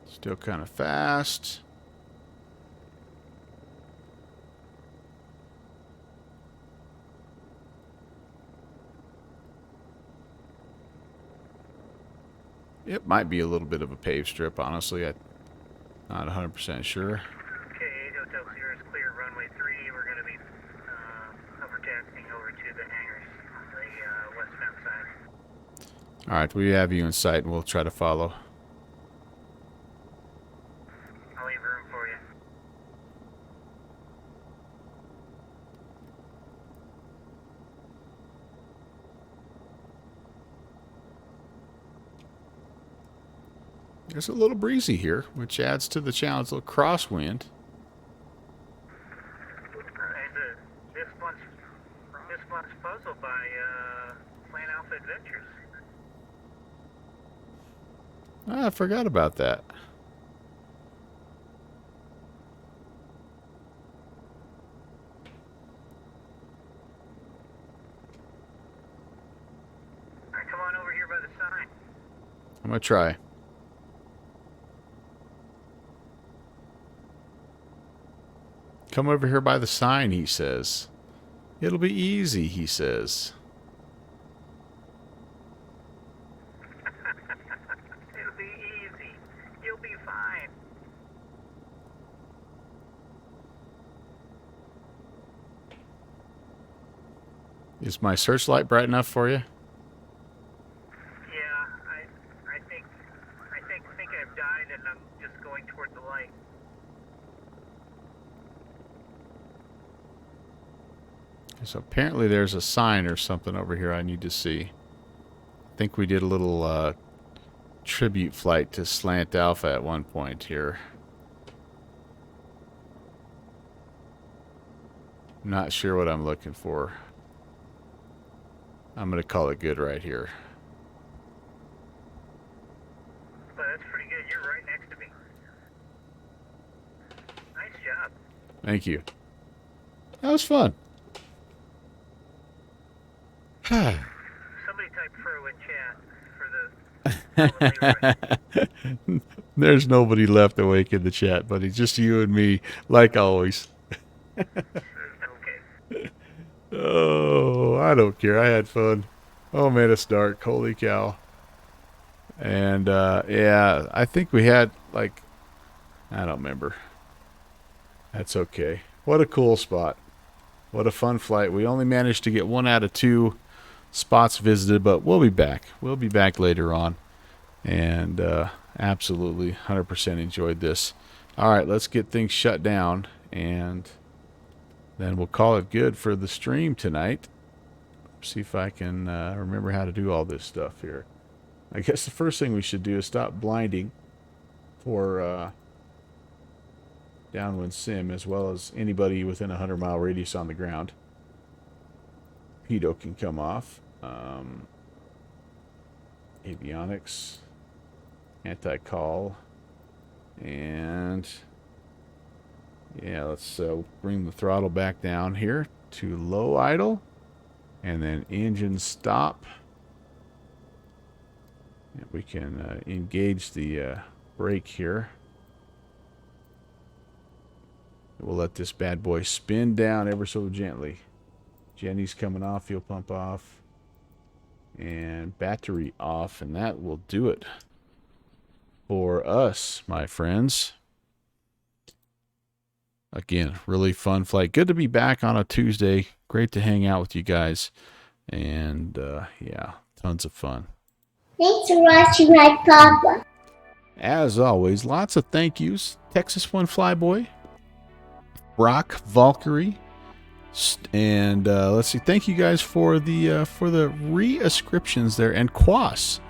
Still kind of fast. It might be a little bit of a paved strip, honestly. I'm not 100% sure. Okay, 8 Hotel Sierra is clear, runway 3. We're going to be overtaxing over to the hangars on the westbound side. All right, we have you in sight, and we'll try to follow. I'll leave room for you. It's a little breezy here, which adds to the challenge. A little crosswind. And this one's puzzled by Plan Alpha Adventures. I forgot about that. All right, come on over here by the sign. I'm going to try. Come over here by the sign, he says. It'll be easy, he says. It'll be easy. You'll be fine. Is my searchlight bright enough for you? Yeah, I think I've died and I'm just going toward the light. So apparently there's a sign or something over here I need to see. I think we did a little tribute flight to Slant Alpha at one point here. Not sure what I'm looking for. I'm going to call it good right here. But that's pretty good. You're right next to me. Nice job. Thank you. That was fun. Somebody type pro in chat for the There's nobody left awake in the chat, buddy. Just you and me, like always. Okay. Oh, I don't care. I had fun. Oh, man, it's dark. Holy cow. And, yeah, I think we had, like, I don't remember. That's okay. What a cool spot. What a fun flight. We only managed to get 1 out of 2 spots visited, but we'll be back. We'll be back later on. And absolutely 100% enjoyed this. All right, let's get things shut down, and then we'll call it good for the stream tonight. See if I can remember how to do all this stuff here. I guess the first thing we should do is stop blinding for downwind sim, as well as anybody within a 100-mile radius on the ground. Pedo can come off. Avionics, anti-call, and Yeah, let's bring the throttle back down here to low idle. And then engine stop. And we can engage the brake here. We'll let this bad boy spin down ever so gently. Jenny's coming off, fuel pump off, and battery off, and that will do it for us, my friends. Again, really fun flight. Good to be back on a Tuesday. Great to hang out with you guys, and yeah, tons of fun. Thanks for watching my papa. As always, lots of thank yous. Texas One Flyboy, Brock, Valkyrie, and let's see. Thank you guys for the re-ascriptions there, and Quas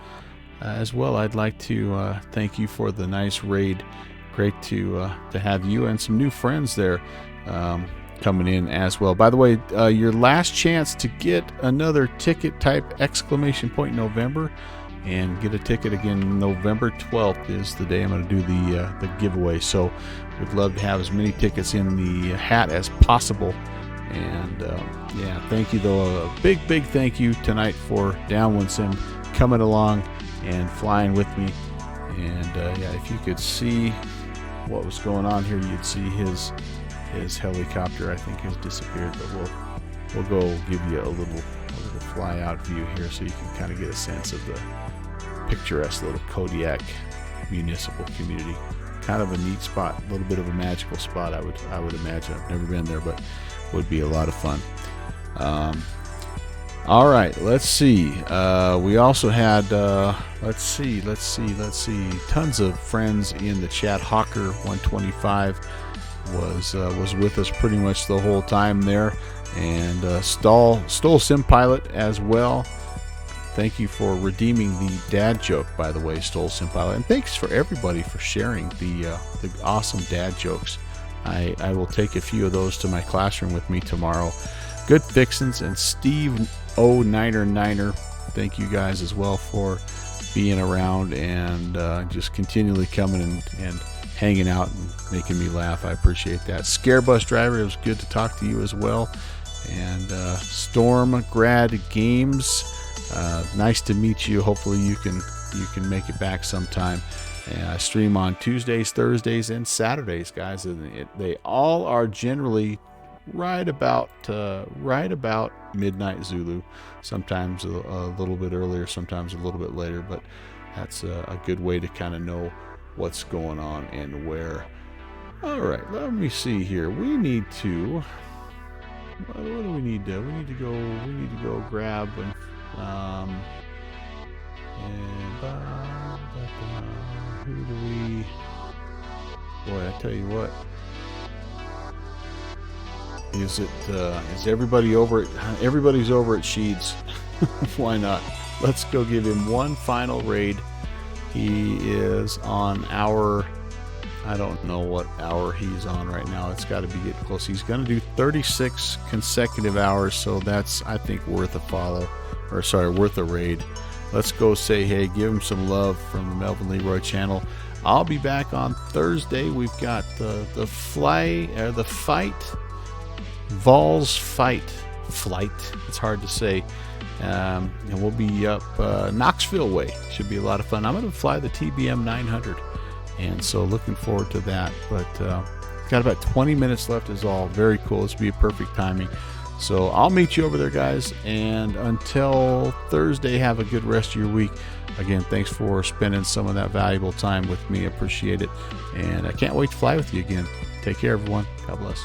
as well. I'd like to thank you for the nice raid. Great to have you and some new friends there coming in as well. By the way, your last chance to get another ticket, type !November and get a ticket again. November 12th is the day I'm going to do the giveaway. So we'd love to have as many tickets in the hat as possible. And yeah, thank you though. A big thank you tonight for Downwind Sim coming along and flying with me. And yeah, if you could see what was going on here, you'd see his helicopter, I think, has disappeared. But we'll go give you a little fly out view here so you can kind of get a sense of the picturesque little Kodiak municipal community. Kind of a neat spot, a little bit of a magical spot, I would imagine. I've never been there, but would be a lot of fun. All right, let's see. We also had let's see, tons of friends in the chat. Hawker 125 was with us pretty much the whole time there, and Stole Sim Pilot as well. Thank you for redeeming the dad joke, by the way, Stole Sim Pilot, and thanks for everybody for sharing the awesome dad jokes. I will take a few of those to my classroom with me tomorrow. Good Fixins and Steve O99er, thank you guys as well for being around and just continually coming and hanging out and making me laugh. I appreciate that. Scare Bus Driver, it was good to talk to you as well. And Storm Grad Games, nice to meet you. Hopefully you can make it back sometime. And I stream on Tuesdays, Thursdays, and Saturdays, guys. And they all are generally right about midnight Zulu. Sometimes a little bit earlier, sometimes a little bit later. But that's a good way to kind of know what's going on and where. All right, let me see here. We need to. What do we need to? We need to go grab and who do we? Boy, I tell you what. Is everybody over at? Everybody's over at Sheeds. Why not? Let's go give him one final raid. He is on our. I don't know what hour he's on right now. It's got to be getting close. He's going to do 36 consecutive hours, so that's, I think, worth a follow. Or sorry, worth a raid. Let's go say hey, give him some love from the Melvin Leroy channel. I'll be back on Thursday. We've got the fight. Vols flight. It's hard to say. And we'll be up Knoxville way. Should be a lot of fun. I'm going to fly the TBM 900. And so looking forward to that. But got about 20 minutes left is all. Very cool. This will be a perfect timing. So I'll meet you over there, guys. And until Thursday, have a good rest of your week. Again, thanks for spending some of that valuable time with me. I appreciate it. And I can't wait to fly with you again. Take care, everyone. God bless.